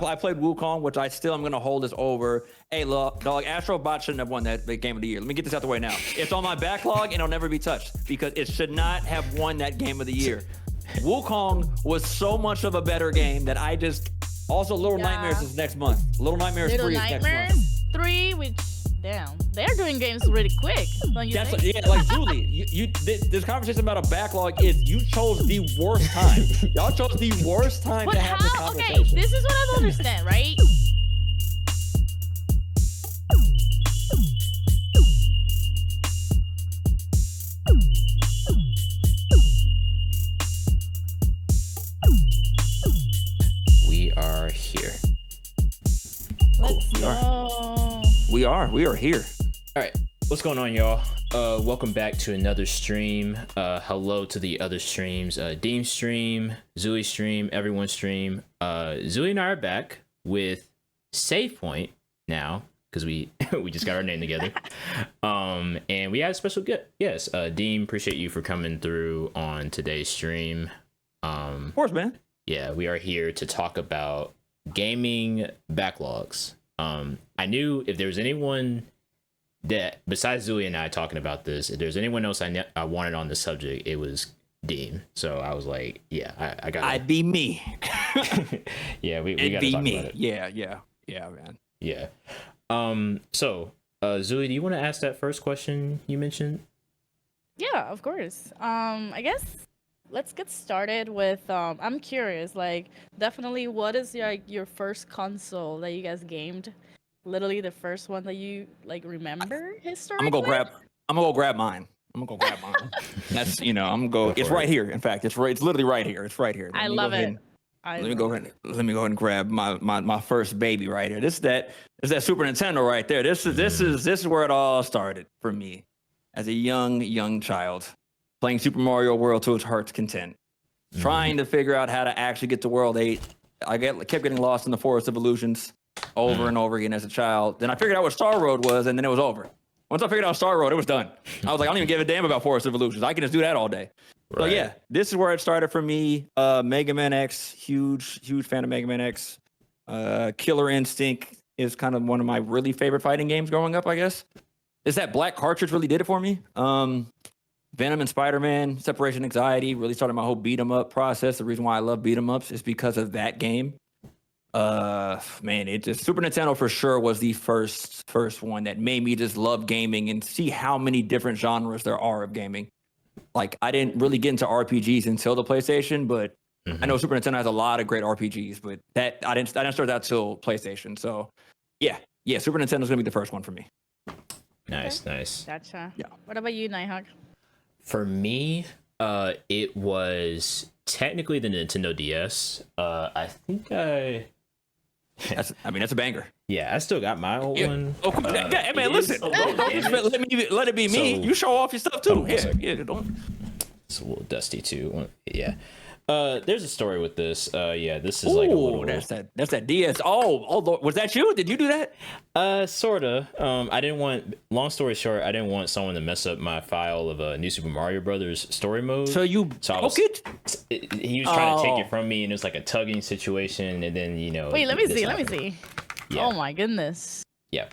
I played Wukong, which I still am going to hold as over. Hey, look, dog, Astro Bot shouldn't have won that game of the year. Let me get this out the way now. It's on my backlog, and it'll never be touched because it should not have won that game of the year. Wukong was so much of a better game that I just... Also, Little Nightmares is next month. Little Nightmares 3 is next month. 3, which... Damn, they're doing games really quick. Don't you think? Yeah, like Julie, this conversation about a backlog is you chose the worst time. Y'all chose the worst time But to have this how? conversation. Okay, this is what I don't understand, right? We are here. Let's go. We are here. All right, what's going on, y'all? Welcome back to another stream. Hello to the other streams. Deem stream, Zooey stream, everyone's stream. Zooey and I are back with Save Point now because we we just got our name together. And we had a special guest. Yes, Deem, appreciate you for coming through on today's stream. Of course, man. Yeah, we are here to talk about gaming backlogs. I knew if there was anyone that, besides Zooey and I talking about this, if there's anyone else I wanted on the subject, it was Deem. So I was like, yeah, I got. I'd be me. Yeah, we It'd got to be talk me. about it. Yeah, man. Yeah. So, Zooey, do you want to ask that first question you mentioned? Yeah, of course. I guess let's get started with. I'm curious. Like, definitely, what is your first console that you guys gamed? Literally the first one that you like remember historically. I'm gonna go grab mine. That's I'm gonna go. It's right here. In fact, it's literally right here. It's right here. I love it. Let me go ahead and grab my first baby right here. This is that Super Nintendo right there. This is where it all started for me as a young child, playing Super Mario World to its heart's content, trying to figure out how to actually get to World 8. I kept getting lost in the Forest of Illusions over and over again as a child. Then I figured out what Star Road was, and then it was over. Once I figured out Star Road, it was done. I was like, I don't even give a damn about Forest of Illusions. I can just do that all day. Right. So yeah, this is where it started for me. Mega Man X, huge fan of Mega Man X. Killer Instinct is kind of one of my really favorite fighting games growing up, I guess. That black cartridge really did it for me. Venom and Spider-Man, Separation Anxiety really started my whole beat 'em up process. The reason why I love beat 'em ups is because of that game. Man, it just Super Nintendo for sure was the first one that made me just love gaming and see how many different genres there are of gaming. Like, I didn't really get into RPGs until the PlayStation, but I know Super Nintendo has a lot of great RPGs, but that I didn't start that till PlayStation. So yeah, Super Nintendo's gonna be the first one for me. Nice. Gotcha. Yeah. What about you, Nighthawk? For me, it was technically the Nintendo DS. I think That's a banger. Yeah, I still got my old one. Oh, hey, man, listen. Don't just let it be me. So, you show off your stuff too. Don't. It's a little dusty too. Yeah. There's a story with this. This is like a little. That's that DS. Oh, was that you? Did you do that? Sorta. I didn't want. Long story short, I didn't want someone to mess up my file of New Super Mario Brothers story mode. So you broke it? He was trying to take it from me, and it was like a tugging situation, and then Wait, let me see. Yeah. Oh my goodness. Yeah.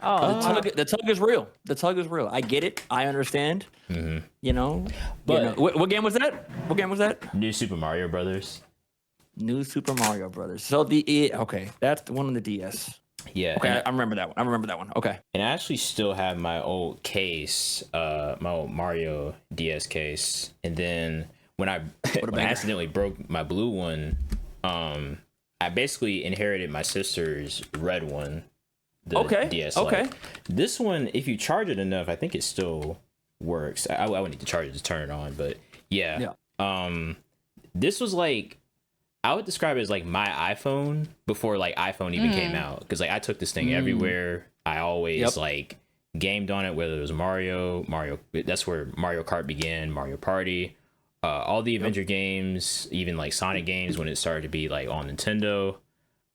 Oh, The tug is real. The tug is real. I get it. I understand. But what game was that? New Super Mario Brothers. New Super Mario Brothers. So that's the one on the DS. Yeah. Okay, I remember that one. Okay. And I actually still have my old case, my old Mario DS case. And then when I accidentally broke my blue one, I basically inherited my sister's red one. The DS Lite. Okay. This one, if you charge it enough, I think it still works. I would need to charge it to turn it on, but yeah. This was like, I would describe it as like my iPhone before like iPhone even came out, because like I took this thing everywhere. I always like gamed on it, whether it was Mario. That's where Mario Kart began. Mario Party, all the Avenger games, even like Sonic games when it started to be like on Nintendo,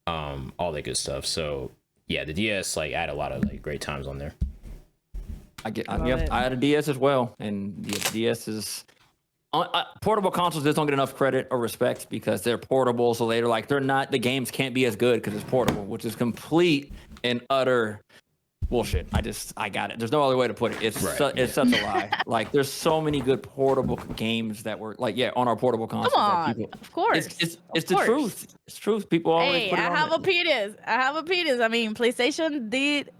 all that good stuff. So yeah, the DS, like I had a lot of like great times on there. I had a DS as well, and the DS is portable consoles just don't get enough credit or respect because they're portable. So they're not. The games can't be as good because it's portable, which is complete and utter bullshit. I got it. There's no other way to put it. It's it's such a lie. Like there's so many good portable games that were on our portable consoles. Come on, of course. It's the truth. It's truth. People always put it on I have opinions. I mean, PlayStation did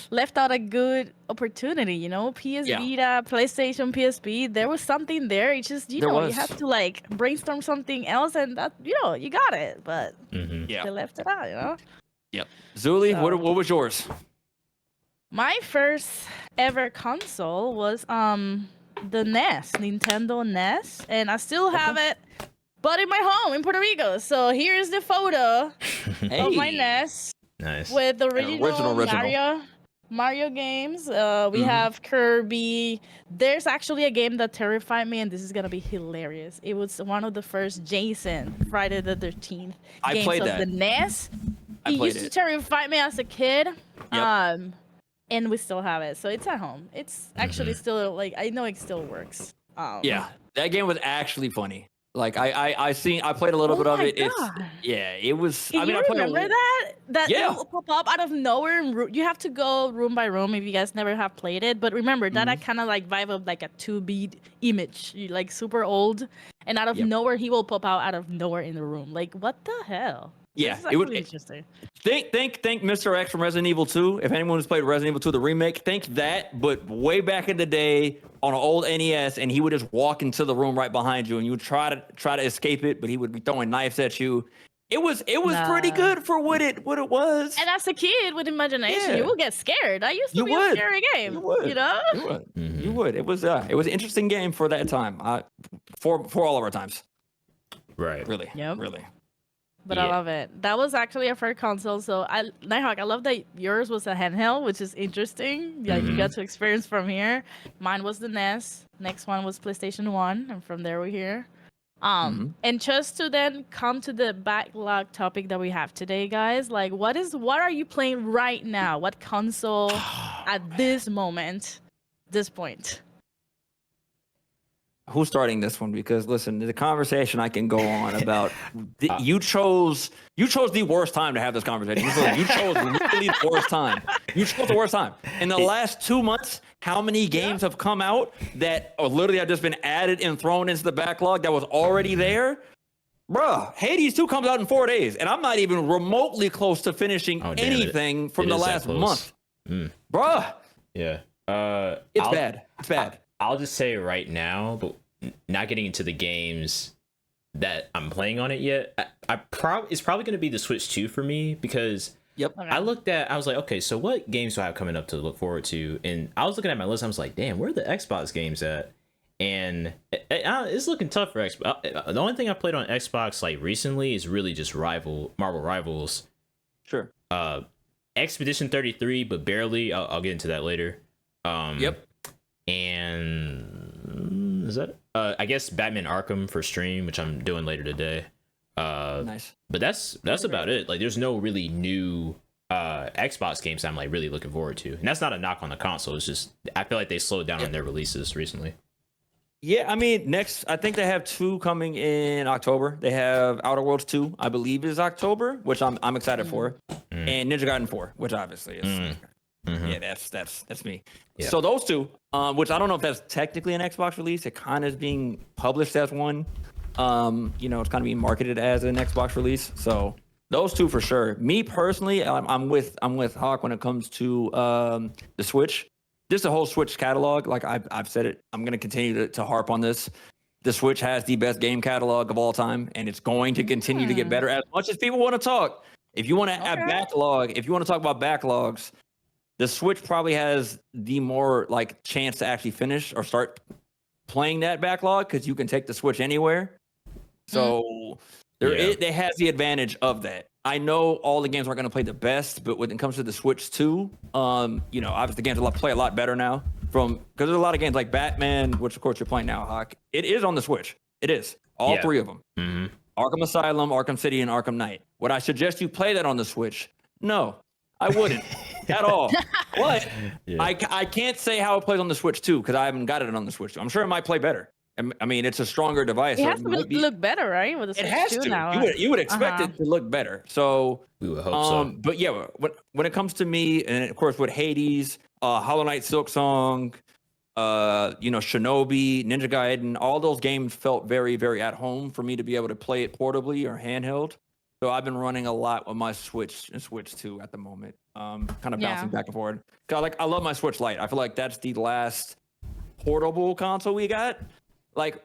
left out a good opportunity, PS Vita, PlayStation, PSP. There was something there. It's just, you have to like brainstorm something else, and that, you got it. But they left it out, Yep. Zuli, So- what was yours? My first ever console was the NES, Nintendo NES, and I still have it, but in my home in Puerto Rico. So here's the photo of my NES. Nice. With the original. Original. Mario games. We have Kirby. There's actually a game that terrified me, and this is gonna be hilarious. It was one of the first Jason Friday the 13th I games played of that. the NES. I It played used to it. terrify me as a kid. Yep. And we still have it, so it's at home. It's actually still I know it still works. Yeah, that game was actually funny. Like I played a little bit of it. God. It was. Can you I played remember that? That Yeah. it will pop up out of nowhere. And you have to go room by room if you guys never have played it. But remember that I kind of like vibe of like a 2-beat image, like super old, and out of nowhere he will pop out of nowhere in the room. Like what the hell? Yeah, This is it would. actually interesting. Think Mr. X from Resident Evil 2. If anyone who's played Resident Evil 2, the remake, think that, but way back in the day on an old NES, and he would just walk into the room right behind you, and you would try to escape it, but he would be throwing knives at you. It was pretty good for what it was. And as a kid with imagination, Yeah. you will get scared. That used to You be would. a scary game. You would. You know? You would. You would. It was an interesting game for that time. For all of our times. Right. Really. Yep. Really. But I Yeah. love it. That was actually a first console. So Nighthawk, I love that yours was a handheld, which is interesting. Yeah, you got to experience from here. Mine was the NES. Next one was PlayStation 1, and from there we're here. And just to then come to the backlog topic that we have today, guys, like what are you playing right now? What console at this moment, this point? Who's starting this one? Because listen, the conversation I can go on about. You chose the worst time to have this conversation. You chose literally the worst time. You chose the worst time. In the last 2 months, how many games have come out that literally have just been added and thrown into the backlog that was already there? Bruh, Hades 2 comes out in 4 days, and I'm not even remotely close to finishing anything from the last month. Bruh. Yeah. It's bad. It's bad. I'll just say right now, but not getting into the games that I'm playing on it yet. It's probably going to be the Switch 2 for me because I was like, okay, so what games do I have coming up to look forward to? And I was looking at my list. I was like, damn, where are the Xbox games at? And it's looking tough for Xbox. The only thing I played on Xbox like recently is really just Marvel Rivals. Sure. Expedition 33, but barely. I'll get into that later. And is that I guess Batman Arkham for stream, which I'm doing later today. Nice. But that's about it. Like there's no really new Xbox games I'm like really looking forward to. And that's not a knock on the console. It's just I feel like they slowed down on their releases recently. Yeah, I mean, next, I think they have 2 coming in October. They have Outer Worlds 2, I believe is October, which I'm excited for, and Ninja Gaiden 4, which obviously is. Yeah, that's me. Yeah. So those 2, which I don't know if that's technically an Xbox release. It kind of is being published as one. It's kind of being marketed as an Xbox release. So those 2 for sure. Me personally, I'm with Hawk when it comes to the Switch. Just the whole Switch catalog, like I've said it, I'm going to continue to harp on this. The Switch has the best game catalog of all time, and it's going to continue to get better as much as people want to talk. If you want to have backlog, if you want to talk about backlogs, the Switch probably has the more like chance to actually finish or start playing that backlog because you can take the Switch anywhere. So it has the advantage of that. I know all the games aren't going to play the best, but when it comes to the Switch 2, obviously the games play a lot better now. Because there's a lot of games like Batman, which of course you're playing now, Hawk. It is on the Switch. It is. All 3 of them. Arkham Asylum, Arkham City, and Arkham Knight. Would I suggest you play that on the Switch? No, I wouldn't at all. But I can't say how it plays on the Switch 2 because I haven't got it on the Switch 2. I'm sure it might play better. I mean, it's a stronger device. It So has it to might be. look better, right? With the It Switch has 2 to. now. You would expect Uh-huh. it to look better. So We would hope so. but yeah, when it comes to me, and of course with Hades, Hollow Knight, Silk Song, Shinobi, Ninja Gaiden, all those games felt very, very at home for me to be able to play it portably or handheld. So I've been running a lot with my Switch and Switch 2 at the moment. Kind of Yeah. bouncing back and forth. 'Cause I love my Switch Lite. I feel like that's the last portable console we got. Put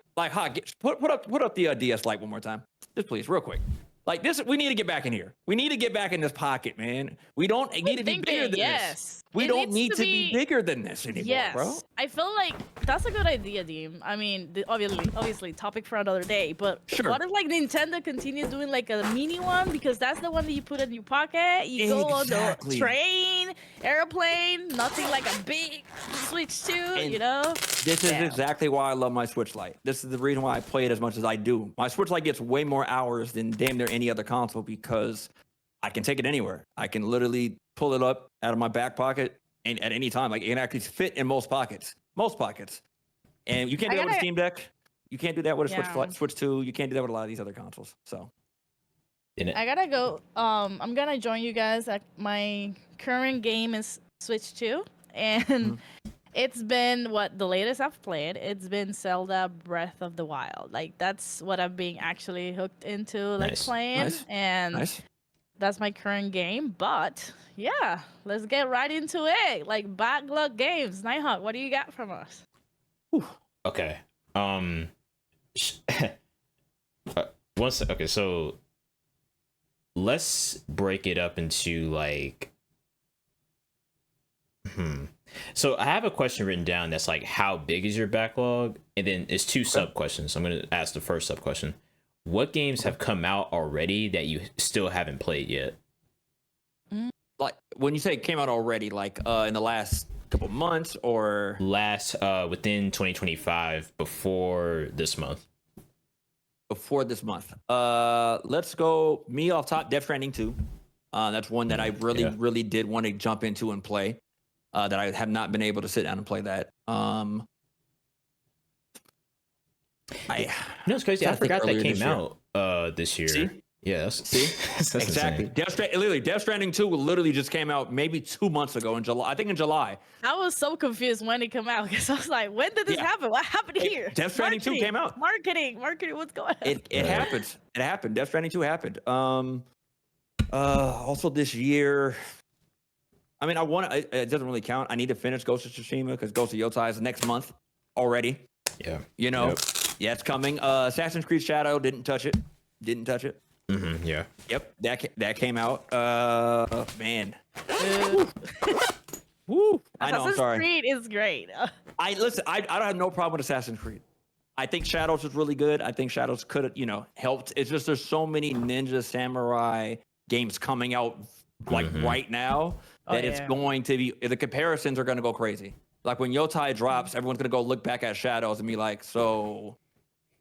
up the DS Lite one more time, just please, real quick. Like this, we need to get back in here. We need to get back in this pocket, man. We don't need to be bigger than this. We don't need to be bigger than this anymore, bro. I feel like that's a good idea, Deem. I mean, obviously, topic for another day. But Sure. what if like Nintendo continues doing like a mini one, because that's the one that you put in your pocket. You go on the Exactly. train, airplane, nothing like a big Switch 2. And You know. This is exactly why I love my Switch Lite. This is the reason why I play it as much as I do. My Switch Lite gets way more hours than damn near any other console because I can take it anywhere. I can literally pull it up out of my back pocket and at any time. Like it can actually fit in most pockets. And you can't do that with a Steam Deck. You can't do that with a Switch 2. You can't do that with a lot of these other consoles. So I gotta go. I'm gonna join you guys. My current game is Switch 2, and it's been the latest I've played. It's been Zelda Breath of the Wild. Like that's what I've been actually hooked into, like playing, and that's my current game. But yeah, let's get right into it. Like Backlog games. Nighthawk, what do you got from us? Okay. Okay, so let's break it up into like So I have a question written down that's like, how big is your backlog? And then it's two sub questions. I'm going to ask the first sub question. What games have come out already that you still haven't played yet? Like when you say came out already, like in the last couple months or last within 2025 before this month. Before this month. Let's go me off top. Death Stranding 2. That's one that I really did want to jump into and play. That I have not been able to sit down and play that. It's crazy. I forgot that came out this year. See? Yes. See? That's exactly. Death Stranding 2 literally just came out maybe 2 months ago in July. I think in July. I was so confused when it came out because I was like, when did this happen? What happened here? Death Stranding 2 came out. Marketing. What's going on? It happens. It happened. Death Stranding 2 happened. Also this year, I mean, it doesn't really count. I need to finish Ghost of Tsushima because Ghost of Yotai is next month already. Yeah. Yeah, it's coming. Assassin's Creed Shadow, didn't touch it. Mm-hmm, yeah. Yep, that came out. Man. Woo. I know. I'm sorry. Assassin's Creed is great. I don't have no problem with Assassin's Creed. I think Shadows was really good. I think Shadows could have, helped. It's just there's so many ninja samurai games coming out like right now that it's going to be, the comparisons are going to go crazy. Like when Yotai drops, everyone's going to go look back at Shadows and be like, so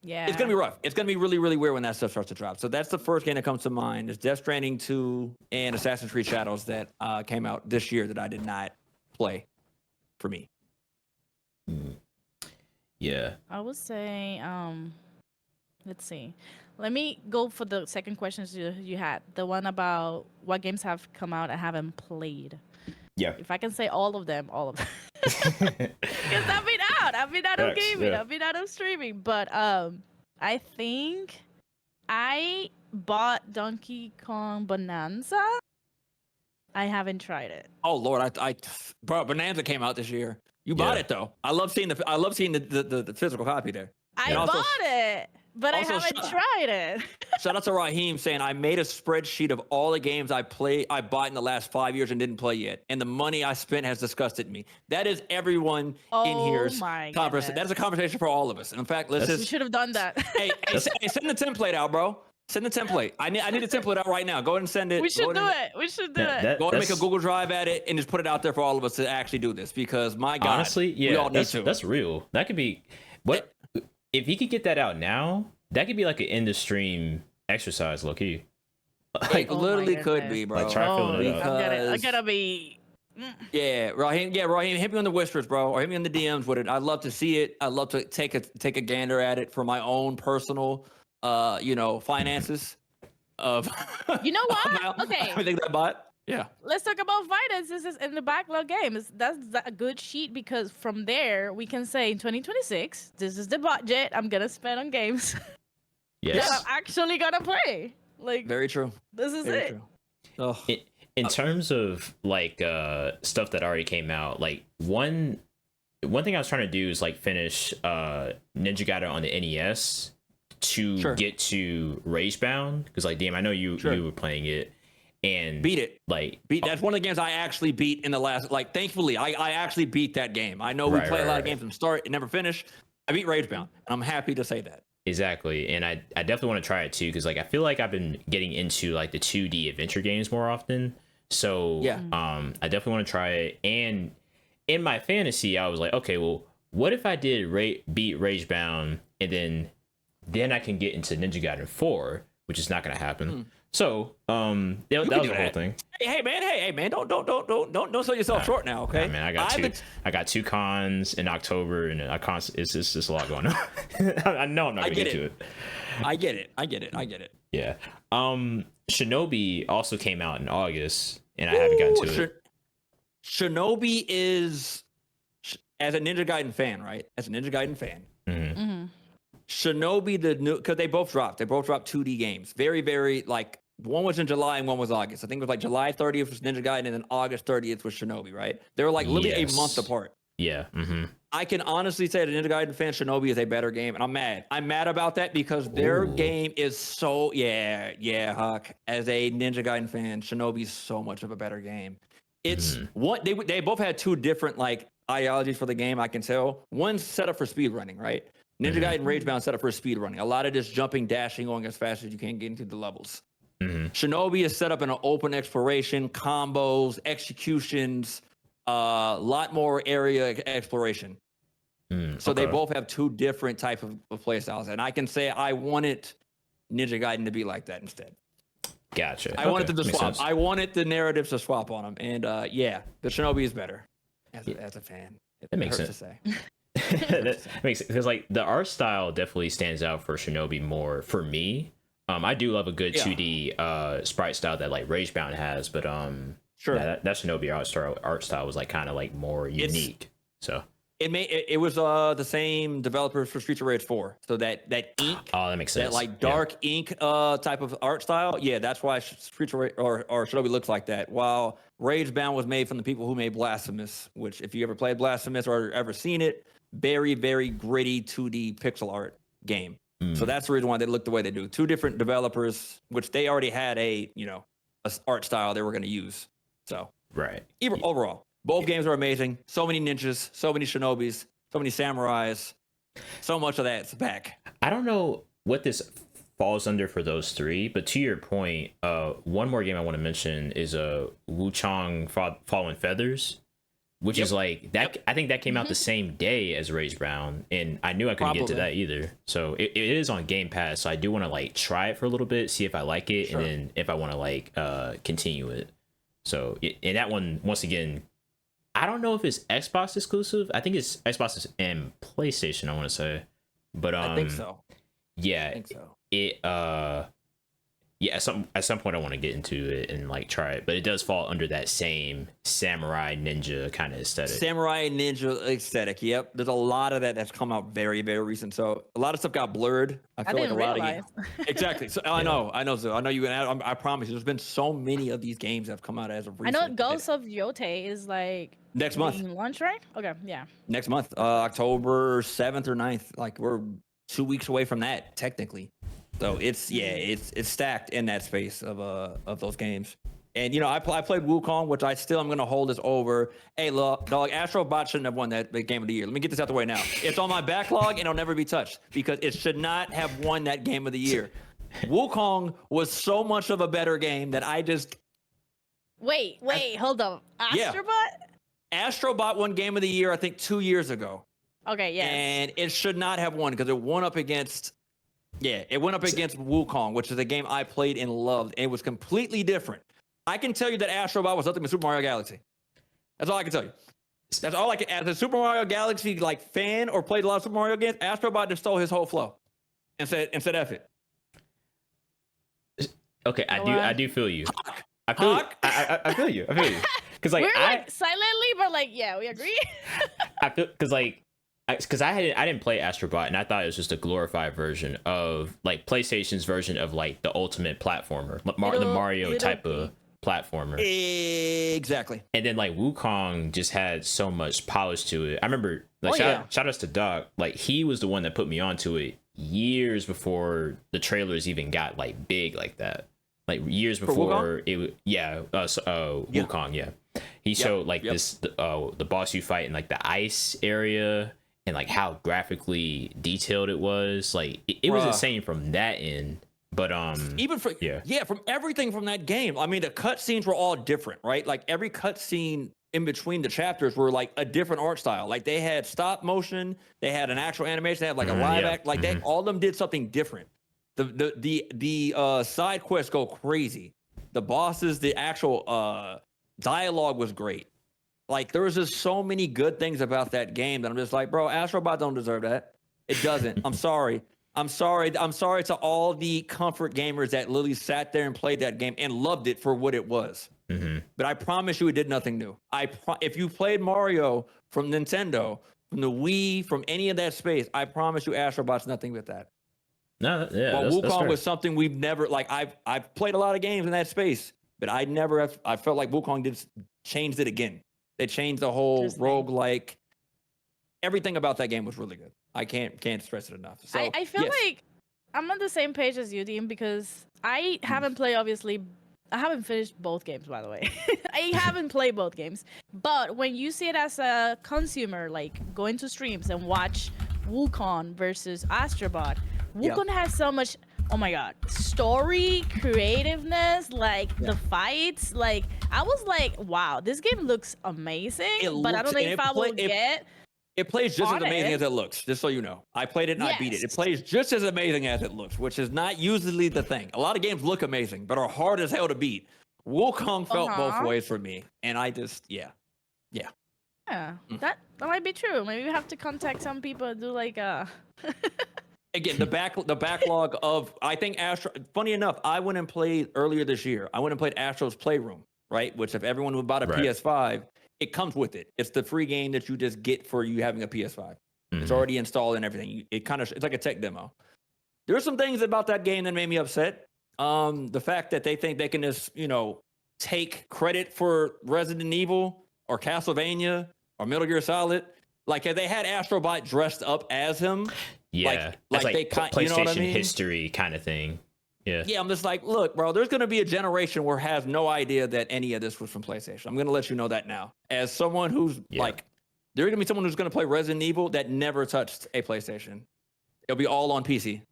yeah, it's going to be rough. It's going to be really, really weird when that stuff starts to drop. So that's the first game that comes to mind is Death Stranding 2 and Assassin's Creed Shadows that came out this year that I did not play for me. Yeah. I would say, let's see. Let me go for the second questions you had. The one about what games have come out I haven't played. Yeah. If I can say all of them. Because I've been out of gaming. I've been out of streaming. But I think I bought Donkey Kong Bonanza. I haven't tried it. Oh Lord, bro, Bonanza came out this year. You bought it though. I love seeing the physical copy there. I bought it, but I haven't tried it. Shout out to Raheem saying I made a spreadsheet of all the games I bought in the last 5 years and didn't play yet, and the money I spent has disgusted me. That is everyone in here's conversation. That is a conversation for all of us. And in fact, we should have done that. hey, send the template out, bro. Send the template. I need the template out right now. Go ahead and send it. We should do it. Go ahead and make a Google Drive at it and just put it out there for all of us to actually do this because my God, honestly, we all need to. That's real. That could be what if he could get that out now. That could be like an end of stream exercise, low key. Like literally could be, bro. Like try filling it up. I'm gonna be Yeah, Raheem. Yeah, Raheem. Hit me on the whispers, bro, or hit me on the DMs with it. I'd love to see it. I'd love to take a gander at it for my own personal, finances of You know of what? how Okay. everything that I bought. Yeah. Let's talk about finances in the backlog game. That's a good sheet because from there we can say in 2026, this is the budget I'm gonna spend on games that Yes. I'm actually gonna play. Like, Very true. this is Very it. true. Oh, In terms of like stuff that already came out, like one thing I was trying to do is like finish Ninja Gaiden on the NES to get to Ragebound, because like damn, I know you were playing it and beat it. Like That's one of the games I actually beat in the last. Like, thankfully, I actually beat that game. I know we play a lot of games from start and never finish. I beat Ragebound, and I'm happy to say that. Exactly, and I definitely want to try it too, because like I feel like I've been getting into like the 2D adventure games more often. So yeah, I definitely want to try it. And in my fantasy, I was like, okay, well, what if I did beat Ragebound, and then I can get into Ninja Gaiden 4, which is not going to happen. So that was the whole thing. Hey man, don't sell yourself short now, okay? Man, I got 2 cons in October, and it's just a lot going on. I know I'm not gonna get to it. I get it. Yeah. Shinobi also came out in August, and I haven't gotten to it. Shinobi is, as a Ninja Gaiden fan, right? As a Ninja Gaiden fan, Shinobi, the new, because they both dropped 2D games. Very, very, like, one was in July and one was August. I think it was like July 30th was Ninja Gaiden, and then August 30th was Shinobi, right? They were like literally a month apart. Yeah. I can honestly say, that Ninja Gaiden fan, Shinobi is a better game, and I'm mad. I'm mad about that because their game is so Huck. As a Ninja Gaiden fan, Shinobi is so much of a better game. It's what they both had 2 different like ideologies for the game. I can tell. One's set up for speed running, right? Ninja Gaiden Ragebound set up for speed running. A lot of this jumping, dashing, going as fast as you can, get into the levels. Shinobi is set up in an open exploration, combos, executions, a lot more area exploration. So they both have 2 different types of play styles, and I can say I wanted Ninja Gaiden to be like that instead. Gotcha. I wanted them to swap. I wanted the narratives to swap on them, and the Shinobi is better as a fan. That makes sense. To say. That makes sense, because like the art style definitely stands out for Shinobi more for me. I do love a good 2D sprite style that like Ragebound has, but that Shinobi art style was like kind of like more unique. It was the same developers for Streets of Rage 4, so that ink. Oh, that makes sense. That like dark ink type of art style. Yeah, that's why Streets of Rage or Shinobi looks like that. While Ragebound was made from the people who made Blasphemous, which if you ever played Blasphemous or ever seen it, very, very gritty 2D pixel art game. So that's the reason why they look the way they do. 2 different developers, which they already had a art style they were going to use. So overall, both games are amazing. So many ninjas, so many shinobis, so many samurais, so much of that's back. I don't know what this falls under for those 3, but to your point, one more game I want to mention is Wu Chang Fallen Feathers, which is like that. I think that came out the same day as Ragebound, and I knew I couldn't get to that either. So it is on Game Pass, so I do want to like try it for a little bit, see if I like it, and then if I want to like continue it. So and that one, once again, I don't know if it's Xbox exclusive. I think it's Xbox and PlayStation, I want to say, but I think so. Yeah, I think so. At some point I want to get into it and like try it, but it does fall under that same samurai ninja kind of aesthetic. Samurai ninja aesthetic. Yep, there's a lot of that that's come out very, very recent. So a lot of stuff got blurred. I feel like a lot of exactly. So I know. So I know you. I promise you, there's been so many of these games that have come out as of recent. I know Ghosts of Yote is like next month launch, right? Okay, yeah. Next month, October 7th or 9th. Like we're 2 weeks away from that technically. So it's stacked in that space of those games. And I played Wukong, which I still am gonna hold this over. Hey, look, dog, Astro Bot shouldn't have won that game of the year. Let me get this out the way now. It's on my backlog and it'll never be touched because it should not have won that game of the year. Wukong was so much of a better game that I just wait, hold on. Astrobot won game of the year, I think 2 years ago. Okay, yeah. And it should not have won because it went up against Wukong, which is a game I played and loved, and it was completely different. I can tell you that Astrobot was nothing but Super Mario Galaxy. That's all I can tell you. That's all I can. As a Super Mario Galaxy like fan or played a lot of Super Mario games, Astrobot just stole his whole flow and said F it. Okay, I do feel you. I feel you. Because like we're like silently, but like yeah, we agree. I feel because I didn't play Astrobot and I thought it was just a glorified version of like PlayStation's version of like the ultimate platformer, the Mario type of platformer. Exactly. And then like Wukong just had so much polish to it. I remember like shout outs to Doc. Like he was the one that put me onto it years before the trailers even got like big like that. Like years before it, Wukong, yeah. He showed like this the boss you fight in like the ice area and like how graphically detailed it was. Like it was insane from that end. But even from from everything from that game. I mean, the cutscenes were all different, right? Like every cutscene in between the chapters were like a different art style. Like they had stop motion, they had an actual animation, they had like a live act. Like they all of them did something different. The side quests go crazy. The bosses, the actual dialogue was great. Like there was just so many good things about that game that I'm just like, bro, Astrobot don't deserve that. It doesn't. I'm sorry. I'm sorry to all the comfort gamers that literally sat there and played that game and loved it for what it was. But I promise you, it did nothing new. If you played Mario from Nintendo, from the Wii, from any of that space, I promise you, Astrobot's nothing but that. No, yeah. Well, Wukong was something we've never like. I've played a lot of games in that space, but I felt like Wukong changed it again. They changed the whole roguelike. Everything about that game was really good. I can't stress it enough. So I feel like I'm on the same page as you, Dean, because I haven't played, obviously. I haven't finished both games, by the way. I haven't played both games. But when you see it as a consumer, like going to streams and watch Wukong versus Astrobot, Wukong has so much, oh my god, story, creativeness, like the fights. Like, I was like, wow, this game looks amazing, but I don't know if I will get. It plays just as amazing as it looks, just so you know. I played it and I beat it. It plays just as amazing as it looks, which is not usually the thing. A lot of games look amazing, but are hard as hell to beat. Wukong felt both ways for me, and I just, Yeah, that might be true. Maybe we have to contact some people and do like Again, the backlog of, I think funny enough, I went and played earlier this year. I went and played Astro's Playroom, right? Which if everyone would buy a PS5, it comes with it. It's the free game that you just get for you having a PS5. It's already installed and everything. It's like a tech demo. There's some things about that game that made me upset. The fact that they think they can just, take credit for Resident Evil or Castlevania or Metal Gear Solid. Like if they had Astrobot dressed up as him. Yeah. Like they PlayStation you know what I mean? History kind of thing. Yeah, I'm just like, look, bro, there's going to be a generation where has no idea that any of this was from PlayStation. I'm going to let you know that now. As someone who's like, there's going to be someone who's going to play Resident Evil that never touched a PlayStation. It'll be all on PC.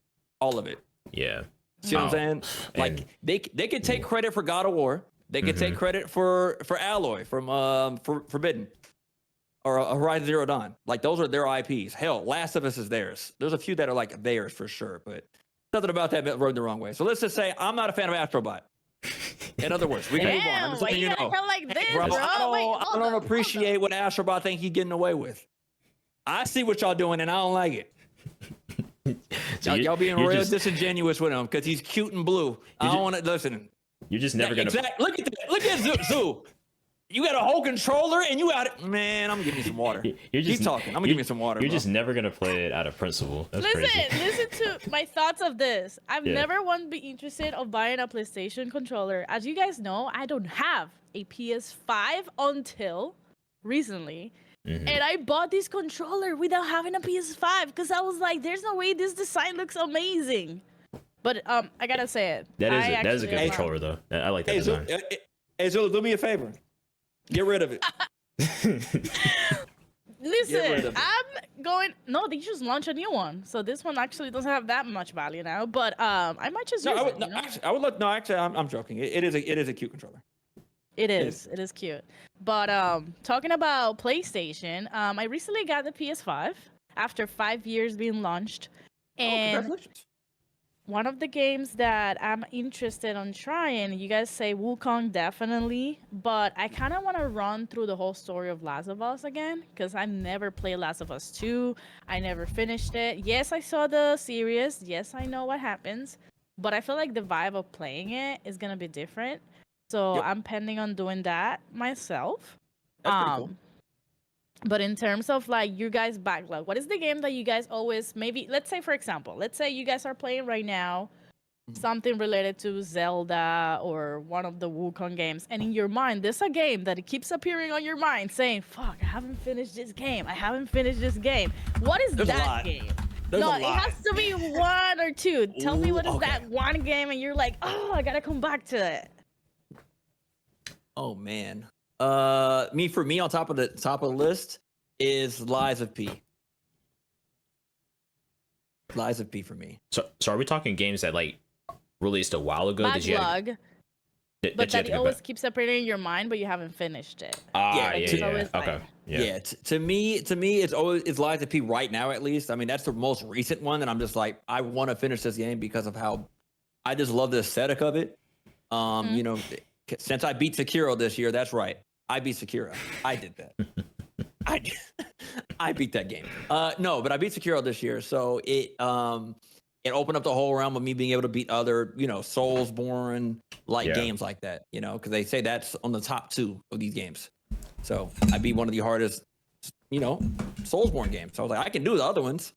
All of it. Yeah. See what I'm saying? Like, they could take credit for God of War. They could take credit for Alloy from Forbidden. Or Horizon Zero Dawn. Like, those are their IPs. Hell, Last of Us is theirs. There's a few that are like theirs for sure, but something about that rubbed the wrong way. So let's just say I'm not a fan of Astrobot. In other words, we can move on. I'm just letting you know. Like this, bro, I don't appreciate what Astrobot think he's getting away with. I see what y'all doing, and I don't like it. So y'all being real disingenuous with him because he's cute and blue. I don't want to listen. You're just never gonna. Look at that. Look at Zoo. You got a whole controller and you got it. Man, I'm gonna give you some water. Keep talking. I'm gonna give you some water. You're just never gonna play it out of principle. That's crazy. Listen to my thoughts of this. I've never once been interested of buying a PlayStation controller. As you guys know, I don't have a PS5 until recently. And I bought this controller without having a PS5 because I was like, there's no way this design looks amazing. But I gotta say it. That is a good controller though. I like that design. Hey Zulu, do me a favor. Get rid of it. Listen, I'm going. No, they just launched a new one, so this one actually doesn't have that much value now. But I might just use it. I would look. No, actually, I'm joking. It is a cute controller. It is cute. But talking about PlayStation, I recently got the PS5 after 5 years being launched, and congratulations. one of the games that I'm interested on trying, you guys say Wukong definitely, but I kind of want to run through the whole story of Last of Us again because I never played Last of Us 2. I never finished it. Yes, I saw the series. Yes, I know what happens, but I feel like the vibe of playing it is going to be different. So Yep. I'm pending on doing that myself. That's pretty cool. But in terms of like you guys backlog, what is the game that you guys always maybe let's say for example, let's say you guys are playing right now something related to Zelda or one of the Wukong games, and in your mind there's a game that it keeps appearing on your mind saying, fuck, I haven't finished this game. I haven't finished this game. What is There's a that lot. game? There's No, a it lot. has to be one or two. Tell me what is okay. that one game and you're like, oh, I gotta come back to it. Oh man. For me on top of the list is Lies of P. Lies of P for me. So are we talking games that like released a while ago? Backlog, That but you had that to it go always back? keeps appearing in your mind, but you haven't finished it. Ah, Yeah, yeah, to- yeah. always Okay. like- Yeah. To me, it's Lies of P right now at least. I mean, that's the most recent one, and I'm just like, I want to finish this game because of how I just love the aesthetic of it. You know, since I beat Sekiro this year, that's right, I beat Sekiro. I did that. I beat that game. No, but I beat Sekiro this year, so it opened up the whole realm of me being able to beat other, Soulsborne Yeah. games like that, because they say that's on the top 2 of these games. So I beat one of the hardest, Soulsborne games. So I was like, I can do the other ones,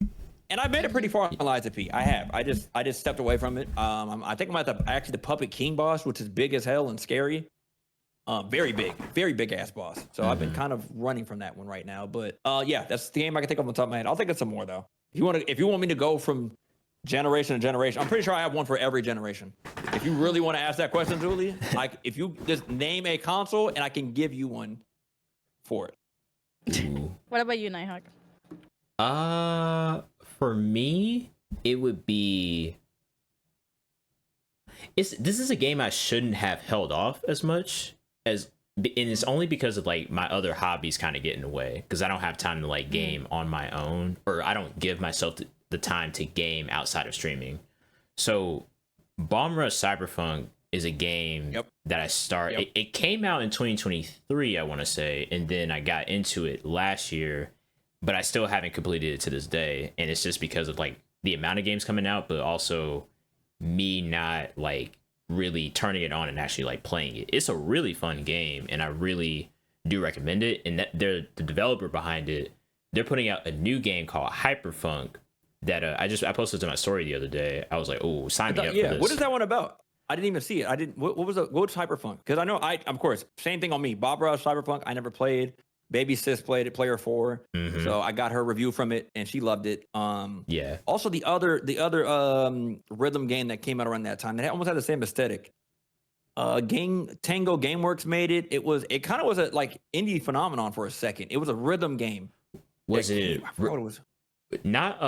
and I made it pretty far on Lies of P. I have. I just stepped away from it. I think I'm at the Puppet King boss, which is big as hell and scary. Very big ass boss. So I've been kind of running from that one right now. But yeah, that's the game I can think of on the top of my head. I'll think of some more though. If you want me to go from generation to generation, I'm pretty sure I have one for every generation. If you really want to ask that question, Julie, like if you just name a console and I can give you one for it. Ooh. What about you, Nighthawk? For me, it would be. This is a game I shouldn't have held off as much as, and it's only because of like my other hobbies kind of get in the way because I don't have time to like game on my own, or I don't give myself the time to game outside of streaming. So, Bomb Rush Cyberpunk is a game that I started. Yep. It came out in 2023, I want to say, and then I got into it last year, but I still haven't completed it to this day, and it's just because of like the amount of games coming out, but also me not like really turning it on and actually like playing it. It's a really fun game, and I really do recommend it. And that the developer behind it, they're putting out a new game called Hyperfunk that I posted to my story the other day. I was like, oh, sign me up for this. What is that one about? I didn't even see it. I didn't. What was Hyperfunk? Because I know of course, same thing on me. Bob Ross Cyberpunk. I never played. Baby sis played it, player 4. So I got her review from it, and she loved it. Yeah. Also, the other rhythm game that came out around that time, that almost had the same aesthetic. Tango GameWorks made it. It kind of was a like indie phenomenon for a second. It was a rhythm game. Was it? I forgot what it was. Not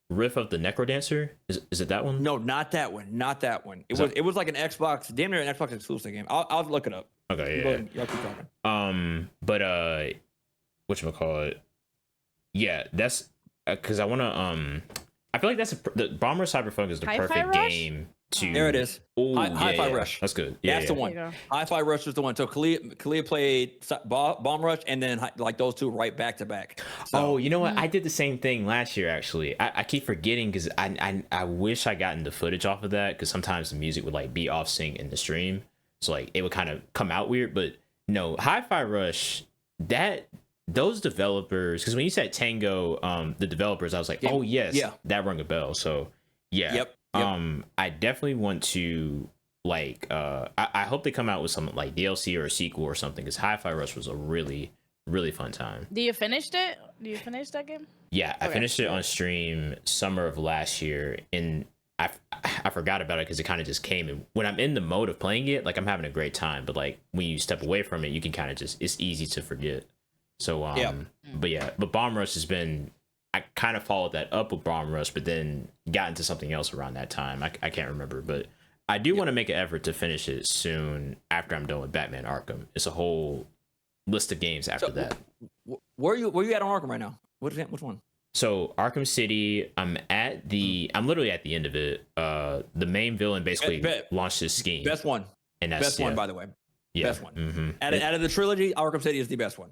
Riff of the Necrodancer? Is it that one? No, not that one. Not that one. It was like an Xbox, damn near an Xbox exclusive game. I'll look it up. Okay, Go yeah. ahead. Y'all keep talking. But whatchamacallit? Yeah, that's because I want to I feel like the Bomber Cyberpunk is the Hi-Fi perfect Rush? game to. There it is. Ooh, Hi-Fi yeah. Rush. That's good. Yeah, That's the yeah. one. There you go. Hi-Fi Rush was the one. So Kalia played Bomb Rush, and then like those two right back to back. So, Oh, you know what? I did the same thing last year. Actually, I keep forgetting because I wish I gotten the footage off of that because sometimes the music would like be off sync in the stream, so like it would kind of come out weird. But no, Hi-Fi Rush, those developers, because when you said Tango, the developers, I was like, oh yes, that rung a bell. So yeah, Yep. I definitely want to like I hope they come out with some like DLC or a sequel or something because Hi-Fi Rush was a really fun time. Do you finish it? Do you finish that game? Yeah, I Okay. finished it on stream summer of last year, and I forgot about it because it kind of just came. And when I'm in the mode of playing it, like I'm having a great time. But like when you step away from it, you can kind of it's easy to forget. So but Bomb Rush has been. I kind of followed that up with Bomb Rush, but then got into something else around that time. I can't remember, but I do want to make an effort to finish it soon after I'm done with Batman Arkham. It's a whole list of games after that. where you at on Arkham right now? Which one? So Arkham City, I'm literally at the end of it. The main villain basically launched his scheme. Best one. And that's best one, by the way. Yeah. Best one. Out of the trilogy, Arkham City is the best one.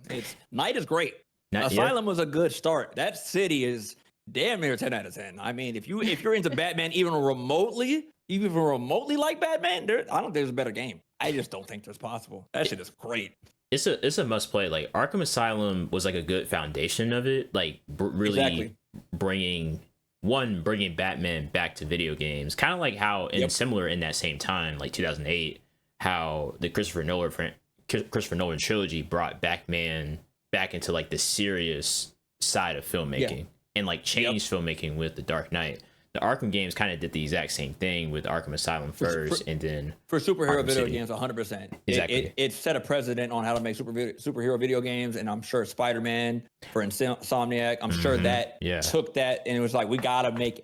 Night is great. Asylum was a good start. That city is damn near 10 out of 10. I mean, if you're into Batman even remotely like Batman, I don't think there's a better game. I just don't think there's possible. That shit is great. It's a must play. Like Arkham Asylum was like a good foundation of it. Like really bringing Batman back to video games. Kind of like how similar in that same time, like 2008, how the Christopher Nolan trilogy brought Batman back into like the serious side of filmmaking and like changed filmmaking with The Dark Knight. The Arkham games kind of did the exact same thing with Arkham Asylum first, and then for superhero Arkham video City. games, 100%. Exactly. It set a precedent on how to make superhero video games, and I'm sure Spider-Man for Insomniac, I'm sure that took that, and it was like we gotta make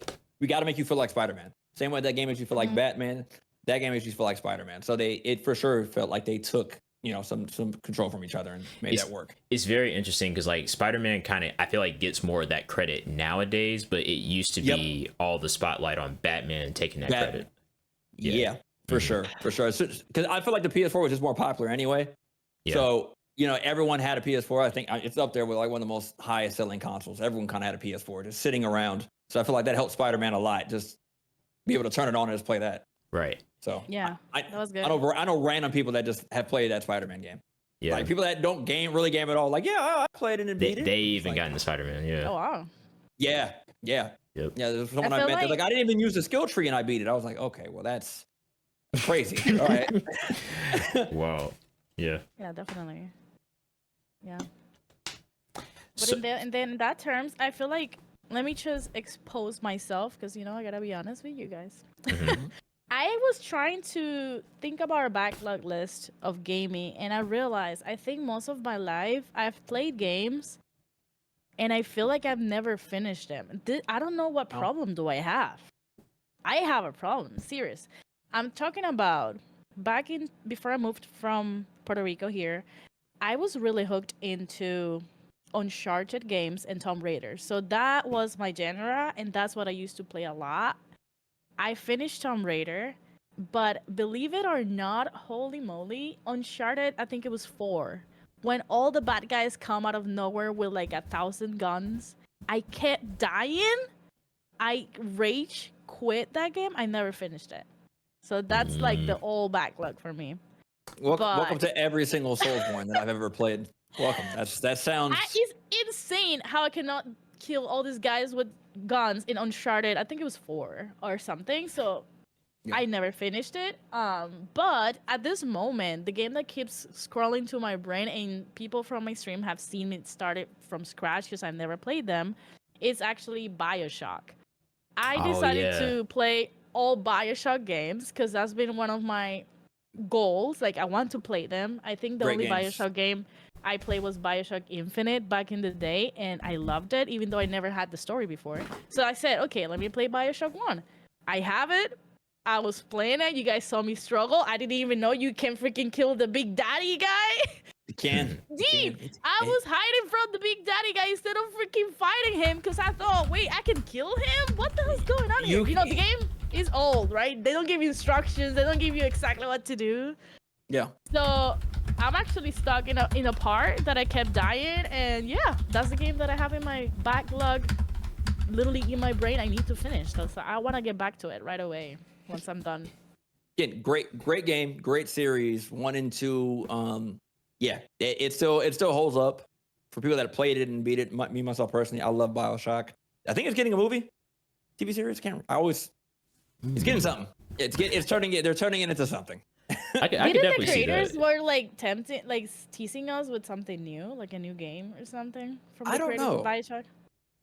you feel like Spider-Man. Same way that game makes you feel like Batman, that game makes you feel like Spider-Man. So it for sure felt like they took some control from each other and made that work. It's very interesting because like Spider-Man kind of I feel like gets more of that credit nowadays, but it used to be all the spotlight on Batman taking that credit. Yeah, for sure. Because I feel like the PS4 was just more popular anyway. Yeah. So everyone had a PS4. I think it's up there with like one of the most highest selling consoles. Everyone kind of had a PS4 just sitting around. So I feel like that helped Spider-Man a lot. Just be able to turn it on and just play that. Right. So that was good. I know random people that just have played that Spider-Man game. Yeah. Like people that don't really game at all. Like, I played it and beat it. They even got into Spider-Man. Yeah. Oh wow. Yeah. Yep. Yeah. There's someone I met. Like I didn't even use the skill tree and I beat it. I was like, okay, well that's crazy. All right. Wow. Yeah. Yeah, definitely. Yeah. But in that terms, I feel like let me just expose myself because I gotta be honest with you guys. I was trying to think about a backlog list of gaming, and I realized I think most of my life I've played games, and I feel like I've never finished them. I don't know what problem do I have. I have a problem, serious. I'm talking about before I moved from Puerto Rico here, I was really hooked into Uncharted games and Tomb Raider. So that was my genre, and that's what I used to play a lot. I finished Tomb Raider, but believe it or not, holy moly, Uncharted, I think it was 4. When all the bad guys come out of nowhere with like 1,000 guns, I kept dying. I rage quit that game. I never finished it. So that's like the old backlog for me. Welcome to every single Soulsborne that I've ever played. Welcome. That sounds... It's insane how I cannot kill all these guys with guns in Uncharted. I think it was 4 or something. So I never finished it. But at this moment, the game that keeps scrolling to my brain, and people from my stream have seen it started from scratch because I've never played them, is actually BioShock. I decided to play all BioShock games because that's been one of my goals. Like I want to play them. I think the only BioShock game I played was BioShock Infinite back in the day, and I loved it, even though I never had the story before. So I said, okay, let me play BioShock 1. I have it. I was playing it. You guys saw me struggle. I didn't even know you can freaking kill the Big Daddy guy. You can. Deep. I was hiding from the Big Daddy guy instead of freaking fighting him because I thought, wait, I can kill him? What the hell's going on here? The game is old, right? They don't give you instructions. They don't give you exactly what to do. Yeah. So I'm actually stuck in a part that I kept dying, and yeah, that's the game that I have in my backlog, literally in my brain. I need to finish, so I want to get back to it right away once I'm done. Again, great game, great series, 1 and 2. Yeah, it still holds up for people that have played it and beat it. Me myself personally, I love BioShock. I think it's getting a movie, TV series. It's getting something. They're turning it into something. I could definitely see that. The creators were like teasing us with something new, like a new game or something from the creators of BioShock?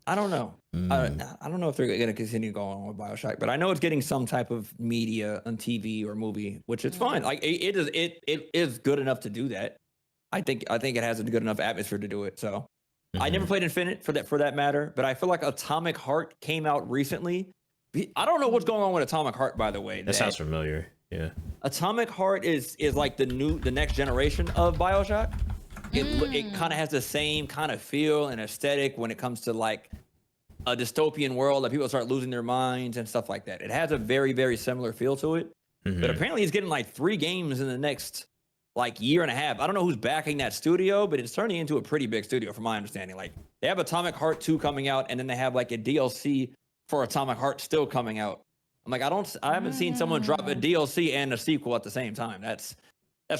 I don't know. I don't know if they're going to continue going on with BioShock, but I know it's getting some type of media on TV or movie, which is fine. Like it is good enough to do that. I think it has a good enough atmosphere to do it. So I never played Infinite for that matter, but I feel like Atomic Heart came out recently. I don't know what's going on with Atomic Heart, by the way. That sounds familiar. Yeah. Atomic Heart is like the next generation of BioShock. It kind of has the same kind of feel and aesthetic when it comes to like a dystopian world that people start losing their minds and stuff like that. It has a very, very similar feel to it. But apparently he's getting like 3 games in the next like year and a half. I don't know who's backing that studio, but it's turning into a pretty big studio from my understanding. Like they have Atomic Heart 2 coming out, and then they have like a DLC for Atomic Heart still coming out. I'm like, I haven't seen someone drop a DLC and a sequel at the same time. That's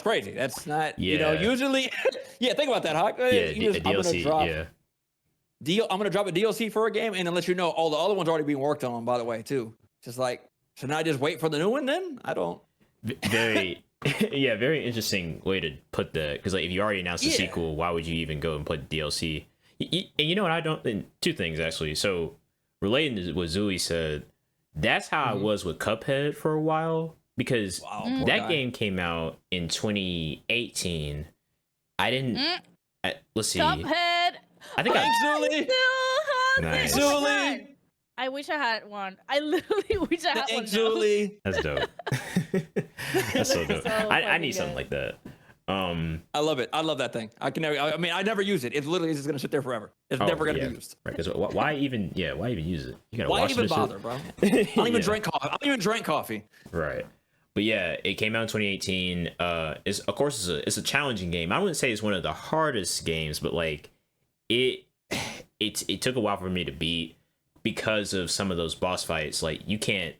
crazy. That's not, you know, usually, think about that, Hawk. DLC, I'm gonna drop a DLC for a game and then let you know all the other ones already being worked on, by the way, too. Just like, should I just wait for the new one then? I don't. Very very interesting way to put because like if you already announced a sequel, why would you even go and put DLC? And you know what, I don't. And 2 things actually. So relating to what Zooey said, that's how I was with Cuphead for a while, because that game came out in 2018. I didn't. Let's see. Cuphead. I think Zooey. Nice. Zooey. I wish I had one. I literally wish I had one. Zooey. That's dope. That's so dope. So I need something like that. I love it. I love that thing. I never use it. It's literally just gonna sit there forever. It's never gonna be used. Right? Because why even use it? You gotta why wash even bother, bro? I don't even drink coffee. I don't even drink coffee. Right. But yeah, it came out in 2018. It's a challenging game. I wouldn't say it's one of the hardest games, but like it took a while for me to beat because of some of those boss fights. Like you can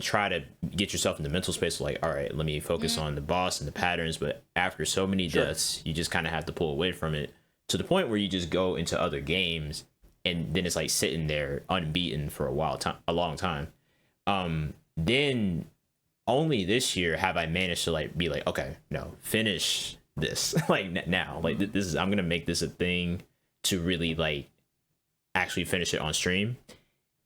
try to get yourself in the mental space of like, all right, let me focus on the boss and the patterns, but after so many deaths, you just kind of have to pull away from it to the point where you just go into other games, and then it's like sitting there unbeaten for a long time. Then only this year have I managed to like be like, okay, no, finish this like now, like this is, I'm gonna make this a thing to really like actually finish it on stream.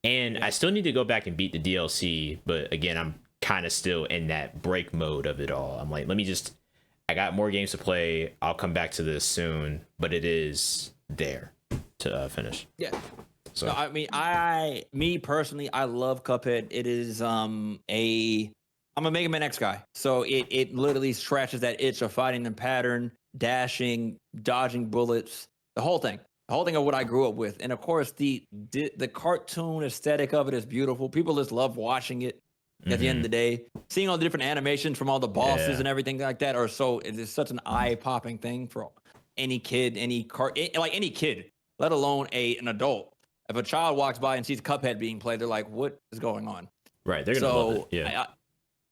And I still need to go back and beat the DLC, but again, I'm kind of still in that break mode of it all. I'm like, I got more games to play. I'll come back to this soon, but it is there to finish. Yeah. So no, I mean, me personally, I love Cuphead. It is I'm a Mega Man X guy, so it literally scratches that itch of fighting the pattern, dashing, dodging bullets, the whole thing of what I grew up with. And of course, the cartoon aesthetic of it is beautiful. People just love watching it. At the end of the day, seeing all the different animations from all the bosses and everything like that it is such an eye-popping thing for any kid, any kid, let alone an adult. If a child walks by and sees Cuphead being played, they're like, "What is going on?" Right, they're gonna love it.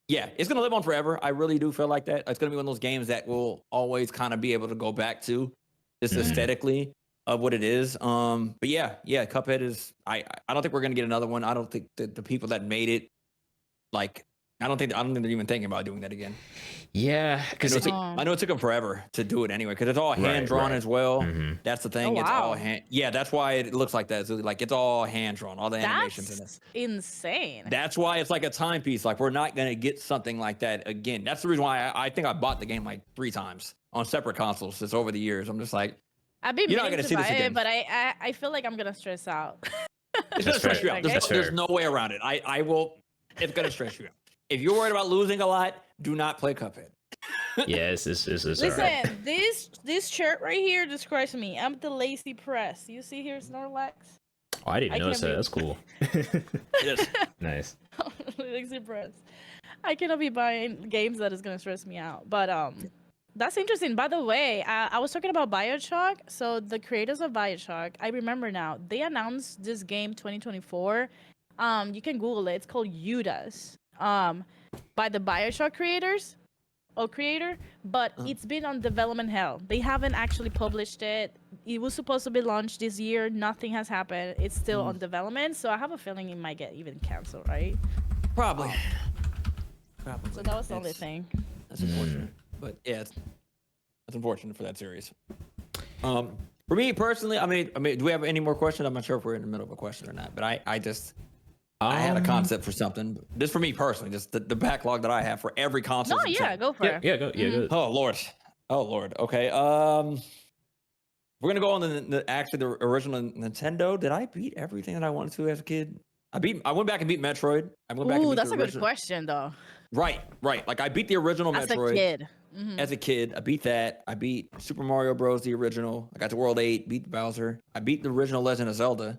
Yeah, it's gonna live on forever. I really do feel like that. It's gonna be one of those games that we'll always kind of be able to go back to, just aesthetically of what it is. But yeah, Cuphead is. I don't think we're gonna get another one. I don't think that the people that made it, like, I don't think they're even thinking about doing that again. Yeah, because I know it took them forever to do it anyway, because it's all hand drawn as well. That's the thing. It's all hand. Yeah, that's why it looks like that. It's like it's all hand drawn, all the animations in it. That's insane. That's why it's like a timepiece. Like we're not gonna get something like that again. That's the reason why I think I bought the game like 3 times on separate consoles just over the years. I'm just like, I've been you're not meaning gonna to see this buy again. it, but I feel like I'm gonna stress out. It's gonna stress you out. Okay. There's no way around it. I will. It's gonna stress you out. If you're worried about losing a lot, do not play Cuphead. Yes, it's Listen, all right. this shirt right here describes me. I'm the lazy press. You see here, Snorlax? Oh, I didn't even notice that. That's cool. Yes. Nice. Lazy press. I cannot be buying games that is gonna stress me out. But that's interesting. By the way, I was talking about BioShock. So the creators of BioShock, I remember now, they announced this game 2024. You can Google it. It's called Judas. By the BioShock creator, but it's been on development hell. They haven't actually published it. It was supposed to be launched this year. Nothing has happened. It's still on development, so I have a feeling it might get even canceled, right? Probably. So that was the only thing. That's unfortunate. But yeah, that's unfortunate for that series. For me personally, I mean, do we have any more questions? I'm not sure if we're in the middle of a question or not, but I had a concept for something. This for me personally, just the backlog that I have for every console. No, yeah, go for it. Yeah, go. Oh Lord. Okay. We're gonna go on the original Nintendo. Did I beat everything that I wanted to as a kid? I went back and beat Metroid. Ooh, that's a good question though. Right. Like I beat the original As Metroid. a kid. As a kid, I beat that. I beat Super Mario Bros. The original. I got to World 8, beat Bowser. I beat the original Legend of Zelda.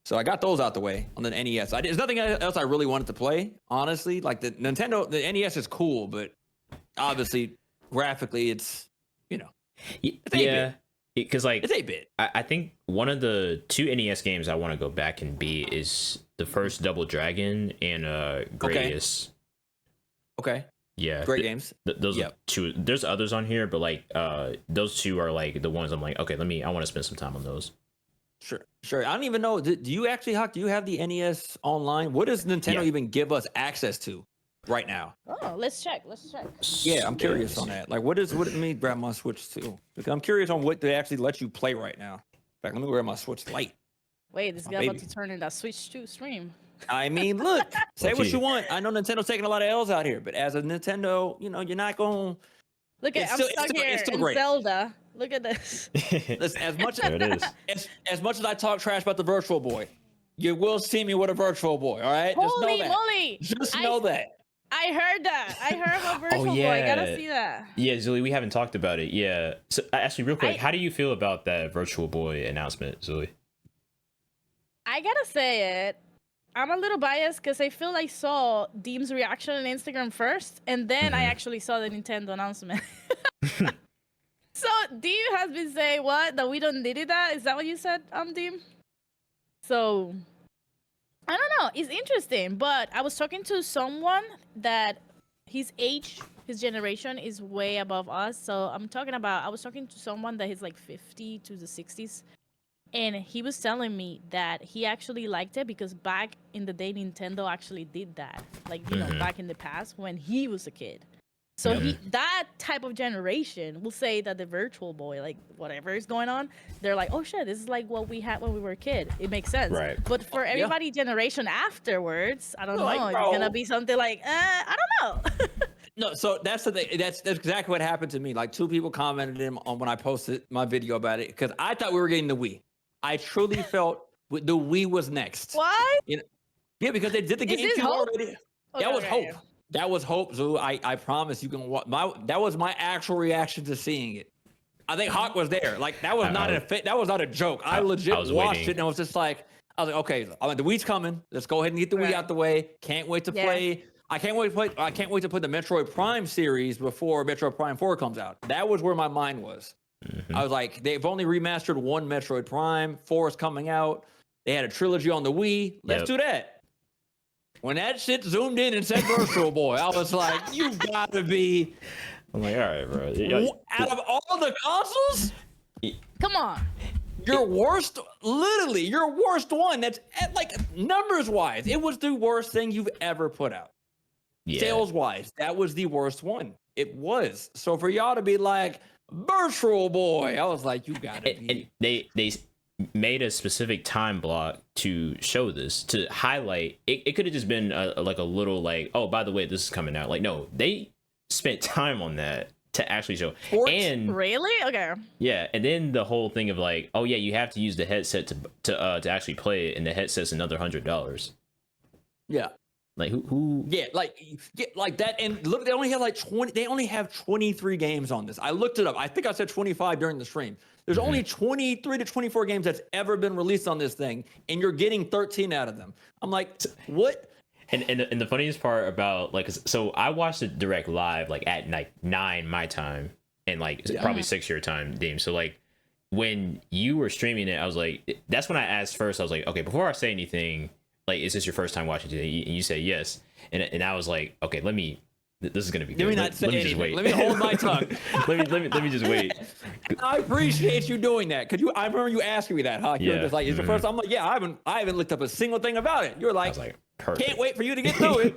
So I got those out the way on the NES. There's nothing else I really wanted to play, honestly. Like the NES is cool, but obviously graphically it's, it's 8-bit. Because like it's 8-bit. I think one of the 2 NES games I want to go back and beat is the first Double Dragon and Gradius. Okay. Yeah, great games. Those are 2. There's others on here, but like those 2 are like the ones I'm like, okay, I want to spend some time on those. Sure. I don't even know. Do you actually, Huck, do you have the NES online? What does Nintendo even give us access to right now? Oh, let's check. Yeah, I'm curious on that. Like, what it mean? Grab my Switch too. Because I'm curious on what they actually let you play right now. In fact, let me grab my Switch Lite. Wait, this guy about to turn into a Switch 2 stream. I mean, look, say what you want. I know Nintendo's taking a lot of L's out here, but as a Nintendo, you're not going. Look at I'm stuck here in Zelda. Look at this. Listen, as much there it is. As much as I talk trash about the Virtual Boy, you will see me with a Virtual Boy. All right, Holy moly! Just know that. I heard that. I heard about Virtual Boy. I gotta see that. Yeah, Zuli, we haven't talked about it. Yeah. So actually, real quick, how do you feel about that Virtual Boy announcement, Zuli? I gotta say it. I'm a little biased because I feel I saw Deem's reaction on Instagram first, and then I actually saw the Nintendo announcement. So Deem has been saying that we don't need that. Is that what you said, Deem? So I don't know. It's interesting, but I was talking to someone that his age, his generation is way above us. So I was talking to someone that is like 50 to the 60s. And he was telling me that he actually liked it because back in the day, Nintendo actually did that. Like, back in the past when he was a kid. So that type of generation will say that the Virtual Boy, like whatever is going on, they're like, oh shit, this is like what we had when we were a kid. It makes sense. Right. But for everybody generation afterwards, I don't know. Like, it's going to be something like, I don't know. No, so that's the thing. That's exactly what happened to me. Like 2 people commented on when I posted my video about it because I thought we were getting the Wii. I truly felt the Wii was next. What? Yeah, because they did the GameCube already. Okay, that was hope. That was hope, Zoo. I promise you can watch. That was my actual reaction to seeing it. I think Hawk was there. Like that was that was not a joke. I legit watched it and I was just like, I was like, okay, the Wii's coming. Let's go ahead and get the Wii out the way. Can't wait to play. I can't wait to play the Metroid Prime series before Metroid Prime 4 comes out. That was where my mind was. I was like, they've only remastered 1 Metroid Prime. 4 is coming out. They had a trilogy on the Wii. Let's do that. When that shit zoomed in and said Virtual Boy, I was like, you gotta be. I'm like, all right, bro. Out of all the consoles, come on. Your worst one. That's like numbers wise, it was the worst thing you've ever put out. Yeah. Sales wise, that was the worst one. It was. So for y'all to be like Virtual Boy, I was like, you gotta be. And they made a specific time block to show this, to highlight it. Could have just been a little like, oh, by the way, this is coming out. Like, no, they spent time on that to actually show. And really? Okay. Yeah, and then the whole thing of like, oh yeah, you have to use the headset to actually play it, and the headset's another $100. Yeah. Like who? Yeah, like that. And look, they only have like 20. They only have 23 games on this. I looked it up. I think I said 25 during the stream. There's only 23 to 24 games that's ever been released on this thing, and you're getting 13 out of them. I'm like, what? And the funniest part about so I watched it direct live like at 9 my time and probably 6 your time, Dame. So like when you were streaming it, I was like, that's when I asked first. I was like, okay, before I say anything, like, is this your first time watching today? And you say yes, and I was like, okay, this is gonna be good. Let me not say anything. Just wait. Let me hold my tongue. let me just wait. I appreciate you doing that because I remember you asking me that, huh? You were just like, "Is the first?" I'm like, "Yeah, I haven't looked up a single thing about it." You're like, I was like, perfect. Can't wait for you to get through it.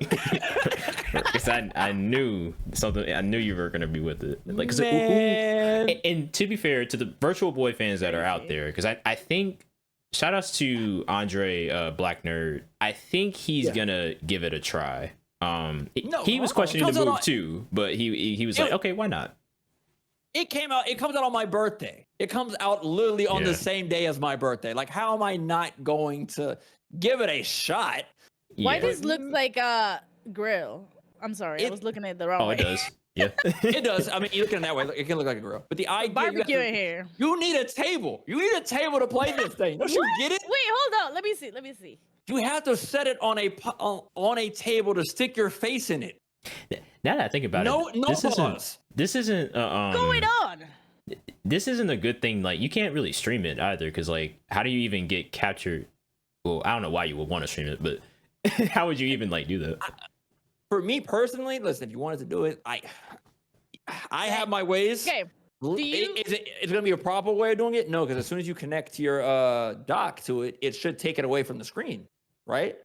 Because I knew something. I knew you were gonna be with it. Like, and to be fair to the Virtual Boy fans that are out there, because I think. Shout outs to Andre Black Nerd. I think he's gonna give it a try. He was questioning the move too, but he was like, okay, why not? It comes out on my birthday. It comes out literally on the same day as my birthday. Like, how am I not going to give it a shot? Why does it look like a grill? I'm sorry, I was looking at it the wrong way. It does. Yeah. It does. I mean, you look at it that way, it can look like a grill. But the idea, Barbecue in here. you need a table. You need a table to play this thing. Don't you get it? Wait, hold on. Let me see. You have to set it on a table to stick your face in it. Now that I think about No, it, no pause. this isn't Going on. this isn't a good thing. Like, you can't really stream it either, because like, how do you even get captured? Well, I don't know why you would want to stream it, but how would you even like do that? For me personally, listen, if you wanted to do it, I have my ways. Okay. Is it going to be a proper way of doing it? No, because as soon as you connect your dock to it, it should take it away from the screen, right?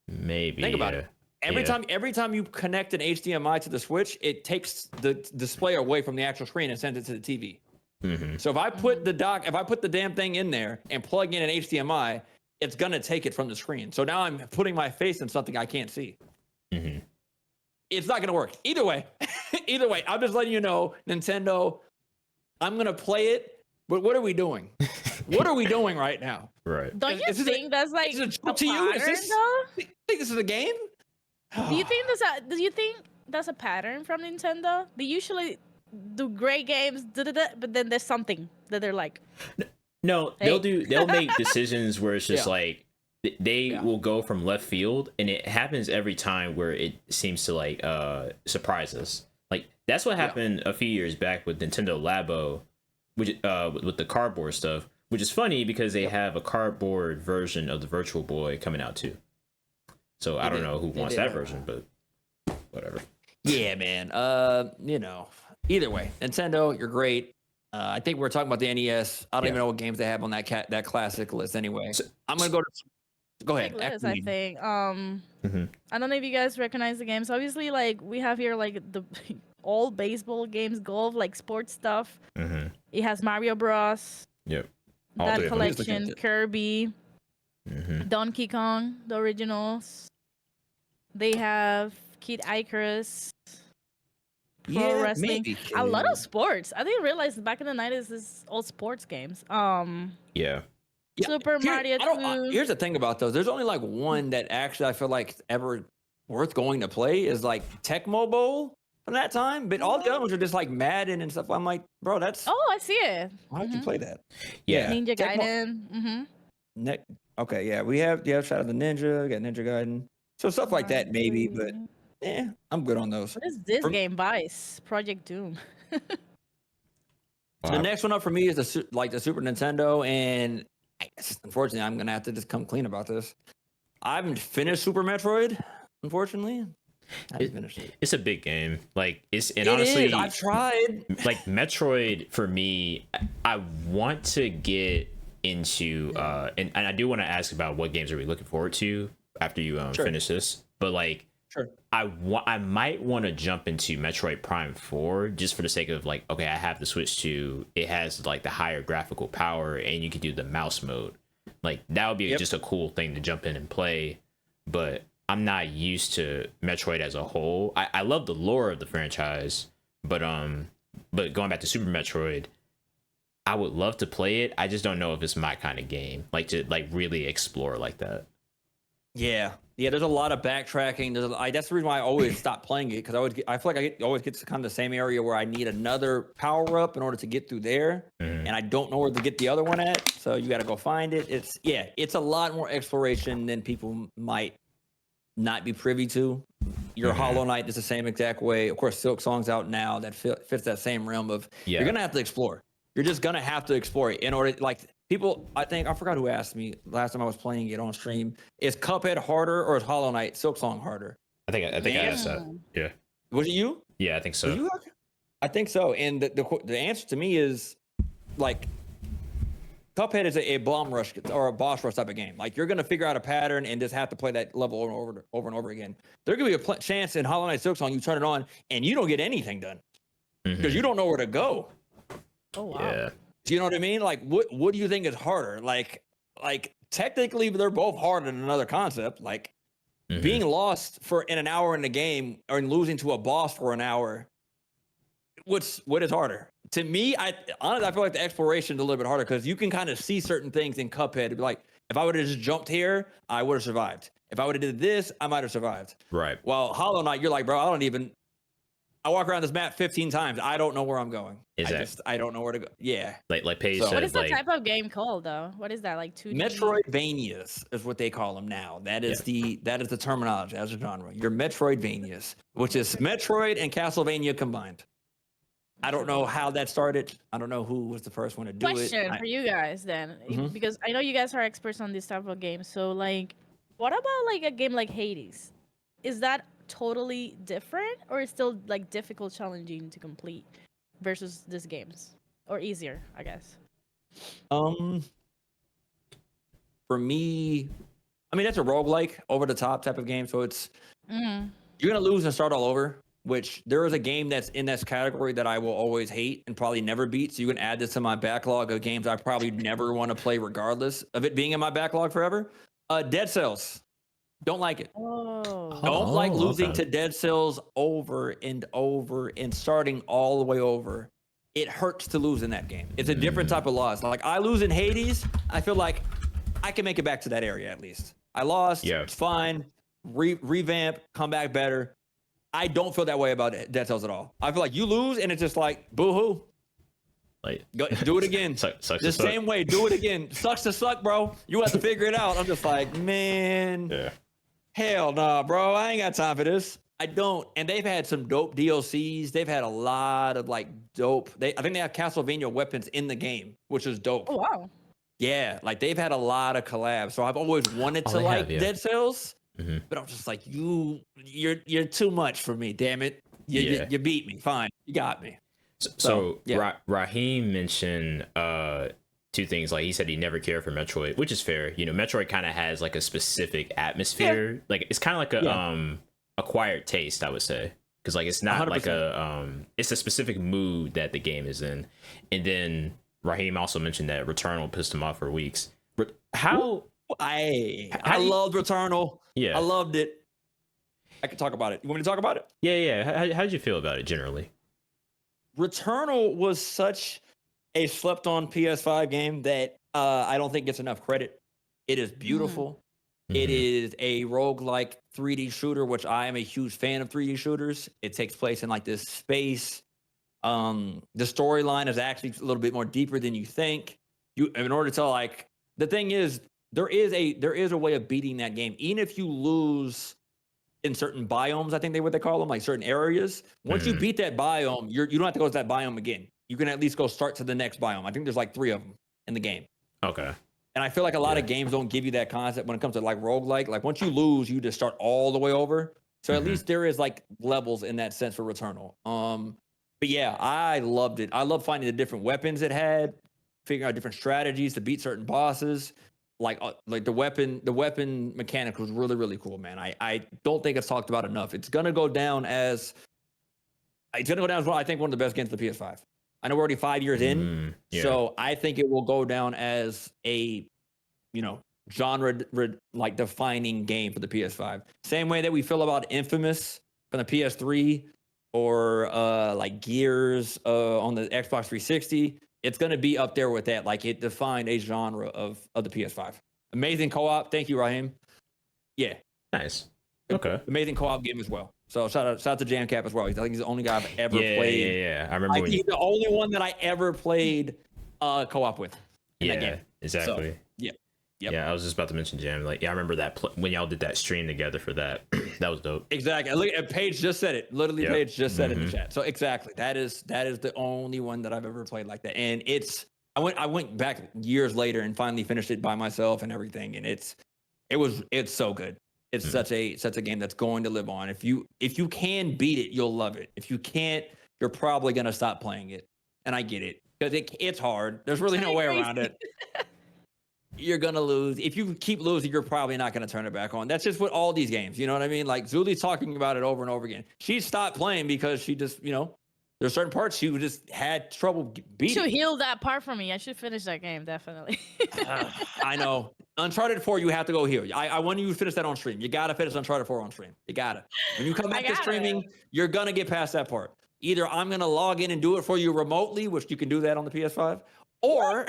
Maybe. Think about it. Every time you connect an HDMI to the Switch, it takes the display away from the actual screen and sends it to the TV. Mm-hmm. So if I put the damn thing in there and plug in an HDMI, it's gonna take it from the screen. So now I'm putting my face in something I can't see. Mm-hmm. It's not gonna work. Either way, I'm just letting you know, Nintendo, I'm gonna play it, but what are we doing? What are we doing right now? Right. Don't you think that's like a joke to you? pattern, though? You think this is a game? Do you think that's a pattern from Nintendo? They usually do great games, but then there's something that they're like. No, Hey. they'll make decisions where it's just Yeah. like they will go from left field, and it happens every time where it seems to like surprise us. Like, that's what happened a few years back with Nintendo Labo, which with the cardboard stuff, which is funny because they have a cardboard version of the Virtual Boy coming out too. So I don't know who wants that version, but whatever. Yeah, man. Either way, Nintendo, you're great. I think we're talking about the NES. I don't even know what games they have on that classic list anyway. So- I'm gonna go ahead. Liz, I think. Mhm. I don't know if you guys recognize the games. Obviously, like we have here, like the all baseball games, golf, like sports stuff. Mm-hmm. It has Mario Bros. Yep. All That three of them. collection, Kirby, Mm-hmm. Donkey Kong, the originals. They have Kid Icarus. Pro wrestling. maybe. A lot of sports. I didn't realize back in the 90s this is all sports games. Yeah. Yeah, Super Mario 2. Here's the thing about those. There's only like one that actually I feel like ever worth going to play is like Tecmo Bowl from that time. But all the other ones are just like Madden and stuff. I'm like, bro, that's Oh, I see it. why did you play that? Yeah. Ninja Tecmo- Gaiden. Okay, yeah, we have Shout Out the Ninja, we got Ninja Gaiden. So stuff like that maybe, but I'm good on those. What is this For- game? Vice. Project Doom. The next one up for me is the Super Nintendo, and unfortunately, I'm gonna have to just come clean about this. I haven't finished Super Metroid, unfortunately. I haven't finished it. It's a big game. Like, It honestly, is. I've tried. like Metroid for me, I want to get into and I do want to ask about what games are we looking forward to after you Sure. finish this. But like, Sure. I might want to jump into Metroid Prime 4 just for the sake of like, okay, I have the Switch 2. It has like the higher graphical power, and you can do the mouse mode. Like, that would be just a cool thing to jump in and play. But I'm not used to Metroid as a whole. I love the lore of the franchise, but going back to Super Metroid, I would love to play it. I just don't know if it's my kind of game, like to like really explore like that. Yeah. There's a lot of backtracking. That's the reason why I always stop playing it, because I feel like I always get to kind of the same area where I need another power up in order to get through there, and I don't know where to get the other one at. So you got to go find it. It's a lot more exploration than people might not be privy to. Your Hollow Knight is the same exact way. Of course, Silk Song's out now that fits that same realm of you're gonna have to explore. You're just gonna have to explore it in order. Like people, I forgot who asked me last time I was playing it on stream. Is Cuphead harder or is Hollow Knight Silk Song harder? I think I asked that. Yeah. Was it you? Yeah, I think so. Was you? I think so. And the answer to me is like Cuphead is a bomb rush or a boss rush type of game. Like you're gonna figure out a pattern and just have to play that level over and over again. There's gonna be a chance in Hollow Knight Silk Song you turn it on and you don't get anything done because you don't know where to go. Oh, wow. Yeah. Do you know what I mean? Like, what do you think is harder? Like technically, they're both hard in another concept. Like being lost in an hour in the game or losing to a boss for an hour. What is harder? To me, honestly, I feel like the exploration is a little bit harder because you can kind of see certain things in Cuphead. Like, if I would have just jumped here, I would have survived. If I would have did this, I might have survived. Right. While Hollow Knight, you're like, bro, I walk around this map 15 times. I don't know where I'm going. I don't know where to go. Yeah. Like Paige said, what is that type of game called though? What is that, like 2D? Metroidvanias is what they call them now. That is the terminology as a genre. Your Metroidvanias, which is Metroid and Castlevania combined. I don't know how that started. I don't know who was the first one to do it. Question for you guys then, because I know you guys are experts on this type of game. So like, what about like a game like Hades? Is that totally different, or is still like difficult, challenging to complete versus these games, or easier, I guess? For me, I mean that's a roguelike, over the top type of game. So it's you're gonna lose and start all over. Which there is a game that's in this category that I will always hate and probably never beat. So you can add this to my backlog of games I probably never want to play, regardless of it being in my backlog forever. Dead Cells. Don't like it. Don't like losing to Dead Cells over and over and starting all the way over. It hurts to lose in that game. It's a different type of loss. Like I lose in Hades, I feel like I can make it back to that area at least. I lost. Yeah. It's fine. Revamp, come back better. I don't feel that way about Dead Cells at all. I feel like you lose and it's just like boo-hoo. Like go, do it again. Sucks the same way, do it again. Sucks to suck, bro. You have to figure it out. I'm just like, man. Yeah. Hell nah, bro. I ain't got time for this. I don't. And they've had some dope DLCs. They've had a lot of like dope. I think they have Castlevania weapons in the game, which is dope. Oh wow. Yeah, like they've had a lot of collabs. So I've always wanted to like Dead Cells. But I'm just like, you're too much for me, damn it. You beat me. Fine. You got me. So Raheem mentioned two things. Like he said he never cared for Metroid, which is fair. You know, Metroid kind of has like a specific atmosphere. Yeah. Like it's kind of like a acquired taste, I would say. Because like it's not 100%. Like it's a specific mood that the game is in. And then Raheem also mentioned that Returnal pissed him off for weeks. I loved Returnal. Yeah, I loved it. I could talk about it. You want me to talk about it? Yeah. How did you feel about it generally? Returnal was such a slept-on PS5 game that I don't think gets enough credit. It is beautiful. It is a roguelike 3D shooter, which I am a huge fan of 3D shooters. It takes place in like this space. The storyline is actually a little bit more deeper than you think. In order to like, the thing is, there is a way of beating that game, even if you lose in certain biomes. I think what they call them, like certain areas. Once you beat that biome, you don't have to go to that biome again. You can at least go start to the next biome. I think there's like 3 of them in the game. Okay. And I feel like a lot of games don't give you that concept when it comes to like roguelike. Like once you lose, you just start all the way over. So at least there is like levels in that sense for Returnal. But yeah, I loved it. I love finding the different weapons it had, figuring out different strategies to beat certain bosses. Like the weapon mechanic was really, really cool, man. I don't think it's talked about enough. It's gonna go down as well, I think one of the best games of the PS5. I know we're already 5 years in, so I think it will go down as a, genre like defining game for the PS5. Same way that we feel about Infamous from the PS3 or like Gears on the Xbox 360. It's going to be up there with that. Like it defined a genre of the PS5. Amazing co-op. Thank you, Raheem. Yeah. Nice. Okay. Amazing co-op game as well. So shout out to JamCap as well. I think he's the only guy I've ever played. Yeah. I remember he's the only one that I ever played co-op with. In that game. Exactly. So, yeah. Yep. Yeah, I was just about to mention Jam. Like, I remember that when y'all did that stream together for that. That was dope. Exactly. Look at Paige just said it. Literally, Paige just said it in the chat. So exactly, that is the only one that I've ever played like that. And I went back years later and finally finished it by myself and everything. And it's so good. It's such a game that's going to live on. If you can beat it, you'll love it. If you can't, you're probably gonna stop playing it. And I get it because it's hard. There's really no way around it. You're going to lose. If you keep losing, you're probably not going to turn it back on. That's just with all these games. You know what I mean? Like Zuli's talking about it over and over again. She stopped playing because she just, there's certain parts she just had trouble beating. You should heal that part for me. I should finish that game, definitely. I know. Uncharted 4, you have to go here. I want you to finish that on stream. You got to finish Uncharted 4 on stream. You got to. When you come back to streaming, you're going to get past that part. Either I'm going to log in and do it for you remotely, which you can do that on the PS5, or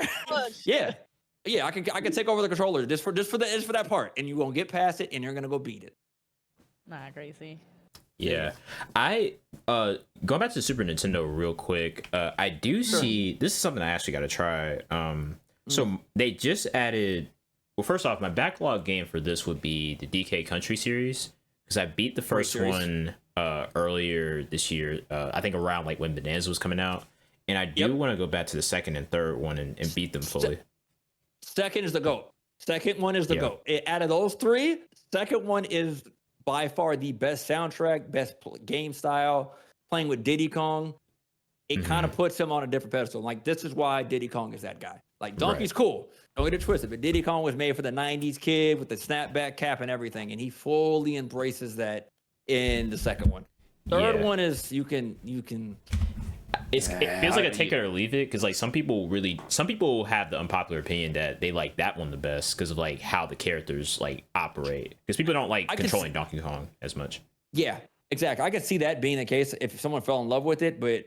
Yeah, I can take over the controller just for that part, and you're gonna get past it, and you're gonna go beat it. Nah, crazy. Yeah. I going back to the Super Nintendo real quick, I do see this is something I actually gotta try. So they just added, well, first off, my backlog game for this would be the DK Country series, because I beat the first one earlier this year, I think around like when Bonanza was coming out, and I do want to go back to the second and third one and beat them fully. Second is the GOAT. Second one is the GOAT. Out of those three, second one is by far the best soundtrack, best game style, playing with Diddy Kong. It kind of puts him on a different pedestal. Like, this is why Diddy Kong is that guy. Like, Donkey's cool. Don't get it twisted. But Diddy Kong was made for the 90s kid with the snapback cap and everything. And he fully embraces that in the second one. Third one is you can it feels like a take it or leave it, because like some people have the unpopular opinion that they like that one the best because of like how the characters like operate, because people don't like controlling Donkey Kong as much. Yeah, exactly. I could see that being the case if someone fell in love with it, but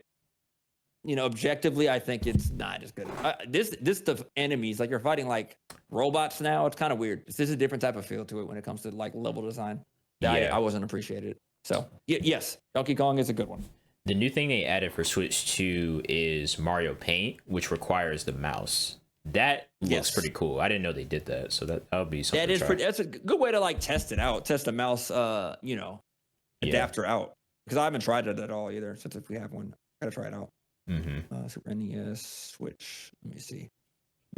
objectively, I think it's not as good. This the enemies, like, you're fighting like robots now. It's kind of weird. This is a different type of feel to it when it comes to like level design. I wasn't appreciated. So yes, Donkey Kong is a good one. The new thing they added for Switch 2 is Mario Paint, which requires the mouse. That looks pretty cool. I didn't know they did that, so that would be something. That's a good way to like test it out, test the mouse, adapter out. Because I haven't tried it at all either. Since if we have one, gotta try it out. Super NES, Switch. Let me see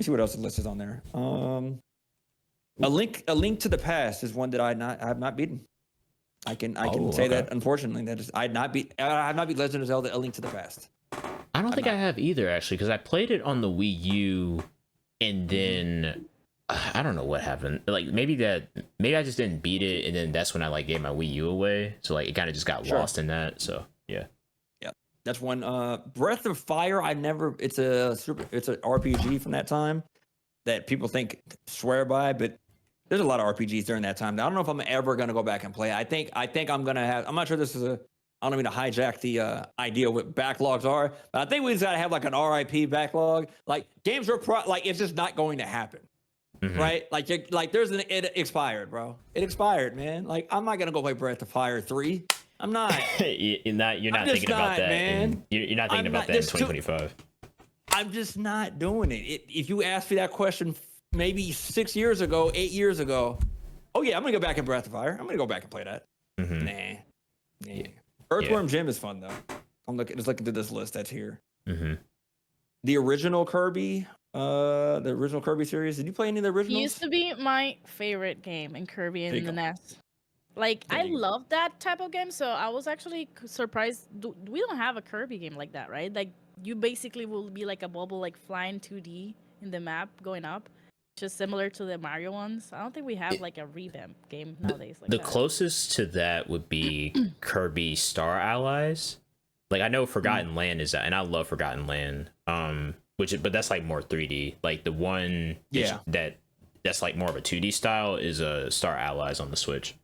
what else the list is on there. A Link to the Past is one that I have not beaten. I can say that, unfortunately, I have not beat Legend of Zelda: A Link to the Past. I don't think I have either, actually, because I played it on the Wii U, and then I don't know what happened. Like maybe I just didn't beat it, and then that's when I like gave my Wii U away. So like it kind of just got lost in that. So yeah. That's one. Breath of Fire. It's an RPG from that time that people swear by, but there's a lot of RPGs during that time. I don't know if I'm ever gonna go back and play. I think I'm gonna have. I'm not sure this is I don't mean to hijack the idea of what backlogs are, but I think we just gotta have like an RIP backlog. Like games are it's just not going to happen, right? Like it expired, bro. It expired, man. Like I'm not gonna go play Breath of Fire 3. I'm not. You're not thinking about that, man. You're not thinking about that in 2025. I'm just not doing it. If you asked me that question maybe 6 years ago, 8 years ago, oh yeah, I'm gonna go back in Breath of Fire. I'm gonna go back and play that. Nah. Earthworm Jim is fun though. I'm looking through this list that's here. The original Kirby, series. Did you play any of the originals? It used to be my favorite game in Kirby and the NES. Like, I love that type of game, so I was actually surprised. We don't have a Kirby game like that, right? Like, you basically will be like a bubble, like flying 2D in the map going up, just similar to the Mario ones. I don't think we have like a revamp game nowadays. Like the closest to that would be Kirby Star Allies. Like, I know Forgotten Land is that, and I love Forgotten Land. But that's like more 3D. Like the one that's like more of a 2D style is a Star Allies on the Switch.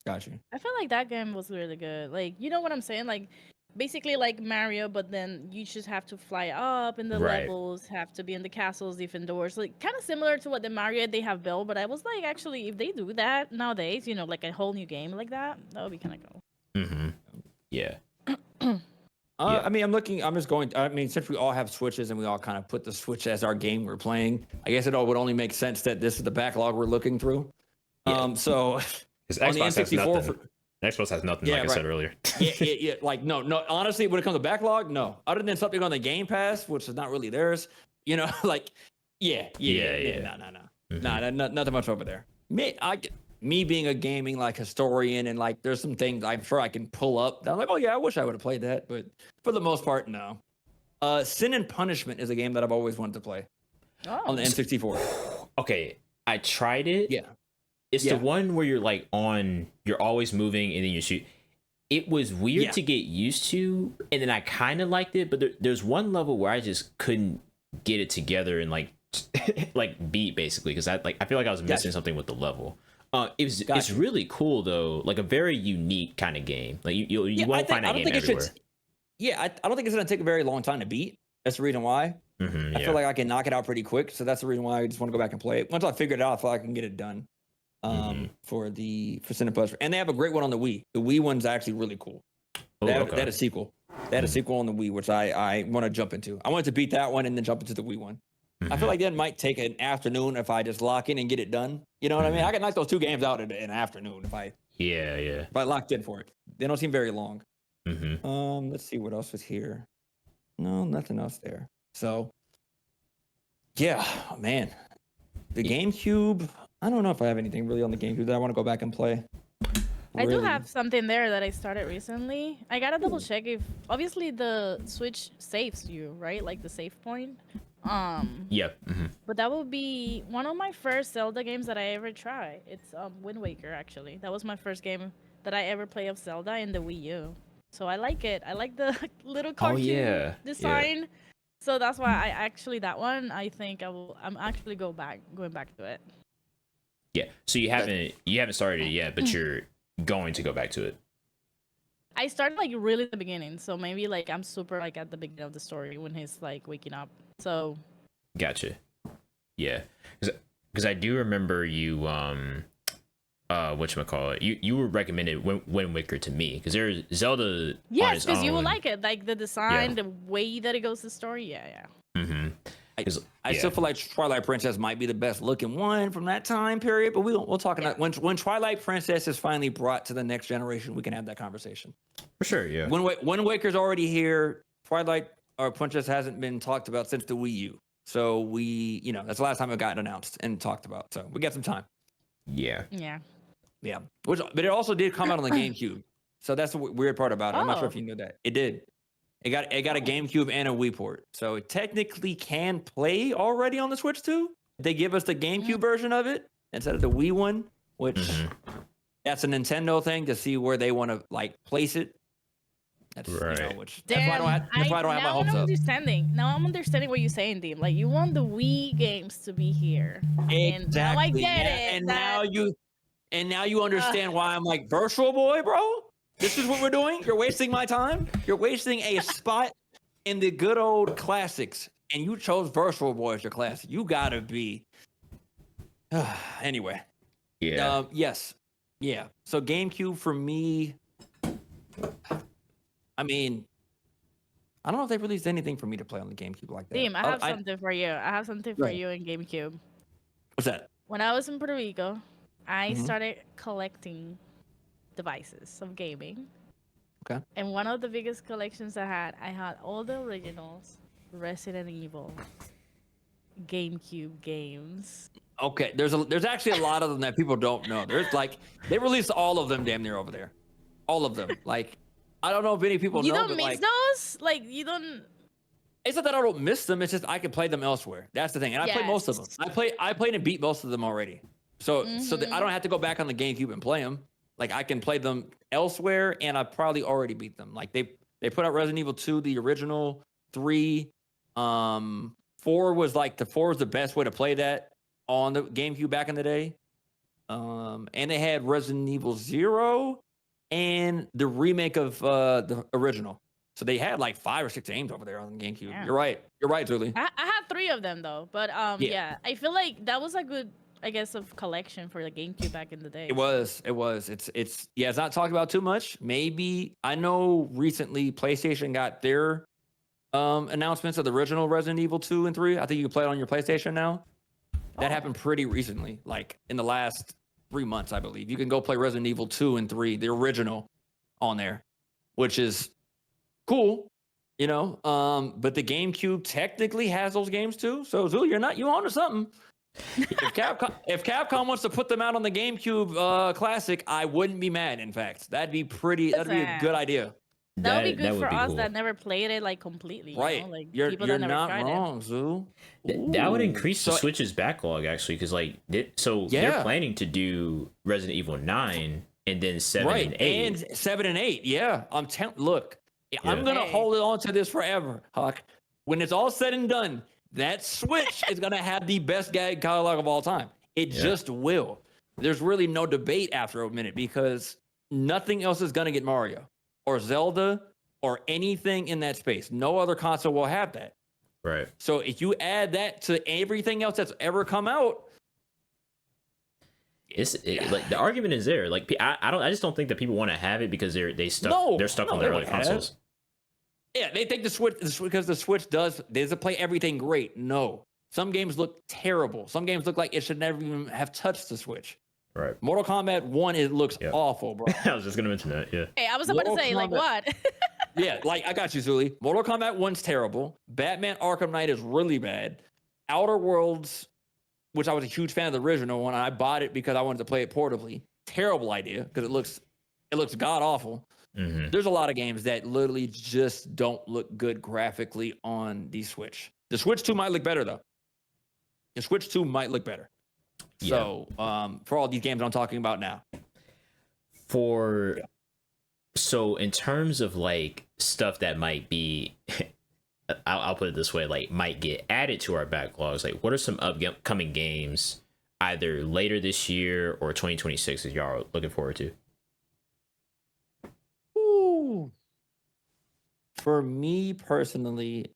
Gotcha. I feel like that game was really good. Like, you know what I'm saying? Like, basically like Mario, but then you just have to fly up in the levels, have to be in the castles, different doors. Like, kind of similar to what the Mario they have built. But I was like, actually, if they do that nowadays, like a whole new game like that would be kind of cool. Yeah. I mean, since we all have Switches and we all kind of put the Switch as our game we're playing, I guess it all would only make sense that this is the backlog we're looking through. So on the N64, Xbox has nothing, like I said earlier. Like, no. Honestly, when it comes to backlog, no. Other than something on the Game Pass, which is not really theirs, like, no. Nothing much over there. Me being a gaming like historian, and like there's some things I'm sure I can pull up that I'm like, oh yeah, I wish I would have played that, but for the most part, no. Sin and Punishment is a game that I've always wanted to play on the N64. Okay, I tried it. Yeah. It's the one where you're like you're always moving and then you shoot. It was weird to get used to, and then I kind of liked it, but there's one level where I just couldn't get it together and like beat basically, because I feel like I was missing something with the level. It's really cool though, like a very unique kind of game. Like you won't find that game everywhere. I don't think it's gonna take a very long time to beat. That's the reason why. I feel like I can knock it out pretty quick, so that's the reason why I just want to go back and play it. Once I figure it out, I feel like I can get it done. for Cinepuzzler, and they have a great one on the Wii. The Wii one's actually really cool. They had a sequel. They had a sequel on the Wii, which I want to jump into. I wanted to beat that one and then jump into the Wii one. I feel like that might take an afternoon if I just lock in and get it done. You know what I mean? I can knock those 2 games out in an afternoon if I locked in for it. They don't seem very long. Let's see what else was here. No, nothing else there. So, yeah, man, the GameCube. I don't know if I have anything really on the GameCube that I want to go back and play. I do have something there that I started recently. I gotta double check if obviously the Switch saves you, right? Like the save point. But that would be one of my first Zelda games that I ever tried. It's Wind Waker actually. That was my first game that I ever played of Zelda in the Wii U. So I like it. I like the little cartoon design. Yeah. So that's why that one I think I'm actually going back to it. Yeah. So you haven't started it yet, but you're going to go back to it. I started like really at the beginning, so maybe like I'm super like at the beginning of the story when he's like waking up. So gotcha. Yeah, because I do remember you whatchamacallit, you were recommended Wind Waker to me because there's Zelda. Yes, because you will like it, like the design, the way that it goes the story. Yeah. I still feel like Twilight Princess might be the best looking one from that time period, but we'll talk about when Twilight Princess is finally brought to the next generation, we can have that conversation. For sure, yeah. Wind Waker's already here. Twilight Princess hasn't been talked about since the Wii U. So that's the last time it got announced and talked about. So we got some time. Yeah. But it also did come out on the GameCube. So that's the weird part about it. I'm not sure if you knew that. It did. It got a GameCube and a Wii port. So it technically can play already on the Switch too. They give us the GameCube version of it instead of the Wii one, which that's a Nintendo thing to see where they want to like place it. That's right. That's why I don't have my hopes up. Now I'm understanding what you're saying, Dean. Like you want the Wii games to be here. Exactly. And now I get it. And now you understand why I'm like Virtual Boy, bro. This is what we're doing. You're wasting my time. You're wasting a spot in the good old classics, and you chose Virtual Boy as your classic. You gotta be. Anyway. Yeah. Yes. Yeah. So GameCube for me. I mean, I don't know if they released anything for me to play on the GameCube like that. Team, I have something for you. I have something for you in GameCube. What's that? When I was in Puerto Rico, I started collecting devices of gaming. Okay. And one of the biggest collections I had all the originals Resident Evil GameCube games. Okay, there's actually a lot of them that people don't know. There's like they released all of them damn near over there, all of them. Like I don't know if any people know. You don't miss those? Like you don't. It's not that I don't miss them. It's just I can play them elsewhere. That's the thing, and I play most of them. I played and beat most of them already. So that I don't have to go back on the GameCube and play them. Like I can play them elsewhere, and I probably already beat them. Like they put out Resident Evil 2, the original, 3, 4 was the best way to play that on the GameCube back in the day. And they had Resident Evil 0 and the remake of the original. So they had like 5 or 6 games over there on the GameCube. Yeah. You're right, Julie. I had 3 of them though, but yeah, I feel like that was a good, I guess, of collection for the GameCube back in the day. It was. It's not talked about too much. Maybe I know recently PlayStation got their announcements of the original Resident Evil 2 and 3. I think you can play it on your PlayStation now. That happened pretty recently, like in the last 3 months, I believe. You can go play Resident Evil 2 and 3, the original, on there, which is cool, you know. But the GameCube technically has those games too. So Zul, you on to something. If Capcom wants to put them out on the GameCube Classic, I wouldn't be mad. In fact, that'd be a good idea. That would be good for us that never played it like completely. Right, you know? Like, you're that never not tried wrong, Zul. That would increase the Switch's backlog actually, because they're planning to do Resident Evil 9 and then 7 and 8. And 7 and 8. Yeah, I'm gonna hold on to this forever, Huck. When it's all said and done, that Switch is gonna have the best gag catalog of all time. It just will. There's really no debate after a minute because nothing else is gonna get Mario or Zelda or anything in that space. No other console will have that. Right. So if you add that to everything else that's ever come out, like the argument is there. Like I just don't think that people want to have it because they're stuck on their other consoles. Yeah, they think the Switch because the Switch doesn't play everything great. No, some games look terrible. Some games look like it should never even have touched the Switch. Right. Mortal Kombat 1, it looks awful, bro. I was just gonna mention that. Yeah. Hey, I was about to say, like, what? Yeah, like I got you, Zuli. Mortal Kombat 1's terrible. Batman Arkham Knight is really bad. Outer Worlds, which I was a huge fan of the original one, I bought it because I wanted to play it portably. Terrible idea because it looks god awful. Mm-hmm. There's a lot of games that literally just don't look good graphically on the Switch. The Switch 2 might look better though. The Switch 2 might look better. Yeah. So, for all these games I'm talking about now. So in terms of like stuff that might be, I'll put it this way, like might get added to our backlogs. Like, what are some upcoming games either later this year or 2026 that y'all are looking forward to? Ooh. For me personally,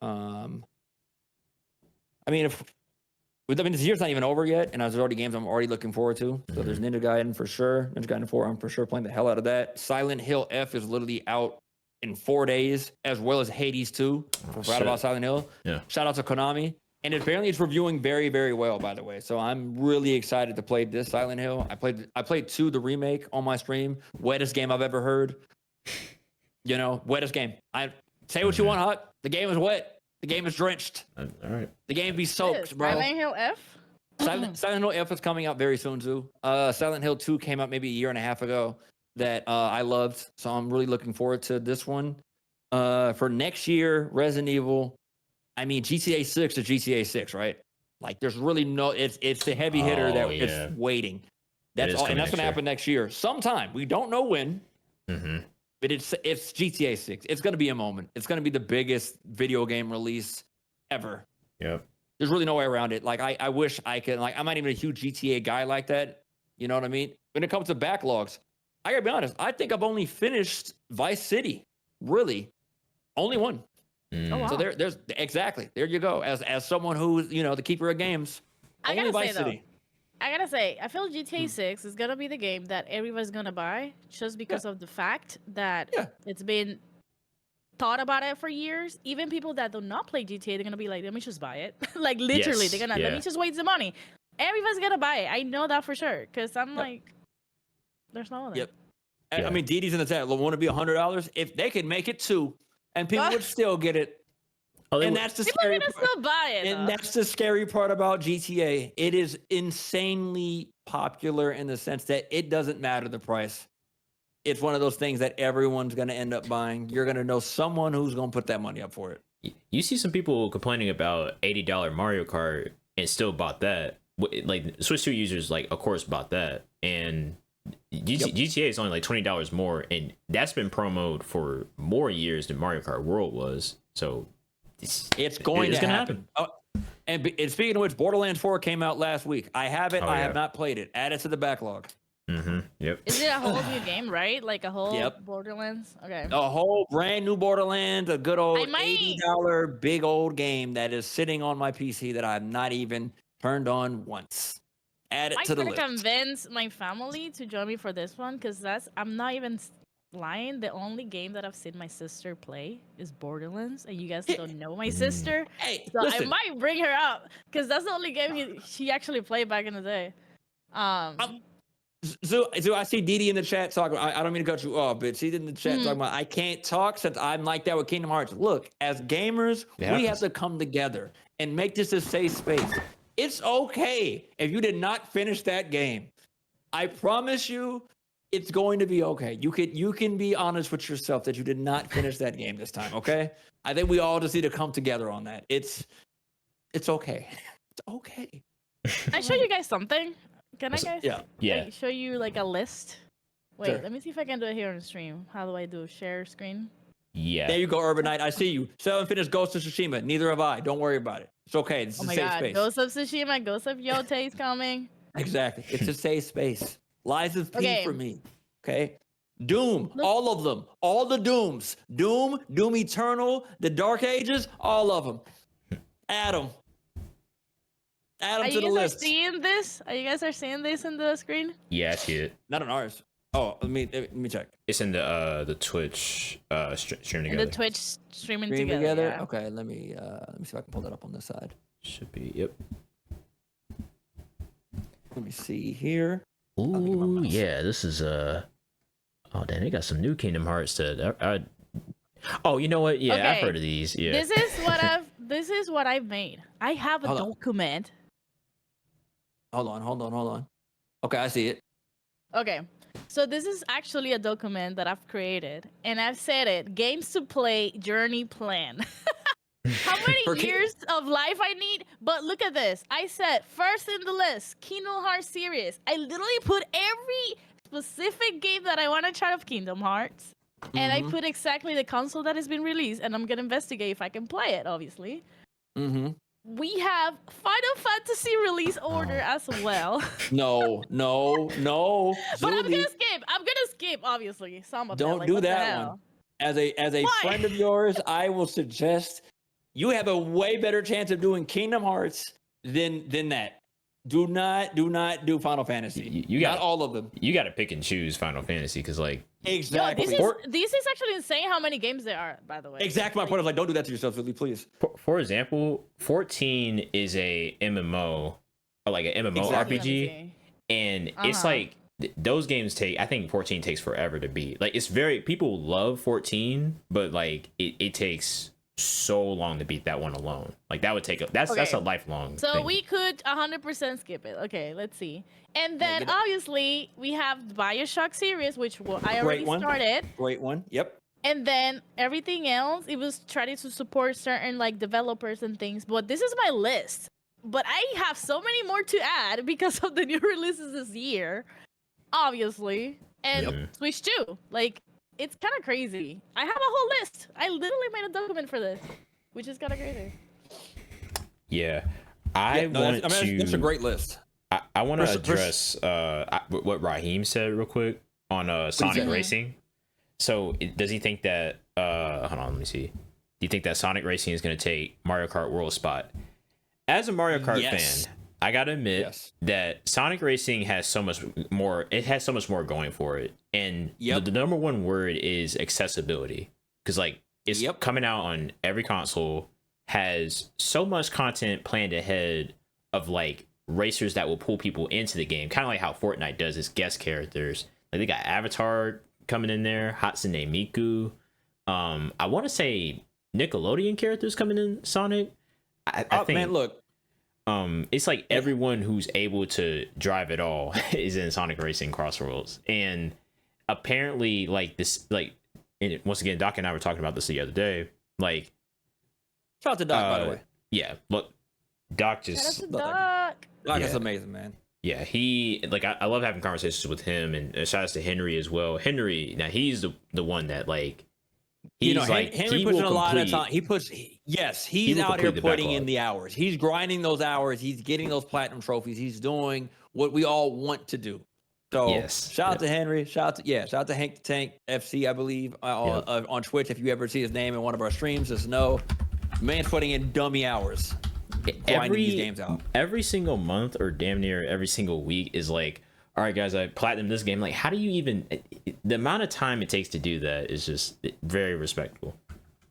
this year's not even over yet, and there's already games I'm already looking forward to. So there's Ninja Gaiden for sure. Ninja Gaiden 4, I'm for sure playing the hell out of that. Silent Hill F is literally out in 4 days, as well as Hades 2. Forgot about Silent Hill. Yeah. Shout out to Konami. And apparently it's reviewing very, very well, by the way. So I'm really excited to play this Silent Hill. I played 2, the remake, on my stream. Wettest game I've ever heard. Wettest game. I say what you want, Hawk. The game is wet. The game is drenched. All right. The game be soaked, bro. Silent Hill F? Silent Hill F is coming out very soon, too. Silent Hill 2 came out maybe a year and a half ago that I loved. So I'm really looking forward to this one. For next year, Resident Evil. GTA 6 is GTA 6, right? Like, there's really no... It's the heavy hitter it's waiting. That's all, and that's going to happen next year. Sometime. We don't know when. Mm-hmm. But it's GTA 6. It's going to be a moment. It's going to be the biggest video game release ever. Yep. There's really no way around it. Like, I wish I could. Like, I'm not even a huge GTA guy like that. You know what I mean? When it comes to backlogs, I got to be honest. I think I've only finished Vice City. Really. Only one. Mm. Oh, wow. So there's exactly. There you go. As someone who's, the keeper of games. Only Vice City. I gotta say, I feel GTA 6 is gonna be the game that everybody's gonna buy just because of the fact that it's been thought about it for years. Even people that do not play GTA, they're gonna be like, let me just buy it. Like, literally, they're gonna, let me just waste the money. Everybody's gonna buy it. I know that for sure. Because I'm like, there's no other. Yep. I mean, Didi's in the chat. Want to be $100? If they could make it 2, and people would still get it. And that's the people scary are gonna part. still buy it. And that's the scary part about GTA. It is insanely popular in the sense that it doesn't matter the price. It's one of those things that everyone's going to end up buying. You're going to know someone who's going to put that money up for it. You see some people complaining about $80 Mario Kart and still bought that. Like, Switch 2 users, like, of course, bought that. And GTA is only like $20 more. And that's been promoted for more years than Mario Kart World was. So... It's going to happen. Oh, and speaking of which, Borderlands 4 came out last week. I have it. I have not played it. Add it to the backlog. Mm-hmm. Yep. Is it a whole new game, right? Like a whole Borderlands? Okay. A whole brand new Borderlands, a good old $80 big old game that is sitting on my PC that I've not even turned on once. Add it to the list. I'm trying to convince my family to join me for this one because I'm not even lying. The only game that I've seen my sister play is Borderlands, and you guys don't know my sister. Hey, so listen. I might bring her up because that's the only game she actually played back in the day. So I see Didi in the chat talking. I don't mean to cut you off, but she's in the chat talking about I can't talk since I'm like that with Kingdom Hearts. Look, as gamers, we have to come together and make this a safe space. It's okay if you did not finish that game. I promise you. It's going to be okay. You can be honest with yourself that you did not finish that game this time, okay? I think we all just need to come together on that. It's okay. It's okay. Can I show you guys something? Can I guys? Yeah. Like, show you like a list? Wait, Sure. let me see if I can do it here on the stream. How do I do share screen? Yeah. There you go, Urban Knight. I see you. Still haven't finished Ghost of Tsushima. Neither have I. Don't worry about it. It's okay. It's a safe space. Ghost of Tsushima, Ghost of Yote is coming. Exactly. It's a safe space. Lies of P for me. Okay. Doom. All of them. All the Dooms. Doom Eternal, the Dark Ages, all of them. Adam. Add them Are to you the guys list. seeing this? Are you guys seeing this in the screen? Yeah, I see it. Not on ours. Oh, let me check. It's in the Twitch stream And together. the Twitch streaming Stream together. Yeah. Okay, let me see if I can pull that up on this side. Should be. Yep. Let me see here. Ooh, yeah. This is Oh, damn! They got some new Kingdom Hearts that. Oh, you know what? Yeah, Okay. I've heard of these. Yeah. This is what I've made. I have a Hold on. document. Hold on. Okay, I see it. Okay. So this is actually a document that I've created, and I've said it: games to play, journey plan. How many years of life I need? But look at this. I said first in the list, Kingdom Hearts series. I literally put every specific game that I want to try of Kingdom Hearts, and I put exactly the console that has been released, and I'm gonna investigate if I can play it. Obviously. Mm-hmm. We have Final Fantasy release order as well. No. But I'm Zuli, gonna skip, obviously. Some of them. don't Like, do what the that hell? one. As a Why? friend of yours, I will suggest you have a way better chance of doing Kingdom Hearts than that. Do not do Final Fantasy. You got not all of them. You got to pick and choose Final Fantasy because like Exactly. This is actually insane how many games there are, by the way. Exactly my point. Of like, don't do that to yourself, Zuli, please. for example, 14 is a MMO or like an MMO Exactly. RPG, and it's like those games I think 14 takes forever to beat. Like it's people love 14, but like it takes so long to beat that one alone. Like that would take that's a lifelong So thing. we could 100% skip it. Okay, let's see. And then obviously we have the BioShock series, which I already started. Great one. Yep. And then everything else, it was trying to support certain like developers and things. But this is my list. But I have so many more to add because of the new releases this year, obviously. And Switch 2. Like, it's kind of crazy. I have a whole list. I literally made a document for this, which is kind of crazy. Yeah. That's a great list. I want to address what Raheem said real quick on Sonic Racing. So does he think that hold on, let me see. Do you think that Sonic Racing is going to take Mario Kart World spot? As a Mario Kart fan, I got to admit that Sonic Racing has so much more. It has so much more going for it. And the number one word is accessibility, because like it's coming out on every console, has so much content planned ahead of like racers that will pull people into the game, kind of like how Fortnite does its guest characters. Like they got Avatar coming in there, Hatsune Miku. I want to say Nickelodeon characters coming in Sonic. I think, man, look. It's like everyone who's able to drive it all is in Sonic Racing Crossroads, and apparently, like this, like, and once again, Doc and I were talking about this the other day. Like, shout out to Doc, by the way. Yeah, look, Doc just Shout out to Doc. Doc is amazing, man. Yeah, he like I love having conversations with him, and shout out to Henry as well. Henry, now he's the one that like. He's like, Henry puts in a lot of time. He's out here putting in the hours. He's grinding those hours. He's getting those platinum trophies. He's doing what we all want to do. So shout out to Henry. Shout out to Hank the Tank FC, I believe, on Twitch. If you ever see his name in one of our streams, just know, man's putting in dummy hours. Grinding these games out. Every single month or damn near every single week is like, all right, guys, I platinum this game. Like, how do you even? The amount of time it takes to do that is just very respectable.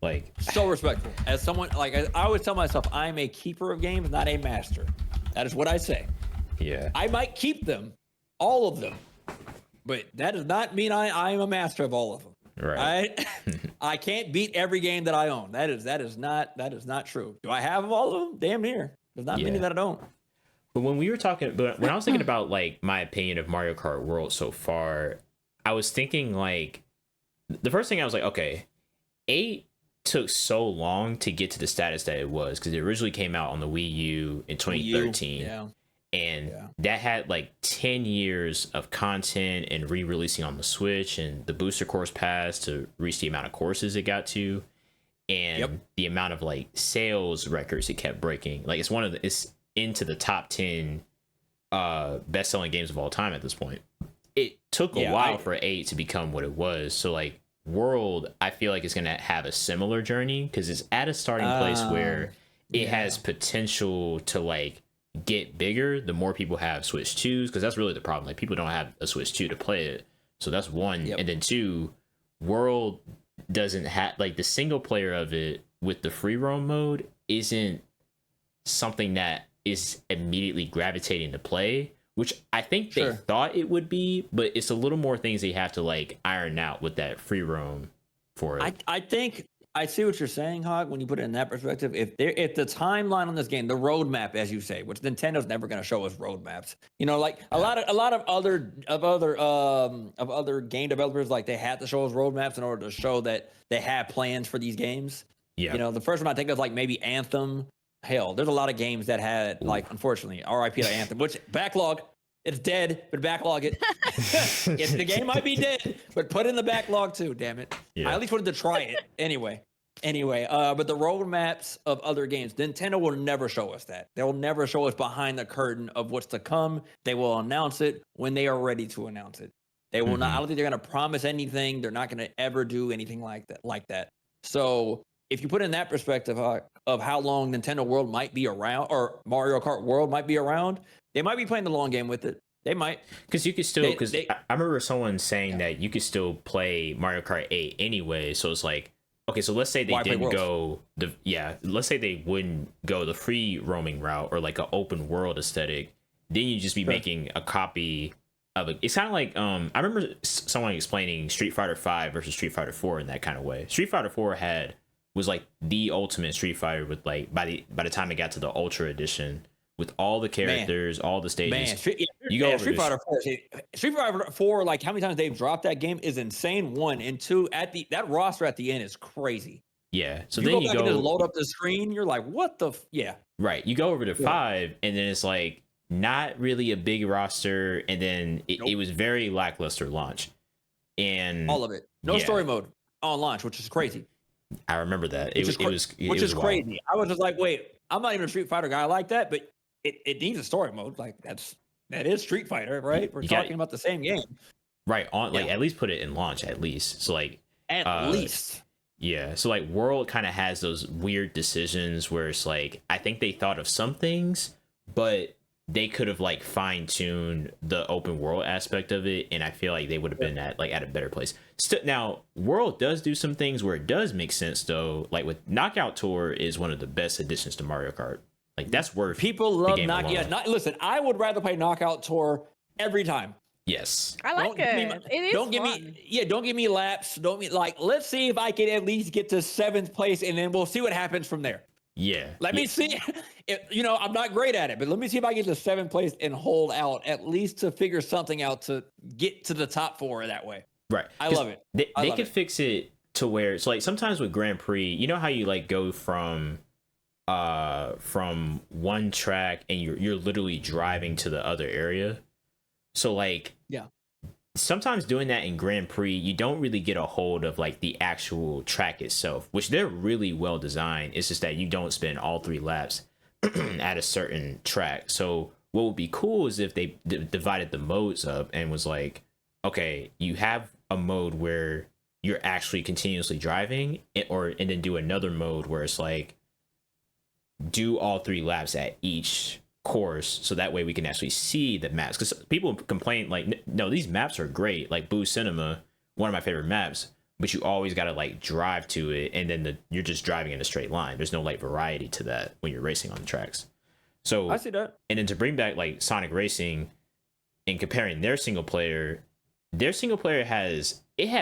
Like, so respectful. As someone, like, I always tell myself, I'm a keeper of games, not a master. That is what I say. Yeah. I might keep them, all of them, but that does not mean I am a master of all of them. Right. I can't beat every game that I own. That is not true. Do I have all of them? Damn near. Does not mean that I don't. But when I was thinking about like my opinion of Mario Kart World so far, I was thinking like the first thing I was like, okay, 8 took so long to get to the status that it was because it originally came out on the Wii U in 2013. And that had like 10 years of content and re-releasing on the Switch and the booster course pass to reach the amount of courses it got to, and the amount of like sales records it kept breaking. Like it's into the top 10 best-selling games of all time at this point. It took a while for 8 to become what it was. So like World, I feel like it's gonna have a similar journey because it's at a starting place where it has potential to like get bigger, the more people have Switch 2s, because that's really the problem. Like, people don't have a Switch 2 to play it. So that's one. Yep. And then two, World doesn't have, like, the single player of it with the free roam mode isn't something that is immediately gravitating to play, which I think they thought it would be, but it's a little more things they have to, like, iron out with that free roam for it. I think I see what you're saying, Hog, when you put it in that perspective. If the timeline on this game, the roadmap, as you say, which Nintendo's never going to show us roadmaps. You know, like a lot of other game developers, like they had to show us roadmaps in order to show that they have plans for these games. Yeah. You know, the first one I think of, like maybe Anthem. Hell, there's a lot of games that had, like, unfortunately, RIP to Anthem, which Backlog, it's dead, but backlog it. The game might be dead, but put in the backlog too, damn it. Yeah. I at least wanted to try it anyway. But the roadmaps of other games, Nintendo will never show us that. They will never show us behind the curtain of what's to come. They will announce it when they are ready to announce it. They will not. I don't think they're going to promise anything. They're not going to ever do anything like that. So if you put in that perspective of how long Nintendo World might be around, or Mario Kart World might be around, they might be playing the long game with it. They might. Because you could still, because I remember someone saying that you could still play Mario Kart 8 anyway. So it's like, okay, so let's say they didn't go let's say they wouldn't go the free roaming route or like an open world aesthetic. Then you just be making a copy of it. It's kind of like I remember someone explaining Street Fighter 5 versus Street Fighter 4 in that kind of way. Street Fighter 4 was like the ultimate Street Fighter with, like, by the time it got to the Ultra Edition, with all the characters, all the stages. Street Fighter 4. Street Fighter 4, like how many times they've dropped that game is insane. 1 and 2, that roster at the end is crazy. Yeah. So you then go back and just load up the screen. You're like, what the? Right. You go over to 5, and then it's like not really a big roster, and then it was very lackluster launch, and all of it. No story mode on launch, which is crazy. I remember that. It was crazy. I was just like, wait, I'm not even a Street Fighter guy like that, but it needs a story mode. Like that is Street Fighter, right? We're talking about the same game. Right. At least put it in launch, at least. So like at least. Yeah. So like World kind of has those weird decisions where it's like, I think they thought of some things, but they could have like fine-tuned the open world aspect of it, and I feel like they would have been at a better place. Now, World does do some things where it does make sense, though. Like with Knockout Tour is one of the best additions to Mario Kart. Like that's worth. People love Knockout. Listen, I would rather play Knockout Tour every time. Yes, I like it. It is don't fun. Don't give me laps. Let's see if I can at least get to 7th place, and then we'll see what happens from there. Yeah. Let me see. I'm not great at it, but let me see if I get to 7th place and hold out at least to figure something out to get to the top 4 that way. Right. I love it. They could fix it to where it's like sometimes with Grand Prix, you know how you like go from one track and you're literally driving to the other area. So like sometimes doing that in Grand Prix, you don't really get a hold of like the actual track itself, which they're really well designed. It's just that you don't spend all 3 laps at a certain track. So what would be cool is if they divided the modes up and was like, okay, you have a mode where you're actually continuously driving, and then do another mode where it's like do all 3 laps at each course, so that way we can actually see the maps, because people complain like, no, these maps are great, like Boo Cinema, one of my favorite maps, but you always got to like drive to it, and then you're just driving in a straight line. There's no like variety to that when you're racing on the tracks. So I see that. And then to bring back like Sonic Racing and comparing their single player has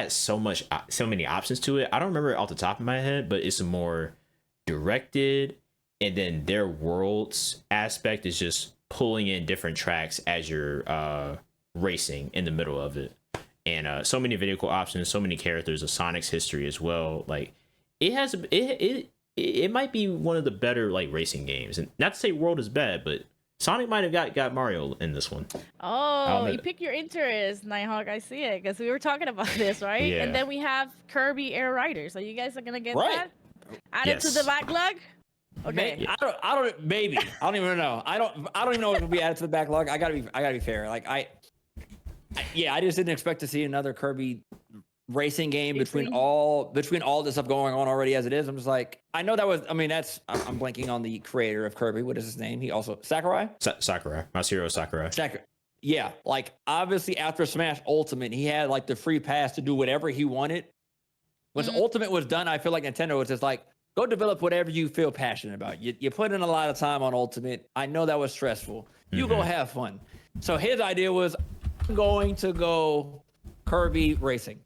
so many options to it. I don't remember it off the top of my head, but it's more directed. And then their worlds aspect is just pulling in different tracks as you're racing in the middle of it. And so many vehicle options, so many characters of Sonic's history as well. Like it might be one of the better like racing games. And not to say World is bad, but Sonic might have got Mario in this one. Oh, you pick your interest, Nighthawk. I see it, because we were talking about this, right? Yeah. And then we have Kirby Air Rider. So you guys are gonna get that added to the backlog. Okay. I don't even know. I don't even know if it'll be added to the backlog. I gotta be fair. Like I just didn't expect to see another Kirby racing game between Racing. all this stuff going on already as it is. I'm just like, I know that was. I mean, I'm blanking on the creator of Kirby. What is his name? He also Sakurai. Sakurai, Masahiro Sakurai. Yeah, like obviously after Smash Ultimate, he had like the free pass to do whatever he wanted. Once Ultimate was done, I feel like Nintendo was just like, go develop whatever you feel passionate about. You put in a lot of time on Ultimate. I know that was stressful. You go have fun. So his idea was, I'm going to go Kirby Racing.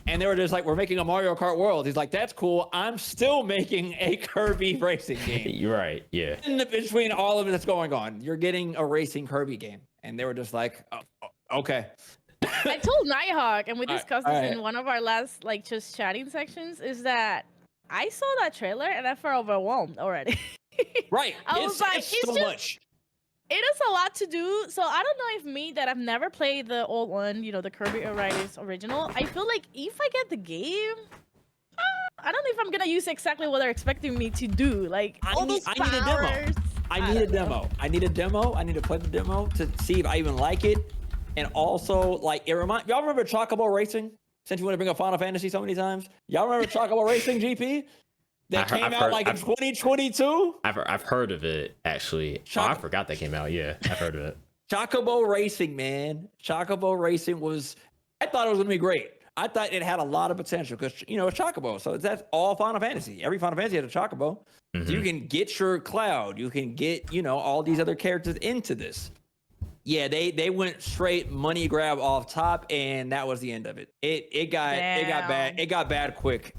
And they were just like, we're making a Mario Kart World. He's like, that's cool. I'm still making a Kirby racing game. You're right. Yeah. In between all of it that's going on, you're getting a racing Kirby game. And they were just like, oh, okay. I told Nighthawk, and we discussed this right. in one of our last like just chatting sections, is that I saw that trailer and I felt overwhelmed already. Right. I was like, it's so much. It is a lot to do. So I don't know if me that I've never played the old one, you know, the Kirby Air Riders original. I feel like if I get the game, I don't know if I'm gonna use exactly what they're expecting me to do. Like I all need those a demo. powers. I need a demo. I need a demo. I need to play the demo to see if I even like it. And also, like, y'all remember Chocobo Racing? Since you want to bring up Final Fantasy so many times, y'all remember Chocobo Racing GP? That came out like in 2022. I've heard of it actually. I forgot that came out. Yeah, I've heard of it. Chocobo Racing, man. Chocobo Racing I thought it was gonna be great. I thought it had a lot of potential because it's Chocobo. So that's all Final Fantasy. Every Final Fantasy has a Chocobo. So you can get your Cloud. You can get all these other characters into this. Yeah, they went straight money grab off top, and that was the end of it. It got bad. It got bad quick.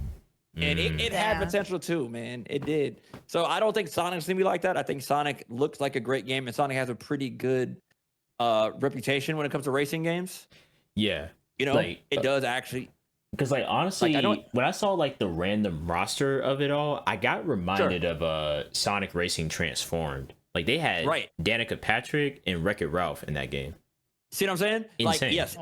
And it had potential too, man. It did. So I don't think Sonic's gonna be like that. I think Sonic looks like a great game, and Sonic has a pretty good reputation when it comes to racing games. Yeah, it does actually. Because honestly, when I saw the random roster of it all, I got reminded of Sonic Racing Transformed. They had Danica Patrick and Wreck-It Ralph in that game. See what I'm saying? Insane. Yes,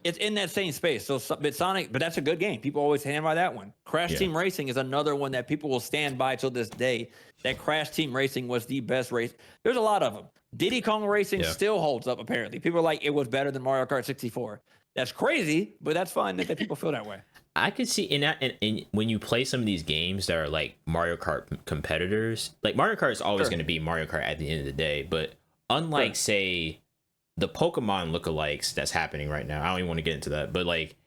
it's in that same space. So, but that's a good game. People always stand by that one. Crash Team Racing is another one that people will stand by till this day. That Crash Team Racing was the best race. There's a lot of them. Diddy Kong Racing still holds up, apparently. People are like, it was better than Mario Kart 64. That's crazy, but that's fine that people feel that way. I could see in when you play some of these games that are like Mario Kart competitors, Mario Kart is always going to be Mario Kart at the end of the day. But unlike, say, the Pokemon lookalikes that's happening right now, I don't even want to get into that. But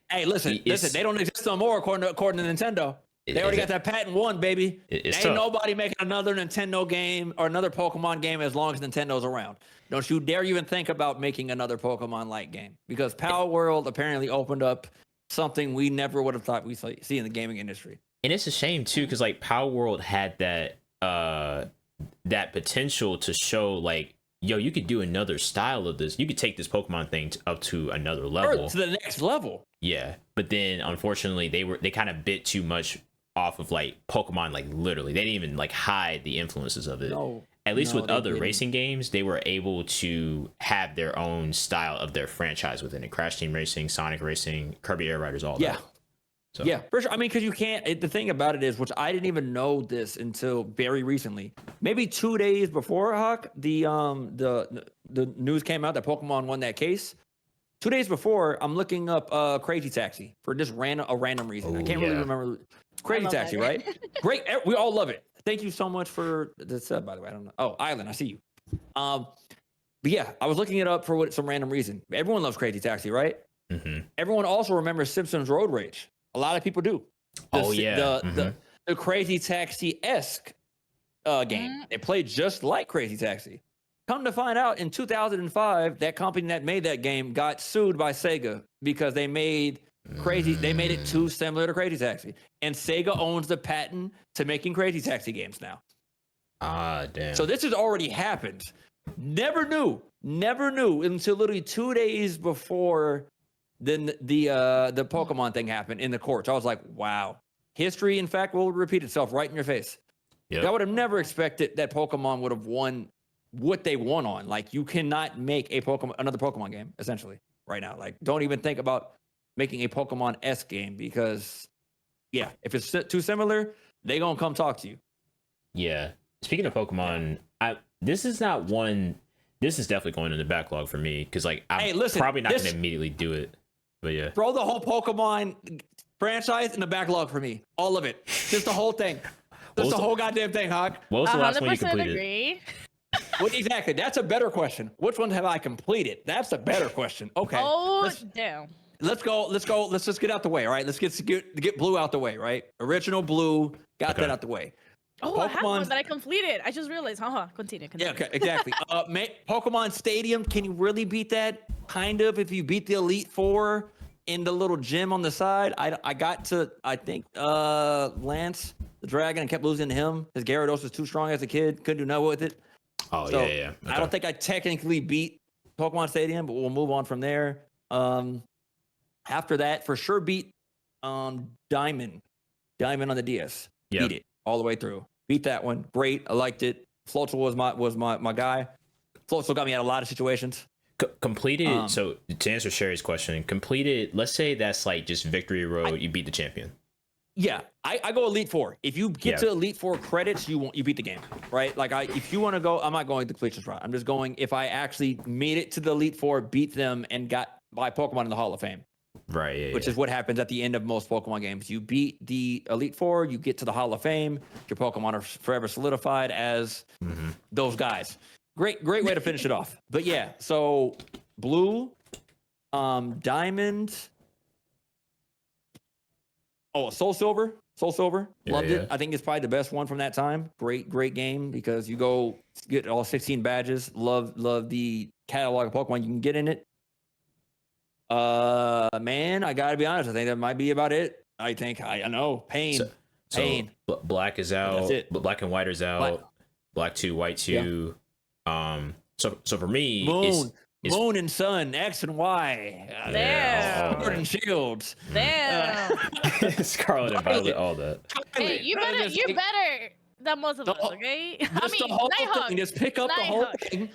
hey, listen, they don't exist no more according to Nintendo. They already got that patent won, baby. Ain't nobody making another Nintendo game or another Pokemon game as long as Nintendo's around. Don't you dare even think about making another Pokemon-like game, because Power World apparently opened up something we never would have thought we'd see in the gaming industry. And it's a shame too, because Power World had that that potential to show yo, you could do another style of this. You could take this Pokemon thing up to another level, to the next level. Yeah, but then unfortunately they kind of bit too much off of Pokemon. Literally, they didn't even hide the influences of it. No. At least with other racing games, they were able to have their own style of their franchise within it. Crash Team Racing, Sonic Racing, Kirby Air Riders, all that. So. Yeah, for sure. I mean, because you can't. The thing about it is, which I didn't even know this until very recently, maybe 2 days before Hawk, the news came out that Pokemon won that case. 2 days before, I'm looking up Crazy Taxi for just a random reason. I can't really remember. Crazy Taxi, right? Great. We all love it. Thank you so much for the sub, by the way. I don't know. Oh, Island, I see you. But yeah, I was looking it up for some random reason. Everyone loves Crazy Taxi, right? Mm-hmm. Everyone also remembers Simpsons Road Rage. A lot of people do. The Crazy Taxi-esque game. It played just like Crazy Taxi. Come to find out, in 2005, that company that made that game got sued by Sega because they made it too similar to Crazy Taxi. And Sega owns the patent to making Crazy Taxi games now. Ah, damn. So this has already happened. Never knew until literally 2 days before the Pokemon thing happened in the courts. I was like, wow. History, in fact, will repeat itself right in your face. Yep. I would have never expected that Pokemon would have won what they won on. You cannot make another Pokemon game, essentially, right now. Don't even think about making a Pokemon-esque game, because if it's too similar, they gonna come talk to you. Yeah. Speaking of Pokemon, this is definitely going in the backlog for me, because I'm probably not gonna immediately do it. But yeah. Throw the whole Pokemon franchise in the backlog for me. All of it. Just the whole thing. Just the whole goddamn thing, Hawk. What was the last one you 100% completed? agree. Exactly. That's a better question. Which ones have I completed? That's a better question. Okay. Oh, damn. Let's go. Let's just get out the way. All right. Let's get Blue out the way. Right. Original Blue. Got that out the way. Oh, I have one that I completed. I just realized. Continue. Yeah. Okay. Exactly. Pokemon Stadium. Can you really beat that? Kind of. If you beat the Elite Four in the little gym on the side. I got to, I think, Lance the Dragon, and kept losing to him. His Gyarados was too strong as a kid. Couldn't do nothing with it. Oh, so yeah. Okay. I don't think I technically beat Pokemon Stadium, but we'll move on from there. After that, for sure beat Diamond on the DS. Yep. Beat it all the way through. Beat that one. Great. I liked it. Floatzel was my guy. Floatzel got me out of a lot of situations. Completed. So to answer Sherry's question, completed. Let's say that's like just victory road. You beat the champion. Yeah, I go Elite Four. If you get to Elite Four credits, you beat the game, right? Like if you want to go, I'm not going the completions route. I'm just going if I actually made it to the Elite Four, beat them, and got my Pokemon in the Hall of Fame. Right. Yeah, which is what happens at the end of most Pokemon games. You beat the Elite Four, you get to the Hall of Fame. Your Pokemon are forever solidified as those guys. Great way to finish it off. But yeah, so Blue, Diamond. Oh, Soul Silver. Loved it. I think it's probably the best one from that time. Great game because you go get all 16 badges. Love the catalog of Pokemon you can get in it. Man, I gotta be honest. I think that might be about it. I think I know. Pain. Black is out. That's it. Black and White is out. Black 2, White 2. Yeah. So for me, Moon and Sun, X and Y. Damn. Sword and Shields. Damn. Scarlet and Violet, all that. Hey, you're better than most of us, okay? The whole thing. Just pick up the whole thing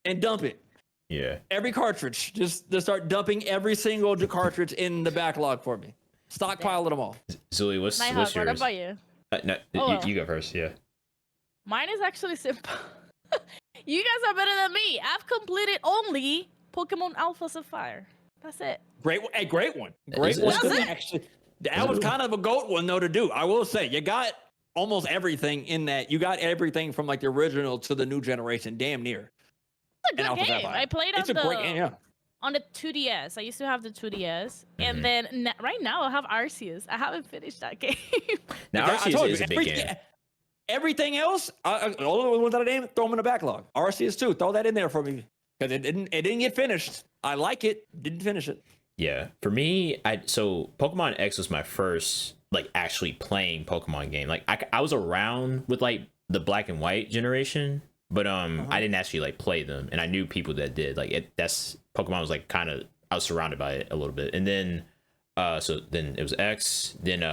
and dump it. Yeah. Every cartridge. Just start dumping every single cartridge in the backlog for me. Stockpile them all. Zuli, what's yours? What about you? You go first. Yeah. Mine is actually simple. You guys are better than me. I've completed only Pokemon Alpha Sapphire. That's it. Great one. That's it. Actually, that was kind of a goat one though to do. I will say you got almost everything in that. You got everything from like the original to the new generation, damn near. It's a good game. I played on great game, yeah. On the 2DS. I used to have the 2DS, and then right now I have Arceus. I haven't finished that game. Now Arceus is a big game. Everything else, all the ones that I named, throw them in the backlog. Arceus too, throw that in there for me because it didn't get finished. I like it, didn't finish it. Yeah, for me, so Pokemon X was my first like actually playing Pokemon game. Like I was around with like the Black and White generation, but I didn't actually like play them, and I knew people that did. Like that's Pokemon was like kind of, I was surrounded by it a little bit, and then so then it was X, then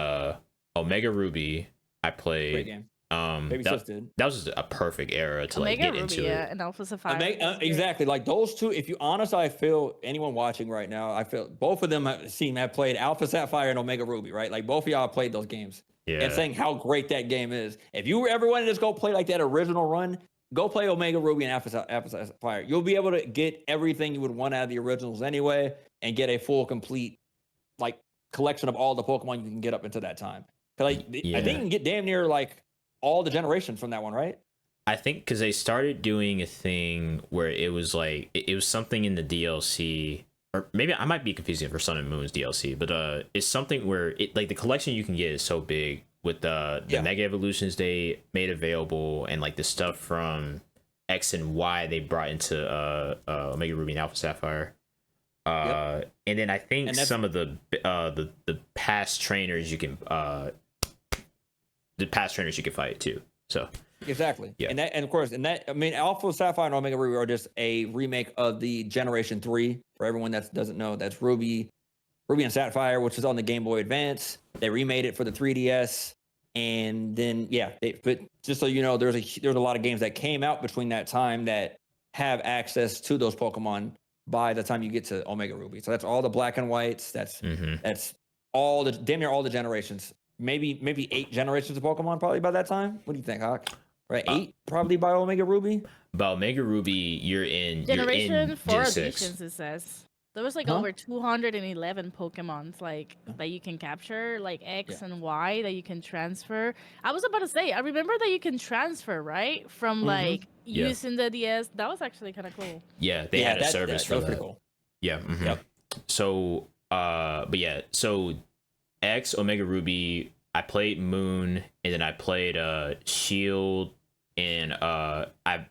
Omega Ruby I played. Great game. That was just a perfect era to like get into it. And Alpha Sapphire. Exactly, like those two. If you honestly, I feel anyone watching right now, I feel both of them have played Alpha Sapphire and Omega Ruby, right? Like both of y'all played those games. Yeah. And saying how great that game is. If you ever wanted to just go play like that original run, go play Omega Ruby and Alpha Sapphire. You'll be able to get everything you would want out of the originals anyway, and get a full, complete, like collection of all the Pokemon you can get up into that time. I think you can get damn near like all the generations from that one, right? I think because they started doing a thing where it was like it was something in the DLC, or maybe I might be confusing it for Sun and Moon's DLC, but it's something where it like the collection you can get is so big with the Mega Evolutions they made available, and like the stuff from X and Y they brought into Omega Ruby and Alpha Sapphire. And then I think some of the past trainers you can fight too. So exactly. Yeah. And of course, I mean, Alpha Sapphire and Omega Ruby are just a remake of the Generation 3. For everyone that doesn't know, that's Ruby and Sapphire, which is on the Game Boy Advance. They remade it for the 3DS. And then but just so you know, there's a lot of games that came out between that time that have access to those Pokemon by the time you get to Omega Ruby. So that's all the Black and Whites. That's all the damn near all the generations. Maybe 8 generations of Pokemon probably by that time. What do you think, Hawk? Right, 8 probably by Omega Ruby. By Omega Ruby, you're in Generation 4 Gen 6. editions. It says There was like Huh? over 211 Pokemons like that you can capture, like X Yeah. and Y that you can transfer. I was about to say, I remember that you can transfer, right? From like Yeah. using the DS. That was actually kind of cool. Yeah, they Yeah, had a service that for was pretty that. cool. Yeah. Yep. So, but yeah, so X, Omega Ruby, I played Moon, and then I played Shield, and I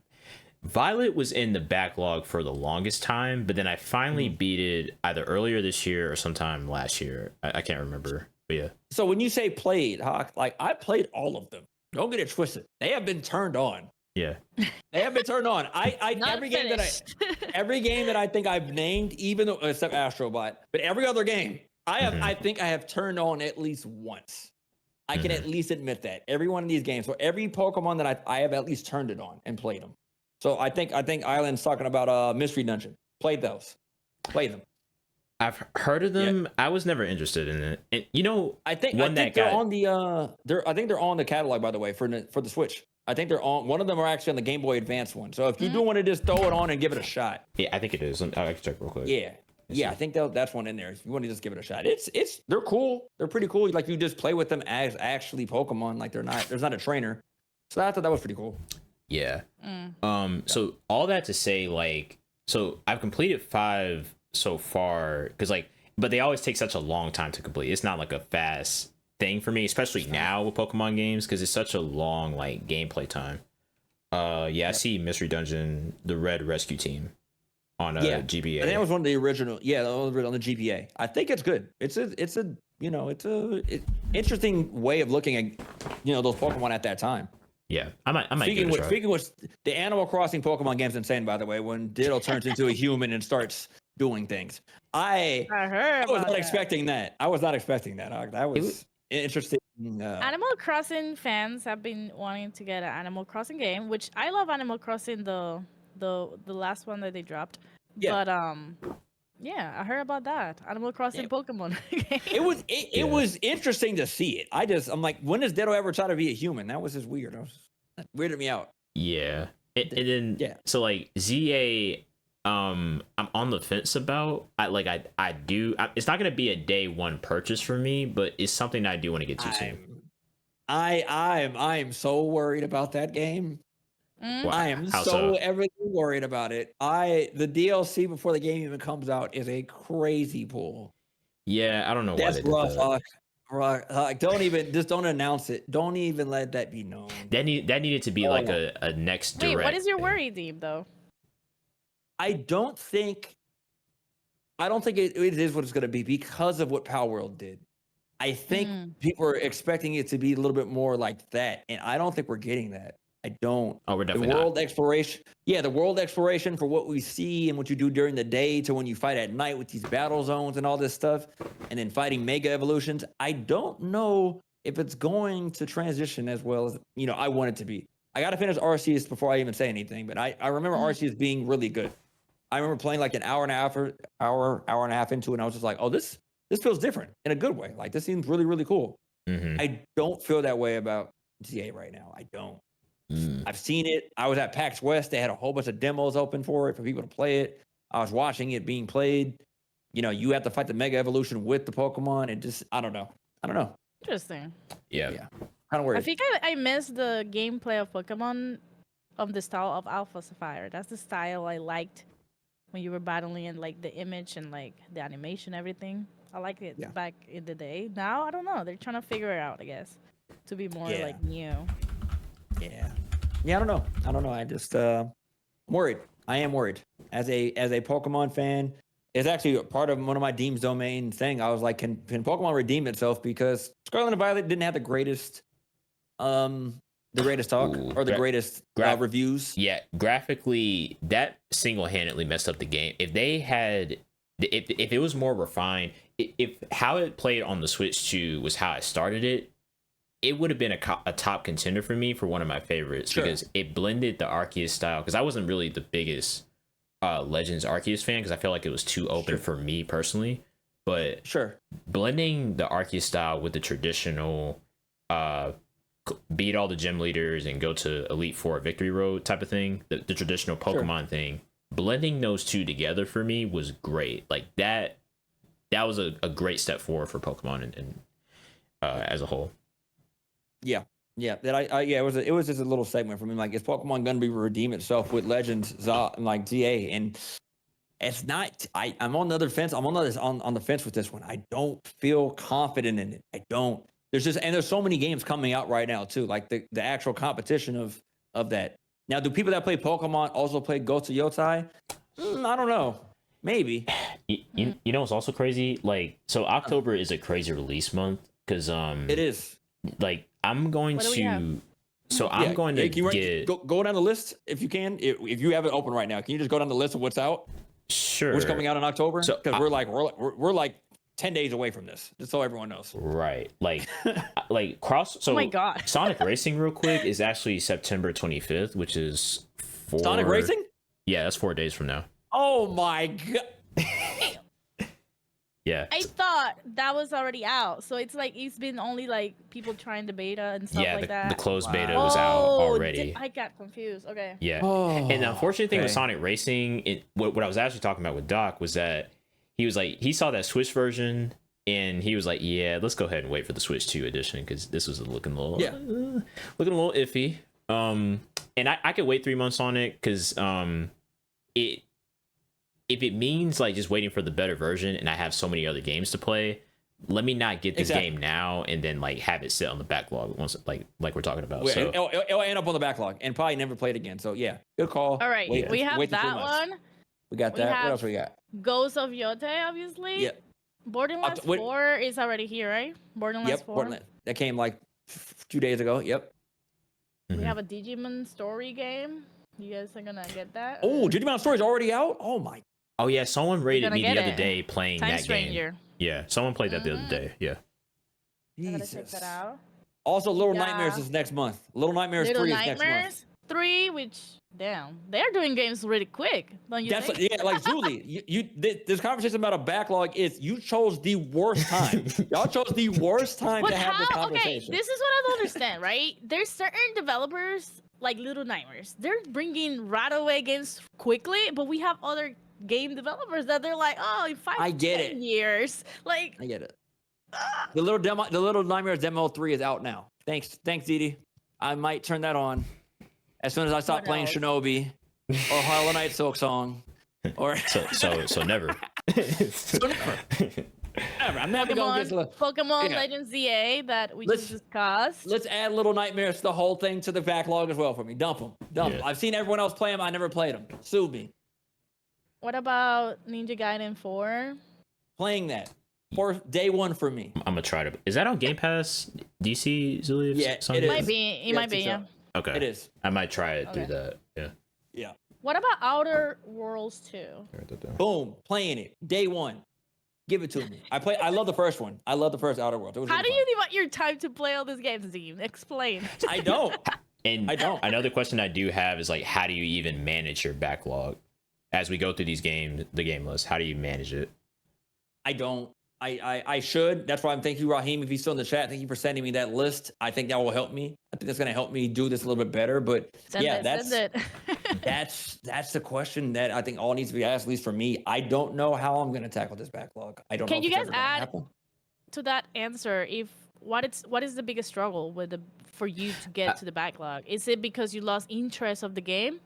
Violet was in the backlog for the longest time, but then I finally beat it either earlier this year or sometime last year. I can't remember, but yeah. So when you say played, Hawk, like I played all of them. Don't get it twisted. They have been turned on. Yeah. They have been turned on. Not every finished. every game that I think I've named, even though except Astrobot, but every other game I think I have turned on at least once. I can at least admit that every one of these games, so every Pokemon that I have at least turned it on and played them. So I think Island's talking about Mystery Dungeon. Played those. Played them. I've heard of them. I was never interested in it. And, you know, I think one they're on the I think they're on the catalog, by the way, for the Switch. I think they're on one of them are actually on the Game Boy Advance one. So if you do want to just throw it on and give it a shot. Yeah, I think it is. I can check real quick. Yeah, I think that's one in there. If you want to just give it a shot, they're cool. They're pretty cool. Like you just play with them as actually Pokemon. Like there's not a trainer. So I thought that was pretty cool. Yeah. So all that to say, like, so I've completed 5 so far, because like, but they always take such a long time to complete. It's not like a fast thing for me, especially now with Pokemon games, because it's such a long like gameplay time. I see Mystery Dungeon, the Red Rescue Team on GBA. I think it was one of the original. Yeah, on the GBA. I think it's good. It's a interesting way of looking at those Pokemon at that time. Yeah, I might give it a try. Speaking with the Animal Crossing Pokemon game's insane, by the way. When Ditto turns into a human and starts doing things, I was not expecting that. I was not expecting that. That was interesting. Animal Crossing fans have been wanting to get an Animal Crossing game, which I love. Animal Crossing, the last one that they dropped. Yeah. But yeah, I heard about that Animal Crossing Pokemon game. It was interesting to see it. I'm like, when does Ditto ever try to be a human? That was just weird. That weirded me out. Yeah, and then so like ZA, I'm on the fence about. I do. It's not gonna be a day one purchase for me, but it's something I do want to get to soon. I am so worried about that game. Mm. I am so everything worried about it. The DLC before the game even comes out is a crazy pull. Yeah, I don't know why they did that. Don't announce it. Don't even let that be known. That needed to be like a next direct. Wait, what is your worry, Deeb, though? I don't think it is what it's going to be because of what Power World did. I think people are expecting it to be a little bit more like that, and I don't think we're getting that. I don't. Oh, we're definitely the world exploration. Yeah, the world exploration for what we see and what you do during the day to when you fight at night with these battle zones and all this stuff, and then fighting mega evolutions. I don't know if it's going to transition as well as I want it to be. I got to finish Arceus before I even say anything, but I remember Arceus being really good. I remember playing like an hour and a half into it, and I was just like, oh, this feels different in a good way. Like this seems really, really cool. I don't feel that way about GA right now. I don't. I've seen it. I was at PAX West. They had a whole bunch of demos open for it for people to play it. I was watching it being played. You have to fight the Mega Evolution with the Pokemon. And just, I don't know. Interesting. Yeah. Kind of weird. I think I missed the gameplay of Pokemon of the style of Alpha Sapphire. That's the style I liked when you were battling and like the image and like the animation, everything. I liked it back in the day. Now, I don't know. They're trying to figure it out, I guess, to be more like new. Yeah, I don't know. I just I'm worried. I am worried. As a Pokemon fan, it's actually part of one of my Deem's Domain thing. I was like, can Pokemon redeem itself? Because Scarlet and Violet didn't have the greatest talk or the greatest reviews. Yeah, graphically, that single-handedly messed up the game. If they had, if it was more refined, if how it played on the Switch 2 was how I started it, it would have been a top contender for me for one of my favorites because it blended the Arceus style. Because I wasn't really the biggest Legends Arceus fan because I felt like it was too open for me personally. But blending the Arceus style with the traditional beat all the gym leaders and go to Elite Four Victory Road type of thing, the traditional Pokemon thing, blending those two together for me was great. Like that was a great step forward for Pokemon and as a whole. Yeah. That it was just a little segment for me. Like, is Pokemon gonna be redeem itself with Legends like ZA? And it's not. I'm on the other fence. I'm on the fence with this one. I don't feel confident in it. I don't. There's so many games coming out right now too. Like the actual competition of that. Now, do people that play Pokemon also play Ghost of Yotai? I don't know. Maybe. You know what's also crazy? Like, so October is a crazy release month because it is. Like, I'm going to. So I'm going to get go down the list if you can. If you have it open right now, can you just go down the list of what's out? Sure. What's coming out in October? So because we're like 10 days away from this, just so everyone knows. Right. Like cross. So oh my God. Sonic Racing, real quick, is actually September 25th, which is Sonic Racing. Yeah, that's 4 days from now. Oh my God. Yeah. I thought that was already out, so it's like it's been only like people trying the beta and stuff like that. The closed beta was out already. I got confused. Okay. Yeah. And the unfortunate thing with Sonic Racing, what I was actually talking about with Doc was that he was like, he saw that Switch version and he was like, yeah, let's go ahead and wait for the Switch 2 edition because this was looking a little iffy. And I could wait 3 months on it because if it means like just waiting for the better version and I have so many other games to play, let me not get this game now and then like have it sit on the backlog once like we're talking about. So it'll end up on the backlog and probably never play it again. So yeah, good call. All right, we have that one. We got that. What else we got? Ghost of Yotai, obviously. Yeah. Borderlands 4 is already here, right? Borderlands 4. That came like 2 days ago. Yep. We have a Digimon story game. You guys are gonna get that? Oh, Digimon Story is already out. Oh my. Oh yeah, someone rated me the other day playing Time that Stranger. game. Yeah, someone played that the other day. Yeah. I'm gonna check that out. Also, Little Nightmares is next month. Little Nightmares 3 is next month. 3, which damn, they're doing games really quick. Don't you think? Like Julie, this conversation about a backlog is you chose the worst time. Y'all chose the worst time to have this conversation. Okay, this is what I don't understand, right? There's certain developers like Little Nightmares. They're bringing right away games quickly, but we have other game developers that they're like, oh, in 5 to 10 years. Like, I get it. The Little Nightmares demo 3 is out now. Thanks, Didi. I might turn that on as soon as I stop playing Shinobi or Hollow Knight Silk Song. Or so never. So never. I'm never going to get Pokemon Legends ZA that we just discussed. Let's add Little Nightmares, the whole thing, to the backlog as well for me. Dump them. I've seen everyone else play them. I never played them. Sue me. What about Ninja Gaiden 4? Playing that for day one for me. I'm gonna try to. Is that on Game Pass? DC Zulia? Yeah, it might be. It might be. Yeah. Okay. It is. I might try it through that. Yeah. Yeah. What about Outer Worlds 2? Boom, playing it day one. Give it to me. I love the first one. I love the first Outer Worlds. How do you divide your time to play all these games, Dean? Explain. I don't. And I don't. Another question I do have is like, how do you even manage your backlog? As we go through these games, the game list, how do you manage it? I don't. I should. That's why I'm thank you, Raheem. If he's still in the chat, thank you for sending me that list. I think that will help me. I think that's going to help me do this a little bit better. But that's the question that I think all needs to be asked, at least for me. I don't know how I'm going to tackle this backlog. I don't know. Can you guys add to that answer what is the biggest struggle for you to get to the backlog? Is it because you lost interest of the game?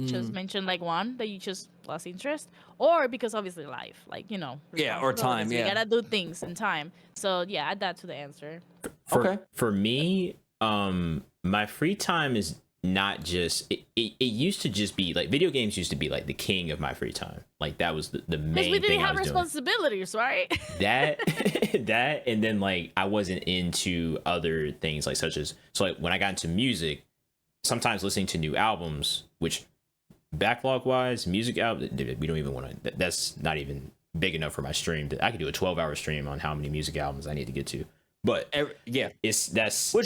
Just mention like one that you just lost interest, or because obviously life, like or time. You gotta do things in time. So add that to the answer. For me, my free time is not just it used to just be like video games used to be like the king of my free time. Like that was the main thing. Because we didn't have responsibilities, right? that and then like I wasn't into other things like like when I got into music, sometimes listening to new albums, which backlog wise, music album, we don't even want to. That's not even big enough for my stream. I could do a 12-hour stream on how many music albums I need to get to. But which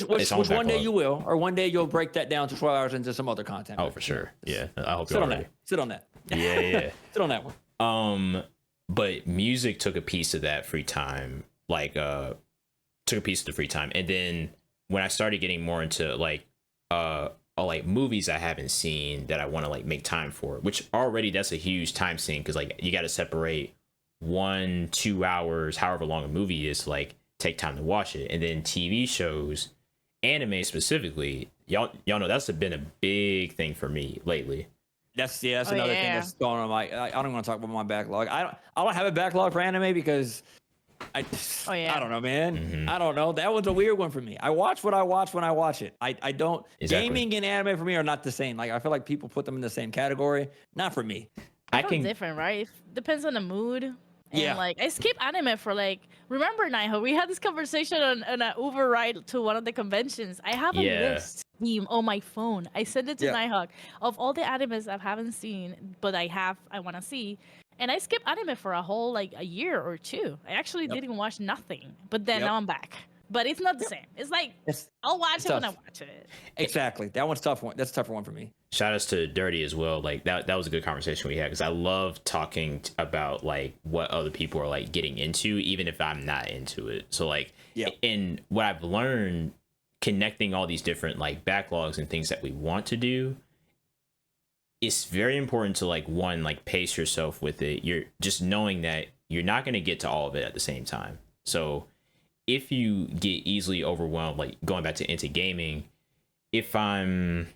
one day you will, or one day you'll break that down to 12 hours into some other content. Oh, for sure. Yeah, I hope sit on that. Sit on that. Yeah. Sit on that one. But music took a piece of that free time, like took a piece of the free time, and then when I started getting more into like or like movies I haven't seen that I want to like make time for, which already that's a huge time sink because like you got to separate 1-2 hours, however long a movie is, to like take time to watch it. And then TV shows, anime specifically, y'all know that's been a big thing for me lately. That's another thing that's going on. I don't want to talk about my backlog. I don't have a backlog for anime because I don't know, man. Mm-hmm. I don't know. That one's a weird one for me. I watch what I watch when I watch it. I don't. Exactly. Gaming and anime for me are not the same. Like I feel like people put them in the same category. Not for me. I can different, right? It depends on the mood. And like I skip anime for like, remember Naiho, we had this conversation on an Uber ride to one of the conventions. I have a list theme on my phone. I sent it to Nighthawk of all the animes I haven't seen, but I want to see. And I skipped anime for a whole like a year or two. I actually didn't watch nothing, but then now I'm back. But it's not the same. It's like I'll watch it when I watch it. Exactly. That one's tough one. That's a tougher one for me. Shout outs to Dirty as well. Like that was a good conversation we had because I love talking about like what other people are like getting into, even if I'm not into it. So like, and what I've learned connecting all these different like backlogs and things that we want to do, it's very important to like like pace yourself with it. You're just knowing that you're not going to get to all of it at the same time. So if you get easily overwhelmed, like going back to into gaming, if I'm,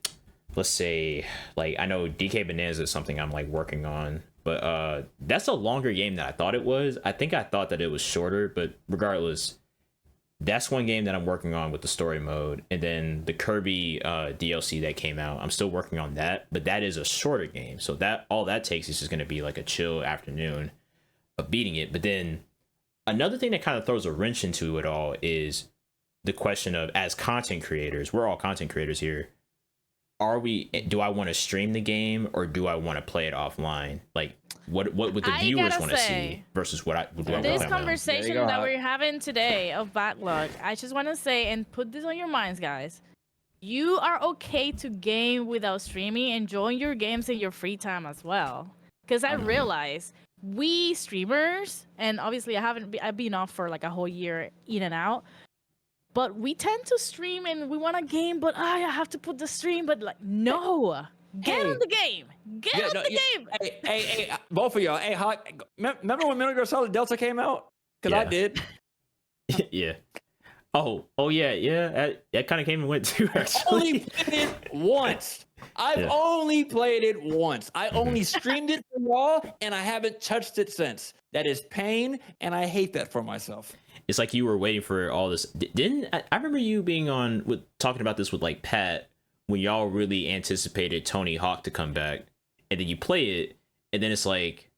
let's say, like I know DK Bonanza is something I'm like working on, but that's a longer game than I thought it was. I think I thought that it was shorter, but regardless, that's one game that I'm working on with the story mode. And then the Kirby DLC that came out, I'm still working on that, but that is a shorter game. So that all that takes is just going to be like a chill afternoon of beating it. But then another thing that kind of throws a wrench into it all is the question of, as content creators, we're all content creators here. Do I want to stream the game or do I want to play it offline? Like what would the viewers want to see versus what I would want to play. This conversation that we're having today of Backlog, I just want to say and put this on your minds, guys. You are okay to game without streaming, enjoying your games in your free time as well. Because I realize we streamers, and obviously I've been off for like a whole year in and out, but we tend to stream and we want a game, but I have to put the stream, but like, no, get on the game. Get on the game. Hey, both of y'all. Hey, Hawk, remember when Metal Gear Solid Delta came out? Because I did. Yeah. Oh yeah. That kind of came and went too, actually. Only played it once. I've only played it once. I only streamed it for y'all, and I haven't touched it since. That is pain, and I hate that for myself. It's like you were waiting for all this. I remember you being on with talking about this with like Pat when y'all really anticipated Tony Hawk to come back, and then you play it, and then it's like,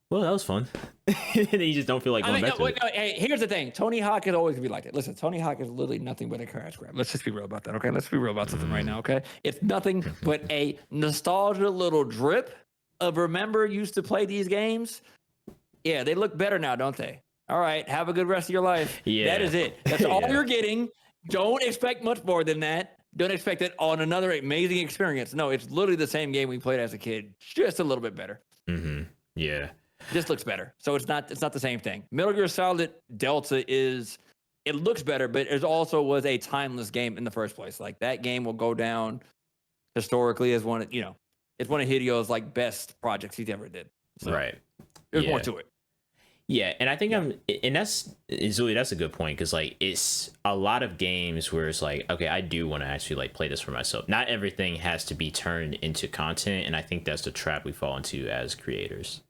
well, that was fun. And then you just don't feel like going back to it. Hey, here's the thing. Tony Hawk is always going to be like that. Listen, Tony Hawk is literally nothing but a crash grab. Let's just be real about that, okay? Let's be real about something right now, okay? It's nothing but a nostalgia little drip of remember used to play these games. Yeah, they look better now, don't they? All right, have a good rest of your life. Yeah. That is it. That's all you're getting. Don't expect much more than that. Don't expect it on another amazing experience. No, it's literally the same game we played as a kid, just a little bit better. Mm-hmm. Yeah. This looks better. So it's not the same thing. Metal Gear Solid Delta it looks better, but it also was a timeless game in the first place. Like that game will go down historically as one of, it's one of Hideo's like best projects he's ever did. So right. There's more to it. Yeah, and I think that's a good point because like it's a lot of games where it's like, okay, I do want to actually like play this for myself. Not everything has to be turned into content, and I think that's the trap we fall into as creators.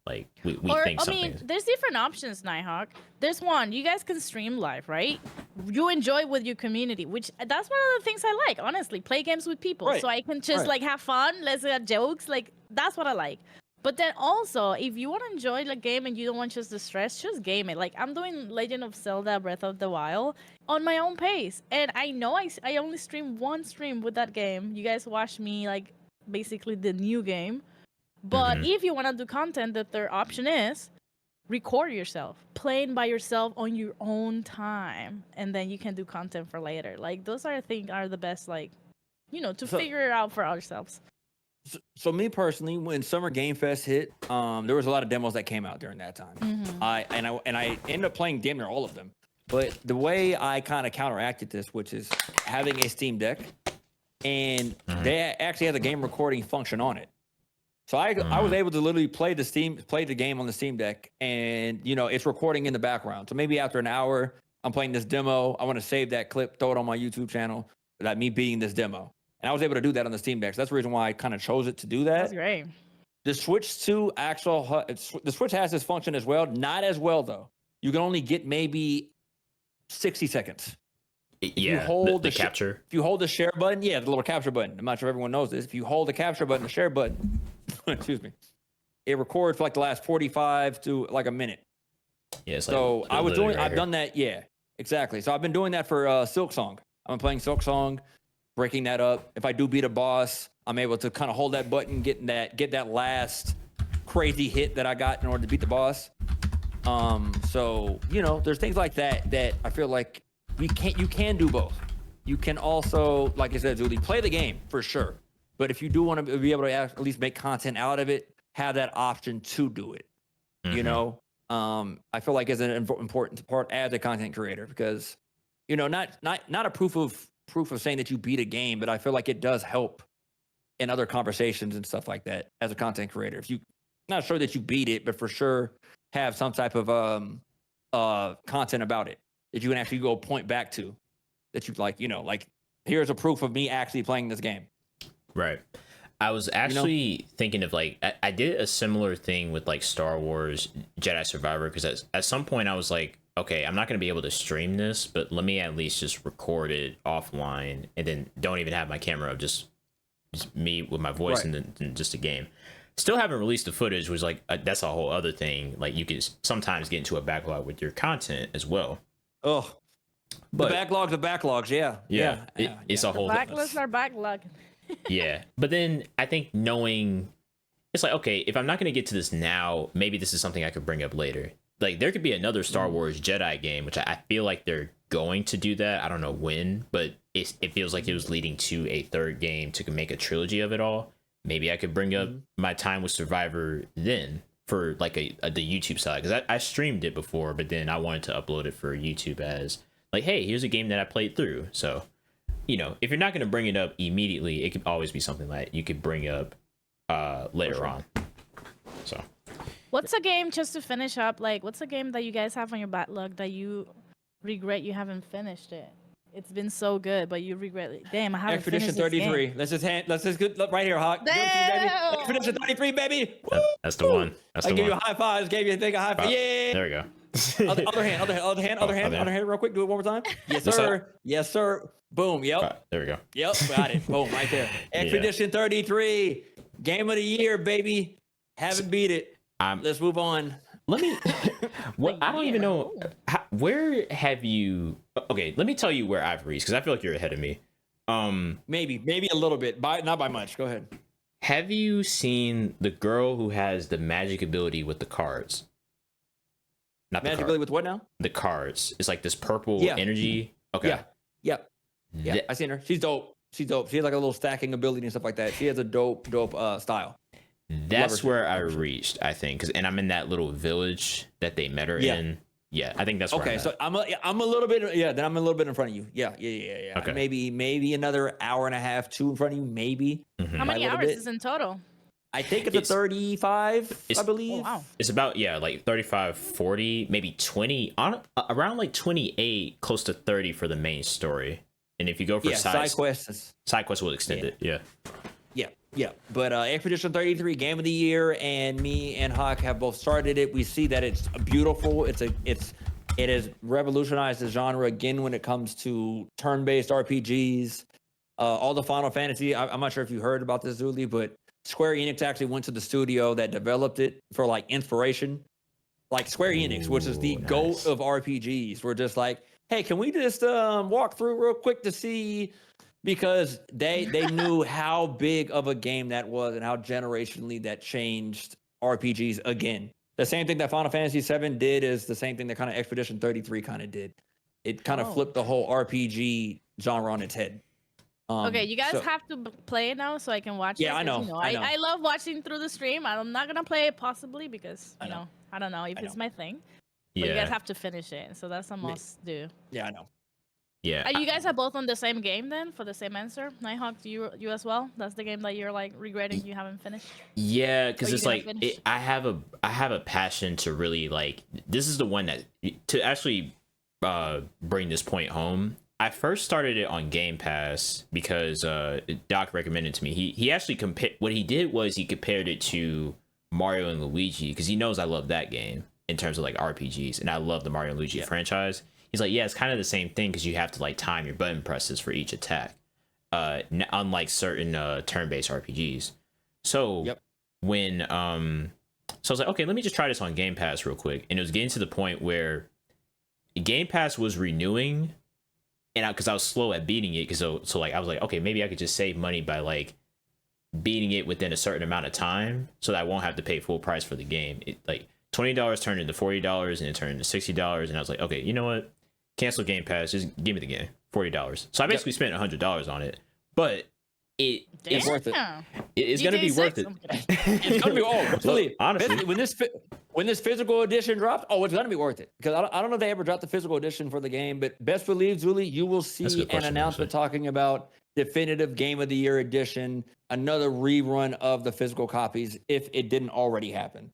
Like we think something. I mean, there's different options, Nighthawk. There's one, you guys can stream live, right? You enjoy with your community, which that's one of the things I like. Honestly, play games with people, so I can just like have fun. Let's get jokes. Like that's what I like. But then also, if you want to enjoy the game and you don't want just the stress, just game it. Like, I'm doing Legend of Zelda Breath of the Wild on my own pace. And I know I only streamed one stream with that game. You guys watch me, like, basically the new game. But if you want to do content, the third option is record yourself. Playing by yourself on your own time. And then you can do content for later. Like, those I think are the best, like, to figure it out for ourselves. So me personally, when Summer Game Fest hit, there was a lot of demos that came out during that time. I ended up playing damn near all of them. But the way I kind of counteracted this, which is having a Steam Deck, and they actually had the game recording function on it. So I was able to literally play the game on the Steam Deck, and it's recording in the background. So maybe after an hour, I'm playing this demo. I want to save that clip, throw it on my YouTube channel, that me beating this demo. And I was able to do that on the Steam Deck. So that's the reason why I kind of chose it to do that. That's great. The Switch 2 the Switch has this function as well. Not as well though. You can only get maybe 60 seconds. If you hold the capture. If you hold the share button, the little capture button. I'm not sure if everyone knows this. If you hold the capture button, the share button, excuse me, it records for like the last 45 to like a minute. Yeah. So I've done that. Yeah, exactly. So I've been doing that for Silksong. I'm playing Silksong, breaking that up. If I do beat a boss, I'm able to kind of hold that button, get that last crazy hit that I got in order to beat the boss. So there's things like that I feel like you can do both. You can also, like I said, Julie, play the game for sure. But if you do want to be able to at least make content out of it, have that option to do it. I feel like it's an important part as a content creator because, not a proof of saying that you beat a game, but I feel like it does help in other conversations and stuff like that as a content creator. If you not sure that you beat it, but for sure have some type of content about it that you can actually go point back to, that you like here's a proof of me actually playing this game. Right. I was actually thinking of I did a similar thing with like Star Wars Jedi Survivor, because at some point I was like, okay, I'm not going to be able to stream this, but let me at least just record it offline and then don't even have my camera up, just me with my voice, right. and then just a game. Still haven't released the footage, was like that's a whole other thing. Like you could sometimes get into a backlog with your content as well. Oh, but the backlogs, yeah. It's a whole backlogs are backlog. Yeah, but then I think knowing it's like, okay, if I'm not going to get to this now, maybe this is something I could bring up later. Like there could be another Star Wars Jedi game, which I feel like they're going to do that. I don't know when, but it feels like it was leading to a third game to make a trilogy of it all. Maybe I could bring up my time with Survivor then for like the YouTube side, because I streamed it before, but then I wanted to upload it for YouTube as like, hey, here's a game that I played through. So if you're not going to bring it up immediately, it could always be something that you could bring up later on. So what's a game, just to finish up, like what's a game that you guys have on your backlog that you regret you haven't finished it? It's been so good, but you regret it. Damn, I haven't Expedition finished this 33. game. Let's just good right here, Hawk. Damn! Expedition 33, baby. That's the one. That's I the gave one. you a high five. Gave you a thing, a high five. Yeah. There we go. other hand, real quick. Do it one more time. Yes, sir. Yes, sir. Boom. Yep. There we go. Yep. Got it. Boom. Right there. Expedition 33. Game of the year, baby. Haven't beat it. Let's move on. Let me. What I don't even know. Where have you? Okay, let me tell you where I've reached, because I feel like you're ahead of me. Maybe a little bit, not by much. Go ahead. Have you seen the girl who has the magic ability with the cards? Not magic ability with what now? The cards. It's like this purple energy. Okay. Yeah. I seen her. She's dope. She has like a little stacking ability and stuff like that. She has a dope style. That's where I reached, I think, and I'm in that little village that they met her in. Yeah, I think that's where okay. So I'm a little bit. Yeah, then I'm a little bit in front of you. Yeah. Okay. Maybe another hour and a half, 2 in front of you. Maybe. Mm-hmm. How many hours is in total? I think it's a 35. I believe. Oh, wow. It's about like 35, 40, maybe 20. Around like 28, close to 30 for the main story. And if you go for side quests will extend it. Yeah. But Expedition 33, Game of the Year, and me and Hawk have both started it. We see that it's beautiful. It has revolutionized the genre again when it comes to turn-based RPGs. All the Final Fantasy. I'm not sure if you heard about this, Zuli, but Square Enix actually went to the studio that developed it for like inspiration. Like Square Enix, which is the GOAT of RPGs, were just like, hey, can we just walk through real quick to see? Because they knew how big of a game that was and how generationally that changed RPGs again. The same thing that Final Fantasy VII did is the same thing that kind of Expedition 33 kind of did. It kind of flipped the whole RPG genre on its head. Okay, you guys have to play it now so I can watch it. Yeah, I know. I love watching through the stream. I'm not going to play it possibly because, I don't know if it's my thing. But you guys have to finish it. So that's a must do. Yeah, I know. Yeah. You guys are both on the same game then for the same answer. Nighthawk, you as well. That's the game that you're like regretting you haven't finished. Yeah, because Or it's you like gonna finish? I have a passion to really like. This is the one that to actually bring this point home. I first started it on Game Pass because Doc recommended it to me. He actually compared. What he did was he compared it to Mario and Luigi because he knows I love that game in terms of like RPGs, and I love the Mario and Luigi franchise. He's like, yeah, it's kind of the same thing because you have to like time your button presses for each attack, unlike certain turn-based RPGs. So when so I was like, okay, let me just try this on Game Pass real quick, and it was getting to the point where Game Pass was renewing, and because I was slow at beating it, because so like I was like, okay, maybe I could just save money by like beating it within a certain amount of time, so that I won't have to pay full price for the game. It like $20 turned into $40, and it turned into $60, and I was like, okay, you know what? Cancel Game Pass, just give me the game, $40. So I basically spent $100 on it, but it's worth it. It's gonna be worth it. It's gonna be Look, honestly, when this physical edition drops, it's gonna be worth it because I don't know if they ever dropped the physical edition for the game, but best believe, Julie, you will see an announcement talking about definitive Game of the Year edition, another rerun of the physical copies if it didn't already happen.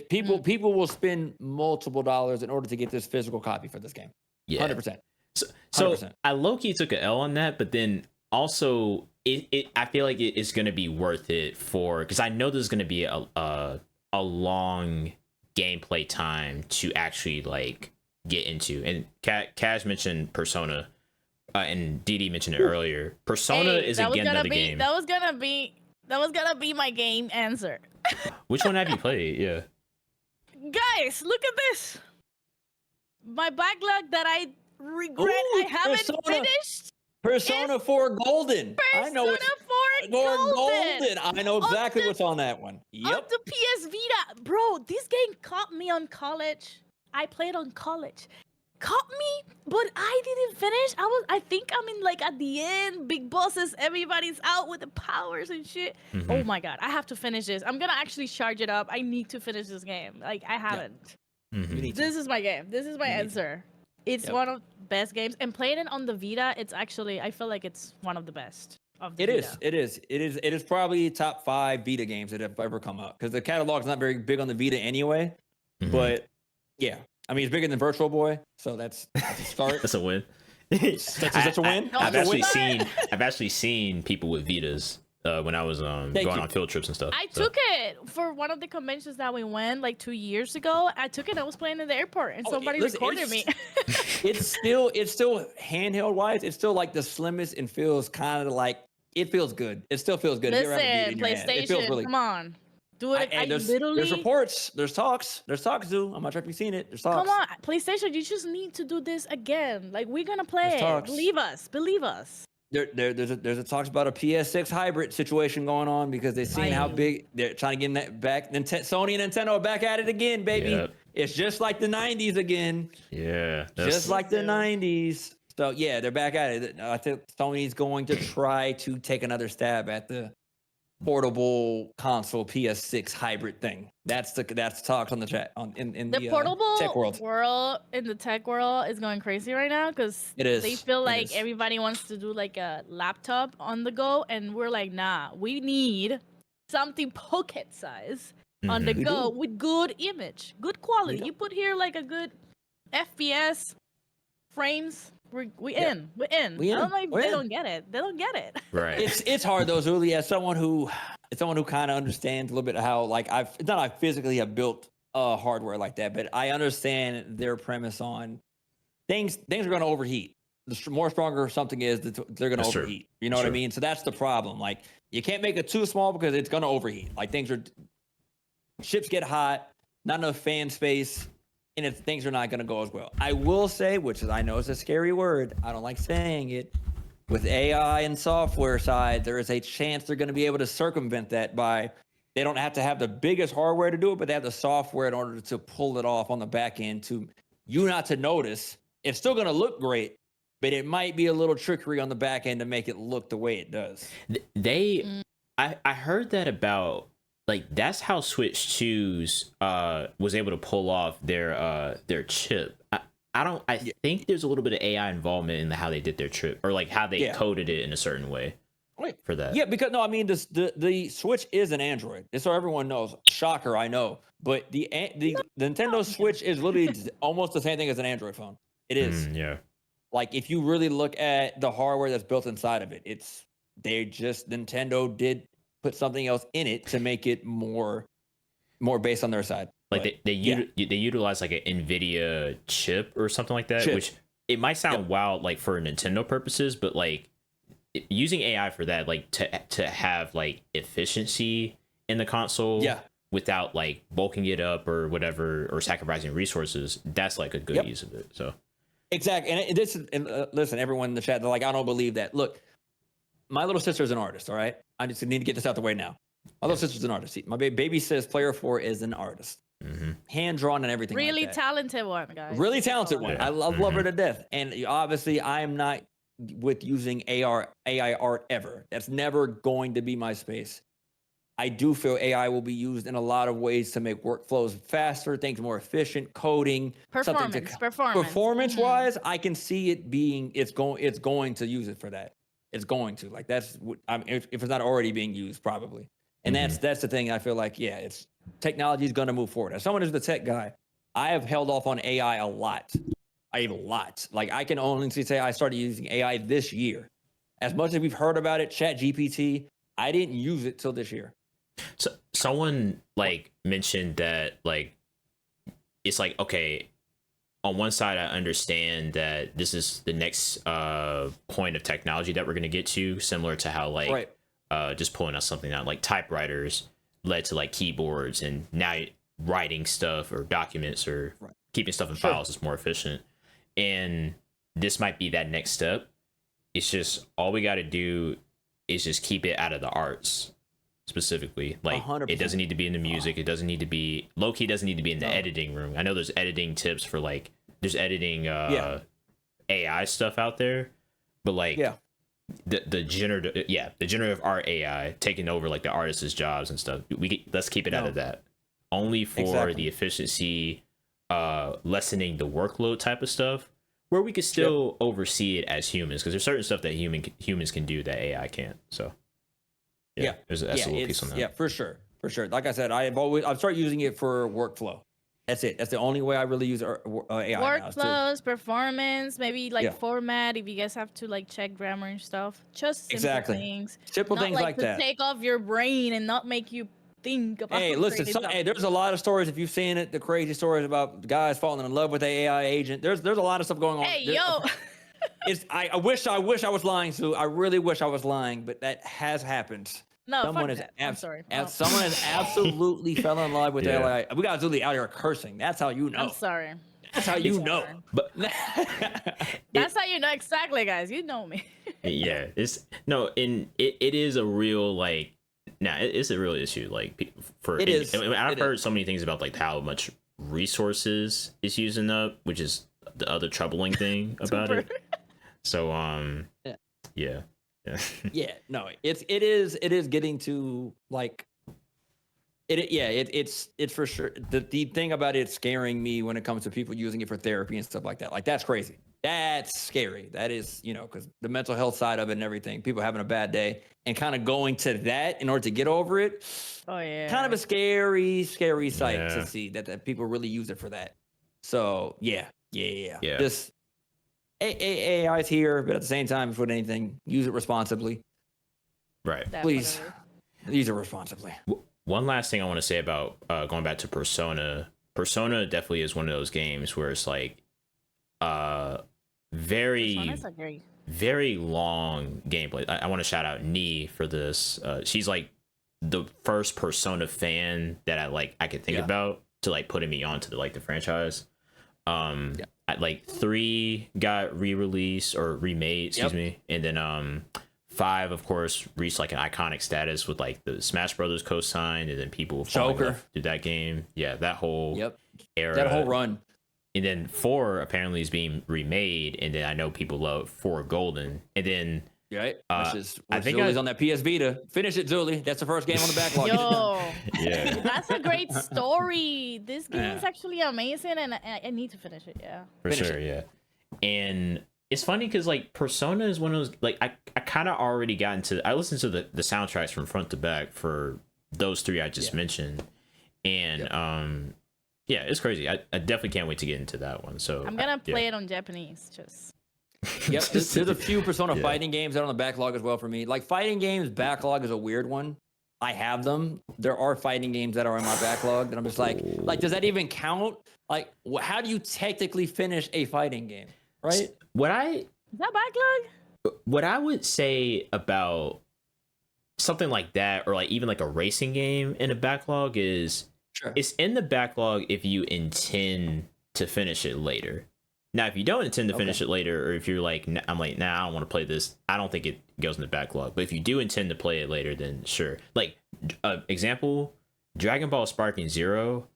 People will spend multiple dollars in order to get this physical copy for this game. Yeah, 100%. So 100%. I low-key took an L on that, but then also I feel like it's gonna be worth it because I know there's gonna be a long gameplay time to actually like get into. And Cash mentioned Persona, and Didi mentioned it earlier. Persona is again another game. That was gonna be my game answer. Which one have you played? Yeah. Guys, look at this. My backlog that I regret I haven't finished. Persona 4 Golden. I know Persona 4 Golden. I know exactly what's on that one. Yep. On the PS Vita. Bro, this game caught me on college. I played on college. Caught me, but I didn't finish. I think I'm in like at the end, big bosses, everybody's out with the powers and shit. Mm-hmm. Oh my god, I have to finish this. I'm gonna actually charge it up. I need to finish this game. Like I haven't. Mm-hmm. This is my game. This is my answer. It's one of the best games, and playing it on the Vita, it's actually I feel like it's one of the best. Of the Vita. It is probably top 5 Vita games that have ever come out because the catalog's not very big on the Vita anyway. Mm-hmm. But yeah, I mean it's bigger than Virtual Boy, so that's a start. That's a win. That's a win. I've actually seen people with Vitas when I was going on field trips and stuff. I took it for one of the conventions that we went like 2 years ago. I took it. I was playing in the airport, and somebody recorded me. It's still handheld wise. It's still like the slimmest and feels kind of like it feels good. It still feels good. Listen, if you ever have a Vita in your hand. It feels PlayStation, really. come on, do it. There's reports. There's talks. Zoo. I'm not sure if you've seen it. There's talks. Come on, PlayStation, you just need to do this again. Like we're gonna play it. Believe us. Believe us. There's a talks about a PS6 hybrid situation going on because they've seen how big they're trying to get that back. Sony and Nintendo are back at it again, baby. Yep. It's just like the 90s again. Yeah. Just like the 90s. So yeah, they're back at it. I think Sony's going to try to take another stab at the portable console PS6 hybrid thing. That's talks on the chat in the portable tech world. In the tech world is going crazy right now because they feel like everybody wants to do like a laptop on the go, and we're like, nah, we need something pocket size on the go with good image, good quality. You put here like a good FPS frames. We're in. I don't know if they don't get it. They don't get it. Right. It's hard though, Zulie, as someone who kind of understands a little bit how like I physically have built hardware like that, but I understand their premise on things are going to overheat. The more stronger something is, they're going to overheat. True. You know what I mean? So that's the problem. Like you can't make it too small because it's going to overheat. Like ships get hot, not enough fan space. And things are not going to go as well. I will say, which is I know is a scary word. I don't like saying it. With AI and software side, there is a chance they're going to be able to circumvent that by they don't have to have the biggest hardware to do it, but they have the software in order to pull it off on the back end to you not to notice. It's still going to look great, but it might be a little trickery on the back end to make it look the way it does. I heard that about. Like that's how Switch 2's was able to pull off their chip. I think there's a little bit of AI involvement in how they did their trip, or like how they coded it in a certain way for that. Yeah, because no, I mean the Switch is an Android. Just so everyone knows. Shocker, I know, but the Nintendo Switch is literally almost the same thing as an Android phone. It is. Yeah. Like if you really look at the hardware that's built inside of it, Nintendo did put something else in it to make it more based on their side. Like they utilize like an NVIDIA chip or something like that, which it might sound wild like for Nintendo purposes, but like using AI for that, like to have like efficiency in the console without like bulking it up or whatever, or sacrificing resources, that's like a good use of it. So exactly. And listen, everyone in the chat, they're like, I don't believe that. Look, my little sister's an artist. All right. I just need to get this out the way now. My little sister's an artist. My baby says Player 4 is an artist. Hand drawn and everything. Really like that. Talented one, guys. Really talented one. I love her to death. And obviously, I am not with using AI art ever. That's never going to be my space. I do feel AI will be used in a lot of ways to make workflows faster, things more efficient, coding, performance wise. I can see it being. It's going to use it for that. It's going to that's what if it's not already being used, probably. And that's the thing. I feel like it's technology is going to move forward. As someone who's the tech guy, I have held off on AI a lot. Like I can only say I started using AI this year. As much as we've heard about it, Chat GPT, I didn't use it till this year. So someone like mentioned that like it's like, okay, on one side I understand that this is the next point of technology that we're going to get to, similar to how like just pulling out something out like typewriters led to like keyboards, and now writing stuff or documents or keeping stuff in files is more efficient. And this might be that next step. It's just all we got to do is just keep it out of the arts specifically. Like 100%. It doesn't need to be in the music. It doesn't need to be low-key, doesn't need to be in the editing room. I know there's editing tips for like there's editing AI stuff out there, but like the generative art AI taking over like the artists' jobs and stuff. Let's keep it out of that. Only for the efficiency, lessening the workload type of stuff, where we could still oversee it as humans, because there's certain stuff that humans can do that AI can't. So that's a little piece on that. Yeah, for sure. Like I said, I've started using it for workflow. That's it. That's the only way I really use AI. Workflows, performance, maybe like format. If you guys have to like check grammar and stuff, just simple things. Simple things like that. Take off your brain and not make you think about. Hey, listen. There's a lot of stories. If you've seen it, the crazy stories about guys falling in love with the AI agent. There's a lot of stuff going on. Hey, yo. I wish I was lying, Sue. I really wish I was lying, but that has happened. No, I'm sorry. Someone has absolutely fell in love with AI. We got Zuli out here cursing. That's how you know. I'm sorry. That's how you know. But that's how you know exactly, guys. You know me. It is a real like. It's a real issue. Like I've heard so many things about like how much resources is using up, which is the other troubling thing about it. So it is getting to like it's for sure the thing about it scaring me when it comes to people using it for therapy and stuff like that. Like that's crazy. That's scary. That is, because the mental health side of it and everything, people having a bad day and kind of going to that in order to get over it. Oh yeah. Kind of a scary sight to see that people really use it for that. So yeah. This AI is here, but at the same time, before anything, use it responsibly. Right. Definitely. Please use it responsibly. One last thing I want to say about going back to Persona. Persona definitely is one of those games where it's like very long gameplay. I want to shout out Nee for this. She's like the first Persona fan that I could think about to like putting me onto the franchise. Like 3 got re-released or remade, excuse me, and then 5 of course reached like an iconic status with like the Smash Brothers cosign, and then people Joker did that game. That whole era, that whole run. And then 4 apparently is being remade, and then I know people love 4 Golden, and then I think Zuli's on that PS Vita. Finish it, Zuli. That's the first game on the backlog. Yeah, That's a great story. This game is Yeah. actually amazing, and I need to finish it. Yeah. for Finish sure. Yeah, and it's funny because like Persona is one of those like I kind of already got into. I listened to the soundtracks from front to back for those three I just mentioned, and yeah, it's crazy. I definitely can't wait to get into that one. So I'm gonna play it on Japanese. Just Yep, there's a few Persona fighting games out on the backlog as well for me. Like fighting games, backlog is a weird one. I have them. There are fighting games that are in my backlog that I'm just like, does that even count? Like, how do you technically finish a fighting game, right? is that backlog? What I would say about something like that, or like even like a racing game in a backlog, is Sure. it's in the backlog if you intend to finish it later. Now, if you don't intend to finish it later, or if you're like, I'm like, nah, I don't want to play this, I don't think it goes in the backlog. But if you do intend to play it later, then sure. Like, example, Dragon Ball Sparking Zero.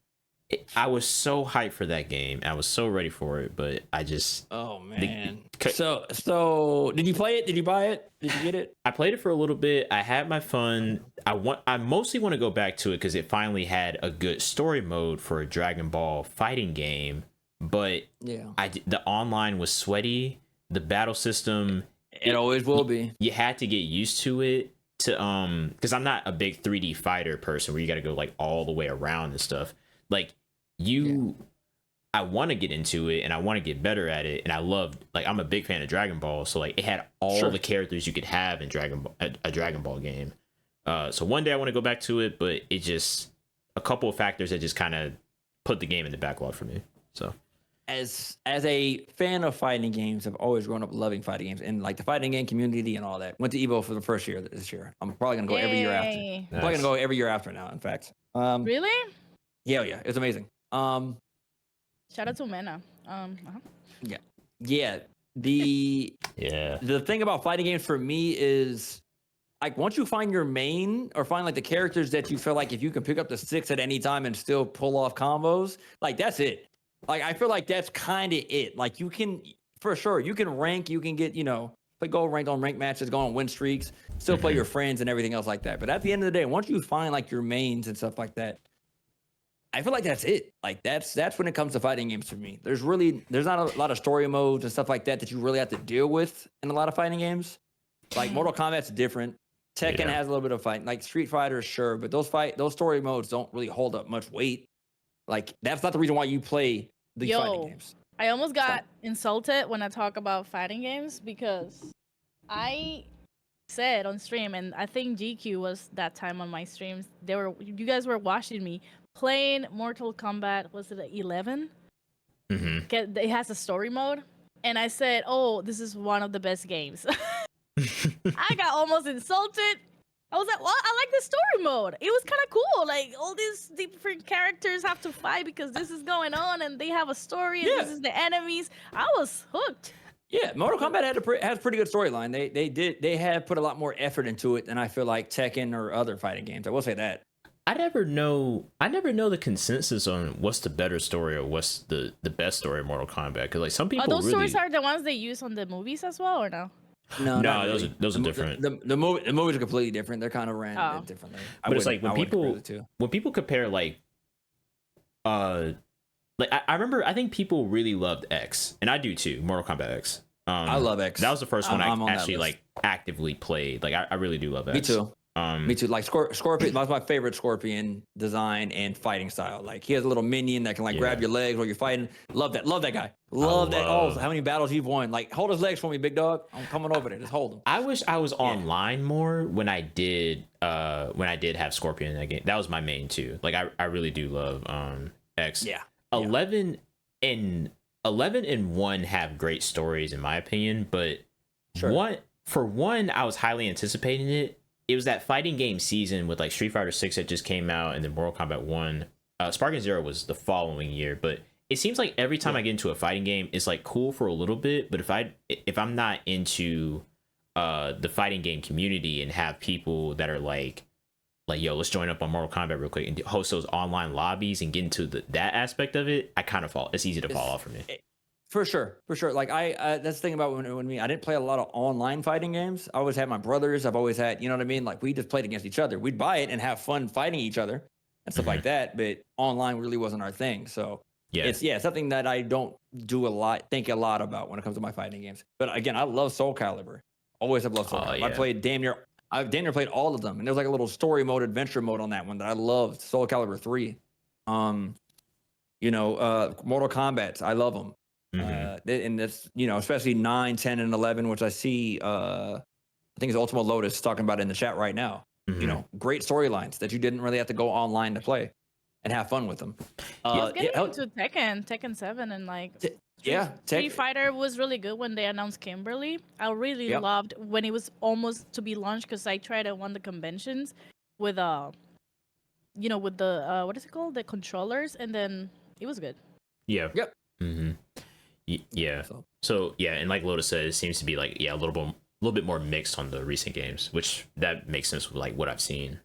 I was so hyped for that game. I was so ready for it, but I just Oh man. So did you play it? Did you buy it? Did you get it? I played it for a little bit. I had my fun. I mostly want to go back to it because it finally had a good story mode for a Dragon Ball fighting game. But Yeah. the online was sweaty. The battle system, It always will be. you had to get used to it to because I'm not a big 3D fighter person where you got to go like all the way around and stuff. Like I want to get into it and I want to get better at it, and I loved, like, I'm a big fan of Dragon Ball, so like it had all the characters you could have in a Dragon Ball game. So one day I want to go back to it, but it just a couple of factors that just kind of put the game in the backlog for me. So As a fan of fighting games, I've always grown up loving fighting games and like the fighting game community and all that. Went to Evo for the first year this year. I'm probably gonna go every year after. Yay. I'm probably gonna go every year after now. In fact, Really? yeah, it's amazing. Shout out to Mena. Yeah. The thing about fighting games for me is, like, once you find your main or find like the characters that you feel like if you can pick up the six at any time and still pull off combos, like that's it. Like I feel like that's kind of it. Like you can, for sure, you can rank, you can get, play gold ranked on ranked matches, go on win streaks, still play your friends and everything else like that. But at the end of the day, once you find like your mains and stuff like that, I feel like that's it. Like that's when it comes to fighting games for me. There's not a lot of story modes and stuff like that you really have to deal with in a lot of fighting games. Like Mortal Kombat's different. Tekken has a little bit of fight. Like Street Fighter, sure, but those story modes don't really hold up much weight. Like that's not the reason why you play these fighting games. I almost got insulted when I talk about fighting games because I said on stream, and I think GQ was that time on my streams. You guys were watching me playing Mortal Kombat. Was it 11? Mm-hmm. It has a story mode, and I said, "Oh, this is one of the best games." I got almost insulted. I was like, "Well, I like the story mode. It was kind of cool. Like all these different characters have to fight because this is going on, and they have a story, and this is the enemies." I was hooked. Yeah, Mortal Kombat has a pretty good storyline. They have put a lot more effort into it than I feel like Tekken or other fighting games. I will say that. I never know the consensus on what's the better story or what's the best story of Mortal Kombat, because like some people Those stories are the ones they use on the movies as well, or no? No, those are different. The movies are completely different. They're kind of ran differently. But it's like when people compare like I remember, I think people really loved X, and I do too. Mortal Kombat X. I love X. That was the first one I actually like actively played. Like I really do love X. Me too. Me too. Like Scorpion, that's my favorite Scorpion design and fighting style. Like he has a little minion that can like grab your legs while you're fighting. Love that guy. Love that. Oh, how many battles you've won? Like hold his legs for me, big dog. I'm coming over there. Just hold him. I wish I was online more when I did have Scorpion in that game. That was my main too. Like I really do love X. Yeah. 11 and 1 have great stories in my opinion, but one I was highly anticipating it. It was that fighting game season with like Street Fighter 6 that just came out, and then Mortal Kombat 1. Sparking Zero was the following year, but it seems like every time I get into a fighting game, it's like cool for a little bit, but if I'm not into the fighting game community and have people that are like yo, let's join up on Mortal Kombat real quick and host those online lobbies and get into that aspect of it, I kind of it's easy to fall off for me. For sure. Like that's the thing about when I didn't play a lot of online fighting games. I always had my brothers. I've always had, you know what I mean? Like we just played against each other. We'd buy it and have fun fighting each other. and stuff like that. But online really wasn't our thing. So it's something that I don't think a lot about when it comes to my fighting games. But again, I love Soul Calibur. Always have loved Soul Calibur. I played I've damn near played all of them, and there was like a little story mode, adventure mode on that one that I loved. Soul Calibur 3. Mortal Kombat. I love them. And that's, especially 9, 10, and 11, which I see, I think it's Ultima Lotus talking about it in the chat right now. Great storylines that you didn't really have to go online to play and have fun with them. Just getting into Tekken 7 and like Street Fighter was really good when they announced Kimberly. I really loved when it was almost to be launched because I tried at one of the conventions with with the what is it called, the controllers, and then it was good. Yeah. Yeah. So and like Lotus said, it seems to be like a little bit more mixed on the recent games, which that makes sense with like what I've seen.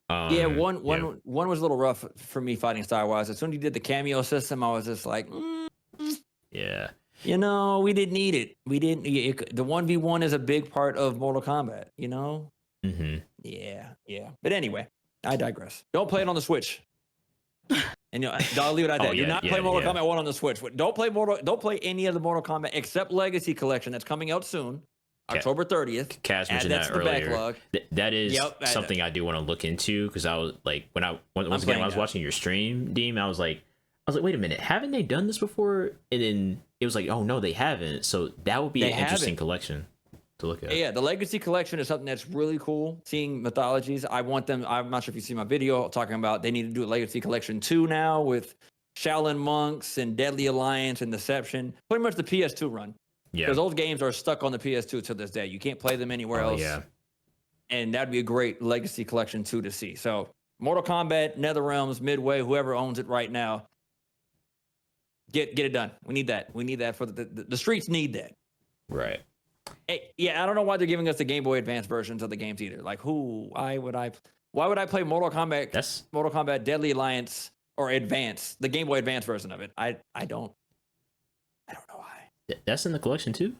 One was a little rough for me fighting style wise. As soon as you did the cameo system, I was just like, we didn't need it. We didn't. The 1v1 is a big part of Mortal Kombat. But anyway, I digress. Don't play it on the Switch. And I'll leave it at that. Do not play Mortal Kombat 1 on the Switch. Don't play any of the Mortal Kombat except Legacy Collection that's coming out soon. October 30th. Cass mentioned that earlier. That is something I do want to look into because I was like, when I was watching your stream, Deem, I was like, wait a minute, haven't they done this before? And then it was like, oh no, they haven't. So that would be an interesting collection to look at. Yeah, the Legacy Collection is something that's really cool. Seeing mythologies, I want them. I'm not sure if you see my video talking about they need to do a Legacy Collection 2 now with Shaolin Monks and Deadly Alliance and Deception. Pretty much the PS2 run. Yeah, because those games are stuck on the PS2 to this day. You can't play them anywhere else. Yeah, and that'd be a great Legacy Collection 2 to see. So Mortal Kombat, NetherRealms, Midway, whoever owns it right now, get it done. We need that. We need that for the streets need that. Right. Hey, I don't know why they're giving us the Game Boy Advance versions of the games either. Like, why would I play Mortal Kombat Deadly Alliance or Advance, the Game Boy Advance version of it? I don't know why. That's in the collection too?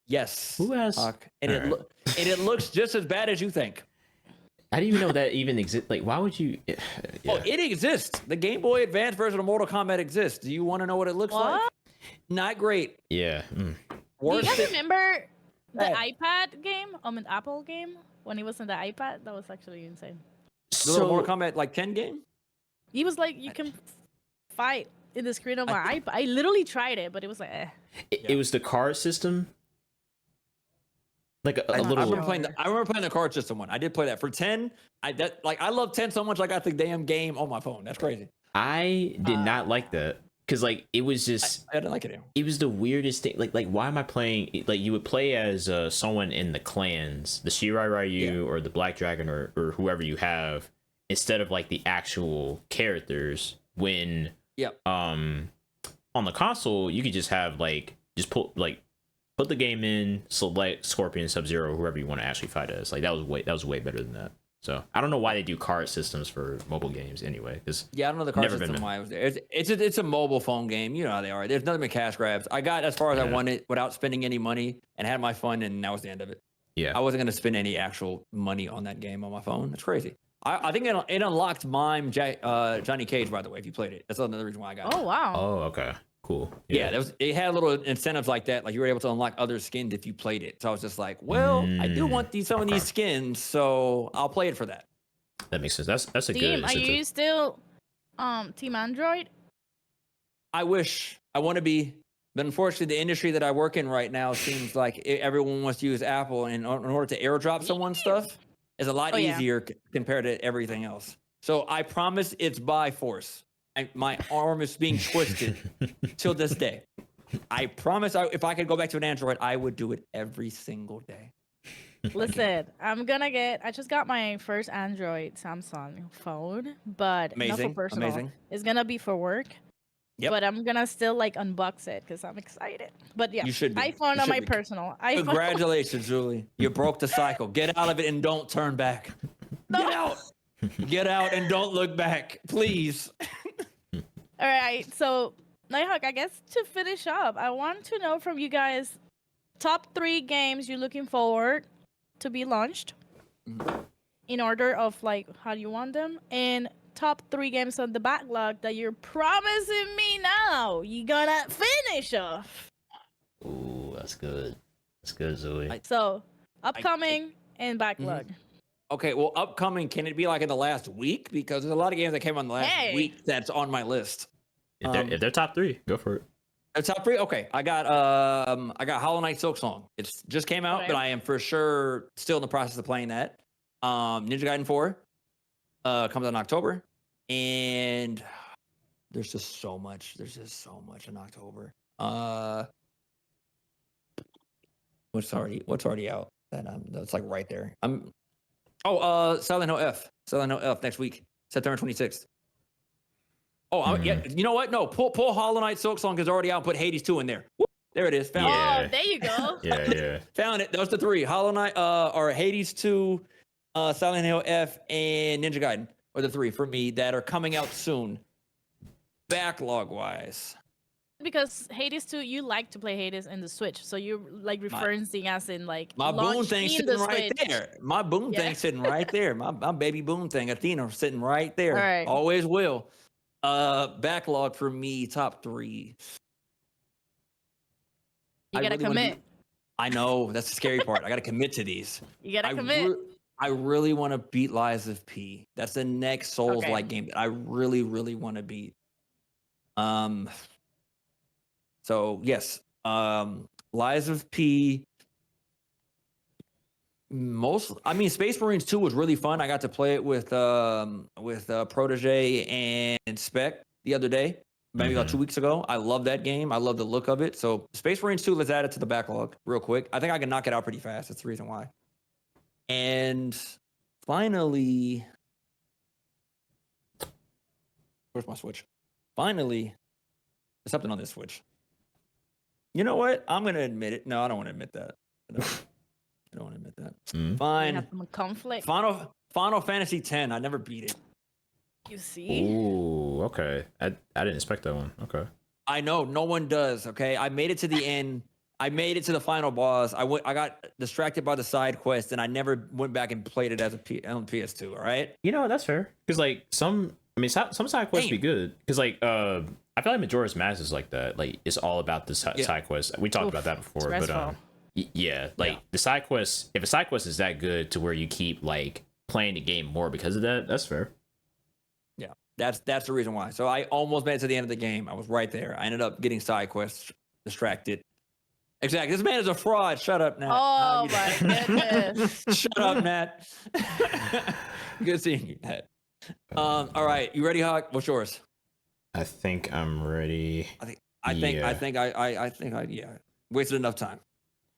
Yes. Who has? It looks just as bad as you think. I didn't even know that even exists. Like, why would you? Oh, it exists. The Game Boy Advance version of Mortal Kombat exists. Do you want to know what it looks like? Not great. Yeah. Do you guys remember the iPad game? An Apple game when he was in the iPad? That was actually insane. The little Mortal Kombat like 10 game? He was like, you can fight in the screen of my iPad. I literally tried it, but it was like, It was the card system. Like a little. I remember playing the card system one. I did play that for 10. I love 10 so much. I got the damn game on my phone. That's crazy. I did not like that because like it was just. I didn't like it. It was the weirdest thing. Like why am I playing? Like you would play as someone in the clans, the Shirai Ryu or the Black Dragon or whoever you have, instead of like the actual characters. When on the console you could just have put the game in, select Scorpion, Sub-Zero, whoever you want to actually fight as. Like that was way better than that. So I don't know why they do card systems for mobile games anyway. Because I don't know the card system why it was there. It's a mobile phone game. You know how they are. There's nothing but cash grabs. I got as far as I wanted without spending any money and had my fun, and that was the end of it. Yeah, I wasn't gonna spend any actual money on that game on my phone. That's crazy. I think it unlocked Mime Johnny Cage, by the way, if you played it. That's another reason why I got it. Oh wow. Oh okay. Cool. Yeah, it had little incentives like that. Like you were able to unlock other skins if you played it. So I was just like, well, I do want some of these skins, so I'll play it for that. That makes sense. That's a good incentive. Are you still Team Android? I wish. I want to be, but unfortunately, the industry that I work in right now seems like everyone wants to use Apple, and in order to airdrop someone stuff is a lot easier compared to everything else. So I promise it's by force. My arm is being twisted till this day. I promise if I could go back to an Android, I would do it every single day. Listen, I just got my first Android Samsung phone, but not for personal. Amazing. It's going to be for work. Yep. But I'm going to still unbox it because I'm excited. But yeah, you should be. iPhone on my personal. iPhone. Congratulations, Julie. You broke the cycle. Get out of it and don't turn back. Get out. Get out and don't look back, please. All right, so Nighthawk, I guess to finish up, I want to know from you guys top 3 games you're looking forward to be launched in order of how do you want them, and top 3 games on the backlog that you're promising me now you gonna finish off. Ooh, that's good. That's good, Zoe. So, upcoming and backlog. Okay, well, upcoming, can it be like in the last week? Because there's a lot of games that came on the last week that's on my list. If they're top 3, go for it. Top 3? Okay. I got Hollow Knight Silksong. It's just came out, but I am for sure still in the process of playing that. Ninja Gaiden 4 comes out in October. And there's just so much. There's just so much in October. What's already out? That's like right there. Silent Hill F. Silent Hill F next week, September 26th. Oh, yeah. You know what? No, pull Hollow Knight Silksong is already out. Put Hades 2 in there. Whoop, there it is. Found it. Oh, there you go. Yeah. Found it. Those are the 3. Hollow Knight, or Hades 2, Silent Hill F, and Ninja Gaiden are the 3 for me that are coming out soon. Backlog wise. Because Hades 2, you like to play Hades in the Switch, so you're like referencing us in like my boon thing sitting right Switch. there. My boon thing sitting right there. My baby boon thing, Athena, sitting right there. All right. Always will. Backlog for me, top 3. You gotta commit. I know that's the scary part. I gotta commit to these. You gotta commit. I really want to beat Lies of P. That's the next Souls-like game that I really, really want to beat. So yes, Lies of P. Space Marines 2 was really fun. I got to play it with Protege and Spec the other day, maybe about 2 weeks ago. I love that game. I love the look of it. So Space Marines 2, let's add it to the backlog real quick. I think I can knock it out pretty fast. That's the reason why. And finally, where's my Switch? Finally, there's something on this Switch. You know what? I'm gonna admit it. No, I don't want to admit that. I don't want to admit that. Fine. Have some conflict. Final Fantasy X. I never beat it. You see? Ooh, okay. I didn't expect that one. Okay. I know no one does. Okay, I made it to the end. I made it to the final boss. I got distracted by the side quest, and I never went back and played it as on PS2. All right. You know that's fair. Because like some side quests be good. Because like I feel like Majora's Mask is like that. Like it's all about the side quests. We talked about that before, but the side quests. If a side quest is that good to where you keep like playing the game more because of that, that's fair. Yeah, that's the reason why. So I almost made it to the end of the game. I was right there. I ended up getting side quests distracted. Exactly. This man is a fraud. Shut up, Nat. Oh my goodness. Shut up, Nat. Good seeing you, Nat. All right, you ready, Hawk? What's yours? I think I'm ready. I think wasted enough time.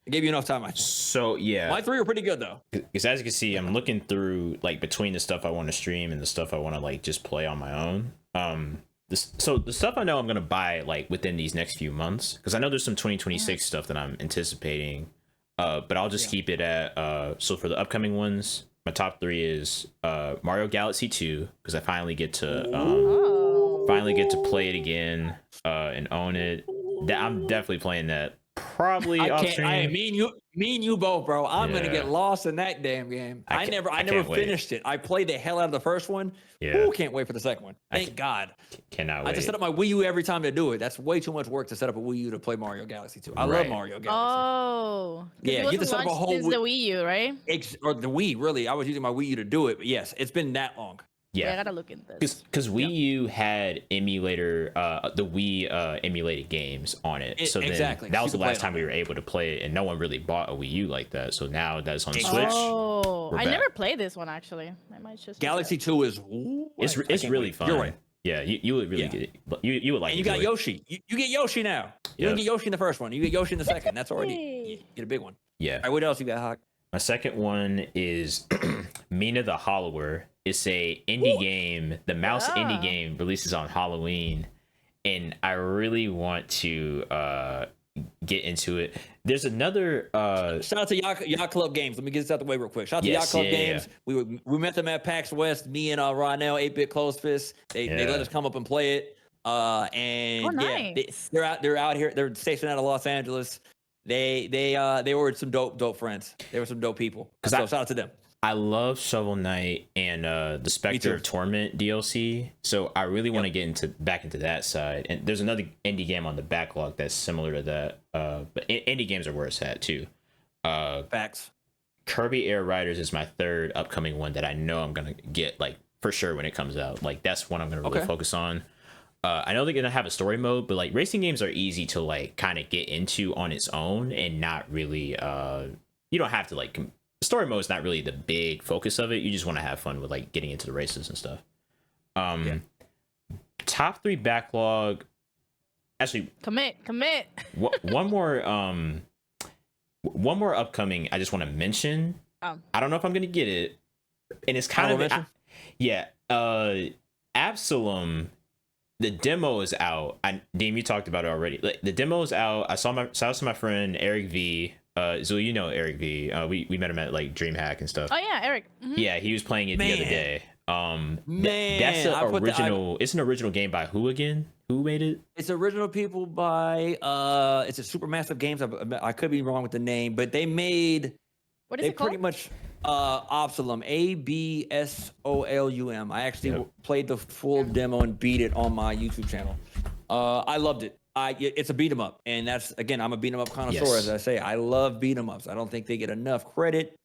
I gave you enough time, I think. So yeah, my 3 are pretty good though. Because as you can see, I'm looking through like between the stuff I want to stream and the stuff I want to like just play on my own. So the stuff I know I'm gonna buy like within these next few months, because I know there's some 2026 stuff that I'm anticipating. But I'll just keep it at so for the upcoming ones, my top 3 is Mario Galaxy 2, because I finally get to play it again and own it. I'm definitely playing that. Probably off stream. Me and you both, bro. I'm gonna get lost in that damn game. I never finished it. I played the hell out of the first one. Yeah. Ooh, can't wait for the second one. Thank God. Cannot wait. I just set up my Wii U every time to do it. That's way too much work to set up a Wii U to play Mario Galaxy 2. I love Mario Galaxy. Oh. Yeah, you have to set up a whole since the Wii U, right? Or the Wii, really. I was using my Wii U to do it, but yes, it's been that long. Yeah, I gotta look at this. Because Wii U had emulator, the Wii emulated games on it. So exactly. Then that was the last time we were able to play it, and no one really bought a Wii U like that. So now that's on Switch. Oh, I never played this one actually. I might just. Galaxy 2 is. It's really fun. You're right. Yeah, you would really get it. You would like. And you got Yoshi. You get Yoshi now. You didn't get Yoshi in the first one. You get Yoshi in the second. That's already you get a big one. Yeah. All right, what else you got, Hawk? My second one is Mina the Hollower. It's a indie game. The mouse indie game releases on Halloween, and I really want to get into it. There's another shout out to Yacht Club Games. Let me get this out the way real quick. Shout out to Yacht Club Games. We met them at PAX West. Me and Ronell, 8-Bit Close Fist. They let us come up and play it. Nice. They're out here. They're stationed out of Los Angeles. They were some dope friends. They were some dope people. So shout out to them. I love Shovel Knight and the Spectre of Torment DLC, so I really want to get back into that side. And there's another indie game on the backlog that's similar to that. But indie games are where it's at too. Facts. Kirby Air Riders is my third upcoming one that I know I'm gonna get like for sure when it comes out. Like that's one I'm gonna really focus on. I know they're gonna have a story mode, but like racing games are easy to like kind of get into on its own and not really. You don't have to like. Story mode is not really the big focus of it. You just want to have fun with like getting into the races and stuff. Top 3 backlog. Actually, commit. One more upcoming. I just want to mention. I don't know if I'm gonna get it, and it's kind of Absalom. The demo is out. Deem, you talked about it already. Like, the demo is out. I saw my friend Eric V. So you know Eric V. We met him at like DreamHack and stuff. Oh yeah, Eric. Mm-hmm. Yeah, he was playing it the other day. That's an original. It's an original game by who again? Who made it? It's original people by it's a Supermassive Games. I could be wrong with the name, but they made. What is it called? Pretty much Absalom. Absolum. I actually played the full demo and beat it on my YouTube channel. I loved it. It's a beat 'em up, and that's again, I'm a beat 'em up connoisseur, as I say. I love beat 'em ups. I don't think they get enough credit.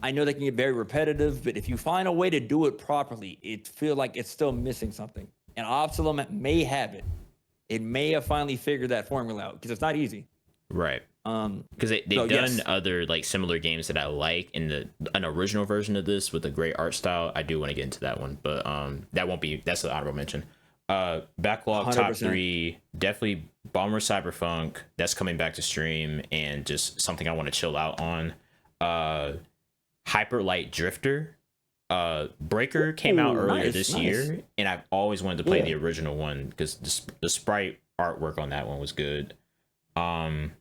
I know they can get very repetitive, but if you find a way to do it properly, it feels like it's still missing something. And Absalom may have it. It may have finally figured that formula out because it's not easy. Right. Because they've done other like similar games that I like in an original version of this with a great art style. I do want to get into that one, but that's an honorable mention. Backlog 100%. Top 3, definitely Bomber Cyberpunk. That's coming back to stream and just something I want to chill out on. Hyper Light Drifter. Breaker came out earlier this year, and I've always wanted to play the original one because the sprite artwork on that one was good. And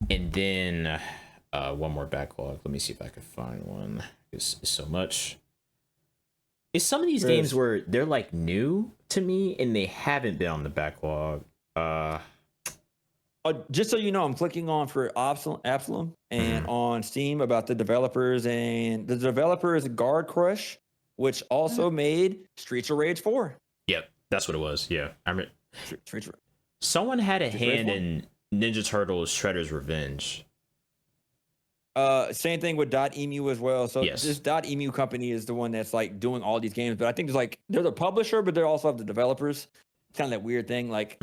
then one more backlog. Let me see if I can find one. It's so much. It's some of these games where they're like new to me and they haven't been on the backlog. Just so you know, I'm clicking on for Absalom and on Steam about the developers, and the developer is Guard Crush, which also made Streets of Rage 4. Yep, that's what it was. Yeah, I mean, Streets. Someone had a hand in Ninja Turtles Shredder's Revenge. Same thing with .emu as well. So this .emu company is the one that's like doing all these games, but I think they're the publisher, but they also have the developers. It's kind of that weird thing. Like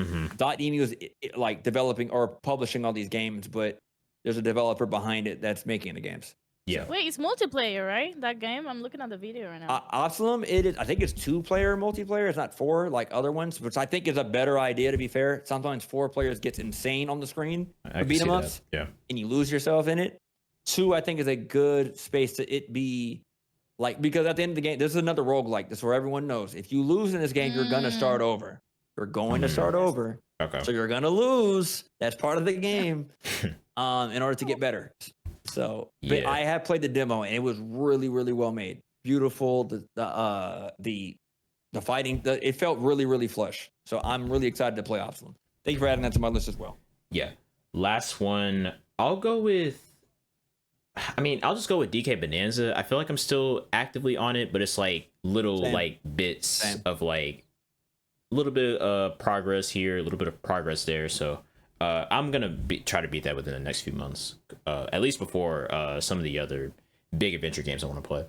.emu is like developing or publishing all these games, but there's a developer behind it that's making the games. Yeah. Wait, it's multiplayer, right? That game? I'm looking at the video right now. Absalom, it is. I think it's 2-player multiplayer. It's not 4 like other ones, which I think is a better idea. To be fair, sometimes 4 players gets insane on the screen for beat 'em ups, and you lose yourself in it. 2, I think, is a good space to it be like, because at the end of the game, this is another roguelike. This is where everyone knows if you lose in this game, you're gonna start over. You're going to start over. Okay. So you're gonna lose. That's part of the game. In order to get better. So, but I have played the demo and it was really, really well made. Beautiful. The fighting. It felt really, really flush. So I'm really excited to play Absalom. Thank you for adding that to my list as well. Yeah. Last one. I'll just go with DK Bonanza. I feel like I'm still actively on it, but it's like little like bits of like a little bit of progress here, a little bit of progress there. So I'm gonna try to beat that within the next few months, at least before some of the other big adventure games I want to play.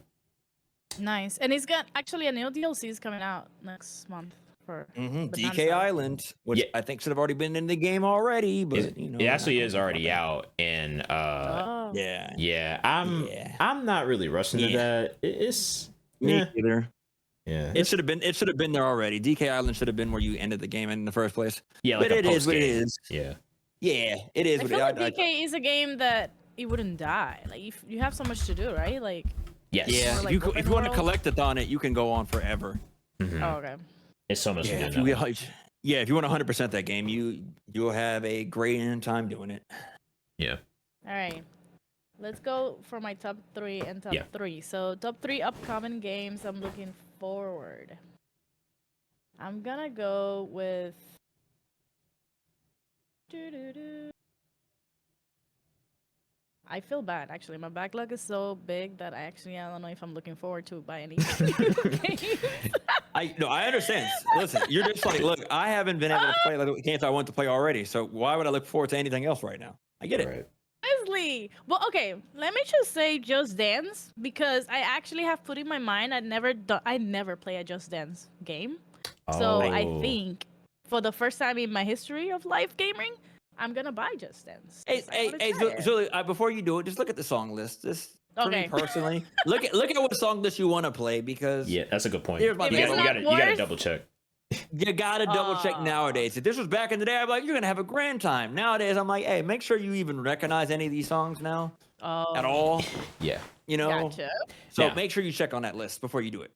Nice, and he's got actually a new DLC is coming out next month for DK Island, which I think should have already been in the game already, but it actually is already out, and I'm not really rushing to that. It's me either. Yeah, it should have been there already. DK Island should have been where you ended the game in the first place. Yeah, like but it is what it is. Yeah, it is. I feel like DK is a game that it wouldn't die. Like you have so much to do, right? Like yes, like if you want to collect on it, you can go on forever. Mm-hmm. Oh, okay. It's so much. If you want to 100% that game, you'll have a great end time doing it. Yeah. All right. Let's go for my top 3 and top 3. So top 3 upcoming games I'm looking forward. I'm gonna go with I feel bad actually. My backlog is so big that I don't know if I'm looking forward to buy any games. I understand. Listen, you're just like, look, I haven't been able to play like the games I want to play already. So why would I look forward to anything else right now? I get it. Right. Honestly, well, okay. Let me just say Just Dance because I actually have put in my mind I never play a Just Dance game. So I Oh. think for the first time in my history of live gaming, I'm gonna buy Just Dance. Hey, Julie, before you do it, just look at the song list. Just for me Okay. personally, look at what song list you want to play because Yeah, that's a good point. Here's my If thing. it's You not gotta worth- double check. You gotta double check Aw. nowadays. If this was back in the day, I'd be like, you're gonna have a grand time. Nowadays, I'm like, hey, make sure you even recognize any of these songs now at all. Yeah. You know, Gotcha. so Now- make sure you check on that list before you do it.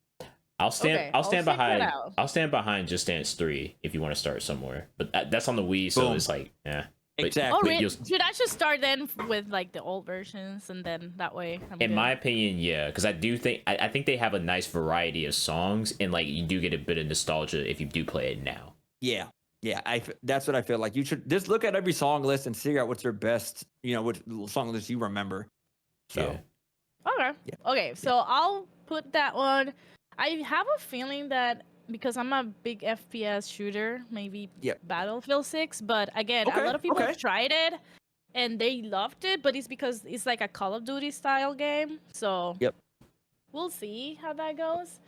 I'll stand Okay, I'll check that behind out. I'll stand behind Just Dance 3 if you want to start somewhere. But that's on the Wii, so Boom. it's like, yeah. Exactly. Oh, really? you'll- Should I just start then with like the old versions and then that way I'm In good? my opinion, yeah, because I do think I think they have a nice variety of songs, and like you do get a bit of nostalgia if you do play it now. Yeah. That's what I feel like. You should just look at every song list and figure out what's their best, which song list you remember. So, Yeah. Okay. Yeah. Okay, so I'll put that one. I have a feeling that because I'm a big FPS shooter, maybe Yep. Battlefield 6, but again, Okay, a lot of people okay. have tried it and they loved it, but it's because it's like a Call of Duty style game. So Yep. we'll see how that goes.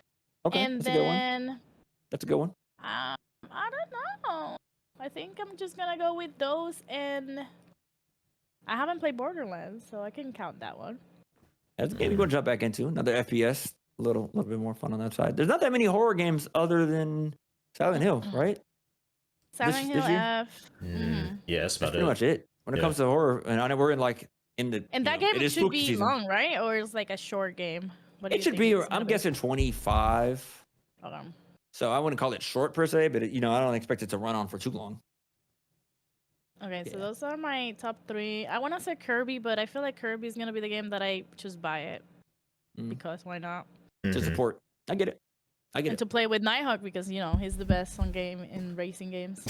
okay, and that's a good one. then That's a good one. I don't know. I think I'm just gonna go with those, and I haven't played Borderlands, so I can count that one. That's a game you're going to jump back into. Another FPS, a little bit more fun on that side. There's not that many horror games other than Silent Hill, right? Silent Hill this year? F. Mhm. Yeah, that's That's about pretty it. much it. When it Yeah. comes to horror, and I know we're in like in the And that it game is should spooky be season. long, right? Or it's like a short game. What do It you should think be. it's gonna I'm guessing 25. Okay. So I wouldn't call it short per se, but I don't expect it to run on for too long. Okay, so Yeah. those are my top 3. I want to say Kirby, but I feel like Kirby is gonna be the game that I just buy it Mm. because why not? To Mhm. support. I get it. And to play with Nighthawk because he's the best on game in racing games.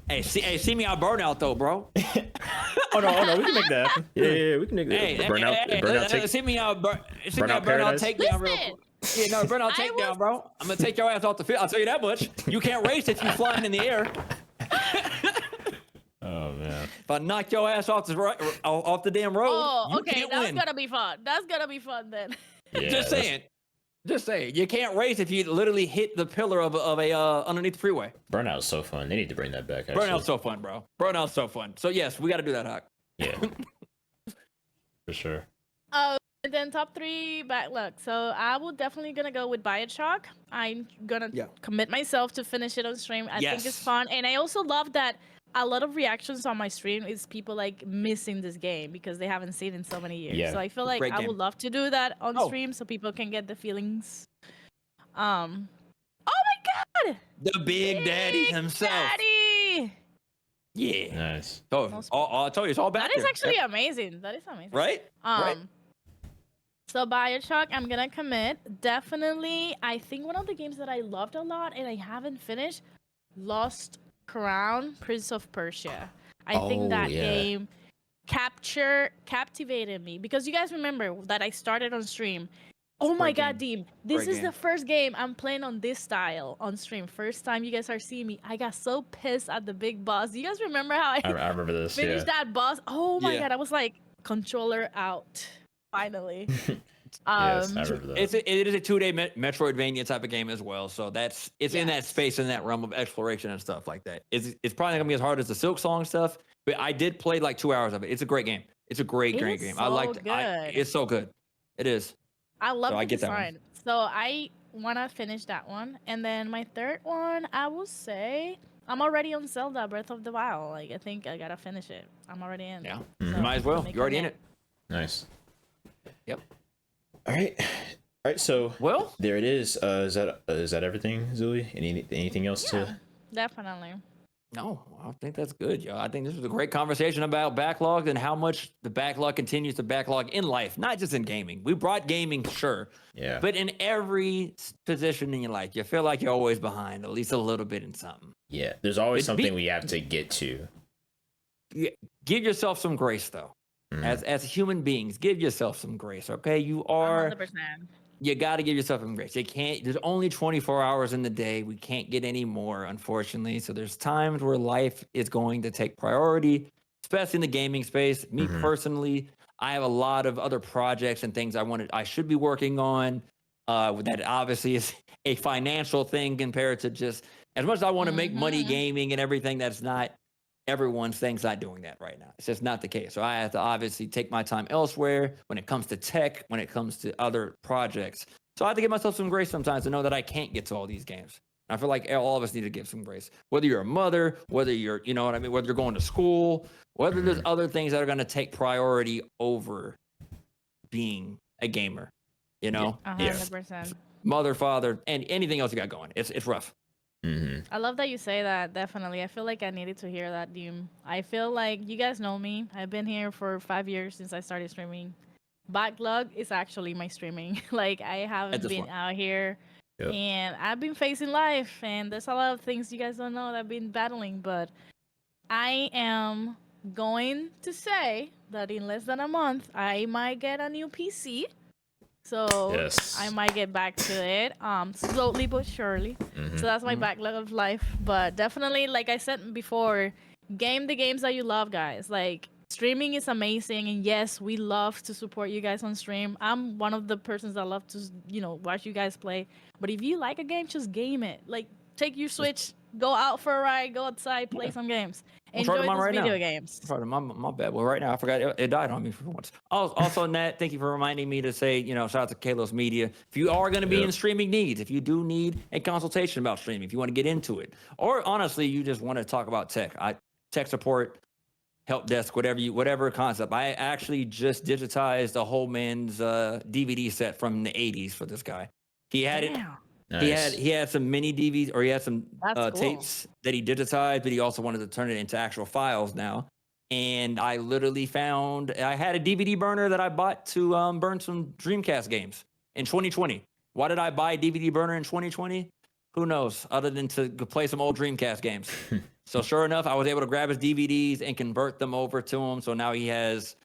Hey, see me out burnout though, bro. Oh no, we can make that happen. Yeah, we can make that. Hey, Burnout take. see me out Burnout burnout Paradise? takedown real Listen, quick. Yeah, no, burnout I takedown, was- bro. I'm gonna take your ass off the field. I'll tell you that much. You can't race if you're flying in the air. Oh man. If I knock your ass off the damn road, Oh, you okay, can't that's win. gonna be fun. That's gonna be fun then. Yeah, Just that's- saying. Just saying. You can't race if you literally hit the pillar of a underneath the freeway. Burnout's so fun. They need to bring that back. Actually. Burnout's so fun, bro. Burnout's so fun. So yes, we got to do that, Hawk. Yeah. For sure. And then top 3 backlog. So I will definitely gonna go with Bioshock. I'm gonna Yeah. commit myself to finish it on stream. I think it's Yes. fun, and I also love that a lot of reactions on my stream is people like missing this game because they haven't seen it in so many years. Yeah. So I feel like Great I game. would love to do that on Oh. stream so people can get the feelings. Oh my god! The Big Daddy Big himself. Daddy! Yeah. Nice. So Most- I told you it's all back That is there. actually amazing. That is amazing. right. Right. So Bioshock, I'm gonna commit. Definitely, I think one of the games that I loved a lot and I haven't finished, Lost Crown, Prince of Persia. I think Oh, that yeah. game captivated me because you guys remember that I started on stream. Oh my Great god, game. Deem, this Great is game. the first game I'm playing on this style on stream. First time you guys are seeing me. I got so pissed at the big boss. You guys remember how I I remember this. finished Yeah. that boss? Oh my Yeah. god, I was like, controller out. Finally. Yes, I Um, remember that. It is a 2-day Metroidvania type of game as well. So it's in that Yes. space, in that realm of exploration and stuff like that. It's probably not gonna be as hard as the Silk Song stuff, but I did play like 2 hours of it. It's a great game. It's a great It great is game. so I liked good. it's so good. It is. I love So the I get that one. design. So I wanna finish that one. And then my third one, I will say I'm already on Zelda Breath of the Wild. Like I think I gotta finish it. I'm already in. Yeah. Mhm. You might as well. make You're already a in nap. it. Nice. Yep. All right. All right. So Well, there it is. Is that everything, Zuli? Anything else Yeah, to? definitely. no, I think that's good, yo. I think this was a great conversation about backlog and how much the backlog continues to backlog in life, not just in gaming. We brought gaming, sure, Yeah. but in every position in your life, you feel like you're always behind, at least a little bit in something. Yeah. There's always It'd be- something we have to get to. Give yourself some grace, though. As human beings, give yourself some grace, okay? 100%. You got to give yourself some grace. There's only 24 hours in the day. We can't get any more, unfortunately. So there's times where life is going to take priority, especially in the gaming space. Me personally, I have a lot of other projects and things I should be working on. That obviously is a financial thing compared to just as much as I want to make money gaming and everything. That's not everyone's thing's not doing that right now. It's just not the case. So I have to obviously take my time elsewhere when it comes to tech, when it comes to other projects. So I have to give myself some grace sometimes to know that I can't get to all these games. I feel like all of us need to give some grace. Whether you're a mother, whether you're, you know what I mean, whether you're going to school, whether there's other things that are going to take priority over being a gamer, you know? 100%. Mother, father, and anything else you got going. It's rough. I love that you say that. Definitely, I feel like I needed to hear that, Doom. I feel like you guys know me. I've been here for 5 years since I started streaming. Backlog is actually my streaming. Like I haven't been point. out here, and I've been facing life, and there's a lot of things you guys don't know that I've been battling. But I am going to say that in less than a month, I might get a new PC. So I might get back to it, slowly but surely. So that's my backlog of life. But definitely, like I said before, game the games that you love, guys. Like streaming is amazing, and yes, we love to support you guys on stream. I'm one of the persons that love to, watch you guys play. But if you like a game, just game it. Like take your Switch, go out for a ride, go outside, play some games. Enjoy those video games. My bad. Well, right now I forgot it died on me for once. Also, Nat, thank you for reminding me to say, shout out to Kalos Media. If you are going to be in streaming needs, if you do need a consultation about streaming, if you want to get into it, or honestly, you just want to talk about tech, tech support, help desk, whatever concept. I actually just digitized a whole man's DVD set from the 80s for this guy. He had it. Nice. He had some mini DVDs, or he had some Cool. tapes that he digitized, but he also wanted to turn it into actual files now. And I literally I had a DVD burner that I bought to burn some Dreamcast games in 2020. Why did I buy a DVD burner in 2020? Who knows? Other than to play some old Dreamcast games. So sure enough, I was able to grab his DVDs and convert them over to him. So now he has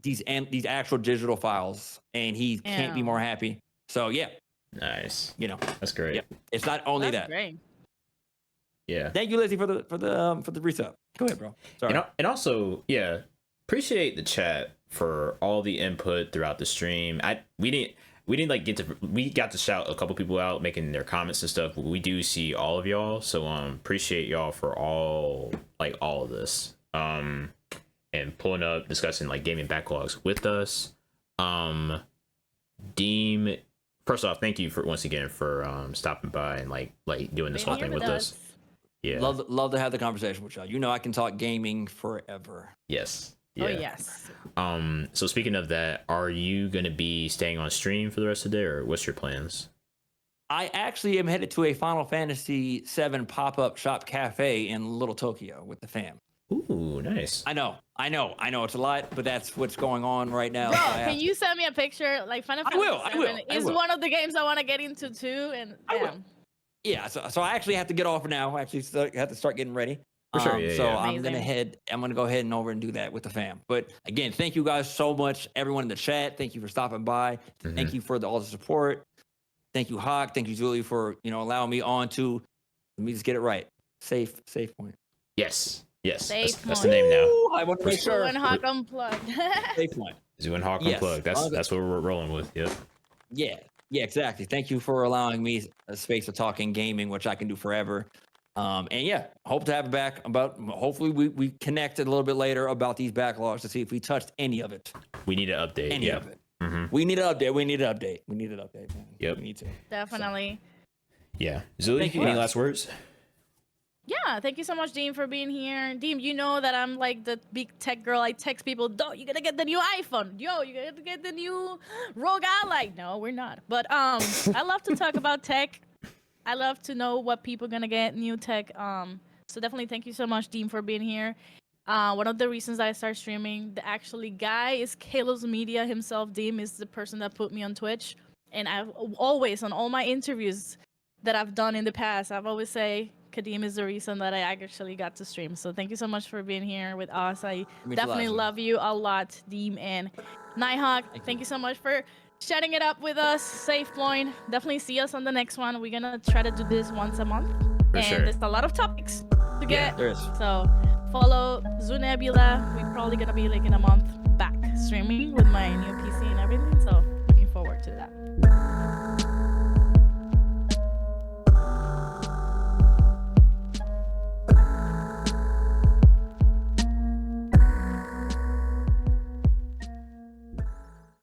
these actual digital files, and he can't be more happy. So yeah. Nice. That's great. Yeah. It's not only That's that. Great. Yeah. Thank you, Lizzie, for the resub. Go ahead, bro. Sorry. And also, appreciate the chat for all the input throughout the stream. We got to shout a couple people out making their comments and stuff, but we do see all of y'all. So appreciate y'all for all of this. And pulling up, discussing gaming backlogs with us. Deem, first off, thank you once again for stopping by and doing this whole thing with us. Yeah, love to have the conversation with y'all. I can talk gaming forever. Yes. Yeah. Oh yes. So speaking of that, are you gonna be staying on stream for the rest of the day, or what's your plans? I actually am headed to a Final Fantasy VII pop-up shop cafe in Little Tokyo with the fam. Ooh, nice. I know. It's a lot, but that's what's going on right now. Bro, can you send me a picture? Final Fantasy VII is one of the games I want to get into too, and damn. Yeah, so I actually have to get off now. I actually have to start getting ready. For sure, yeah. I'm gonna go ahead and over and do that with the fam. But again, thank you guys so much, everyone in the chat. Thank you for stopping by. Thank you for all the support. Thank you, Hawk. Thank you, Julie, for allowing me on to. Let me just get it right. Safe point. Yes. Safe that's the name now. I want to make sure. When Hawk Unplugged. Safe point. When Hawk Unplugged. That's what we're rolling with. Yep. Yeah, exactly. Thank you for allowing me a space to talk in gaming, which I can do forever. Hope to have it back. Hopefully we connected a little bit later about these backlogs to see if we touched any of it. We need an update. Any of it. We need an update. Man. Yep. We need to. Definitely. So. Yeah. Zuli, any last words? Yeah, thank you so much, Dean, for being here. Dean, you know that I'm the big tech girl. I text people, you gotta get the new iPhone. Yo, you gotta get the new Rogue Ally. No, we're not. But I love to talk about tech. I love to know what people are gonna get new tech. So definitely thank you so much, Dean, for being here. One of the reasons I started streaming, the actually guy is Kalos Media himself. Dean is the person that put me on Twitch. And I've always, on all my interviews that I've done in the past, I've always say, Kadeem is the reason that I actually got to stream. So thank you so much for being here with us. I means a lot, definitely Zoe. love you a lot, Deem and Nighthawk. Thank you so much for shutting it up with us. Safe Floyd. Definitely see us on the next one. We're gonna try to do this once a month. And sure. there's a lot of topics to get. There is. So follow Zoo Nebula. We're probably gonna be like in a month back streaming with my new PC and everything. So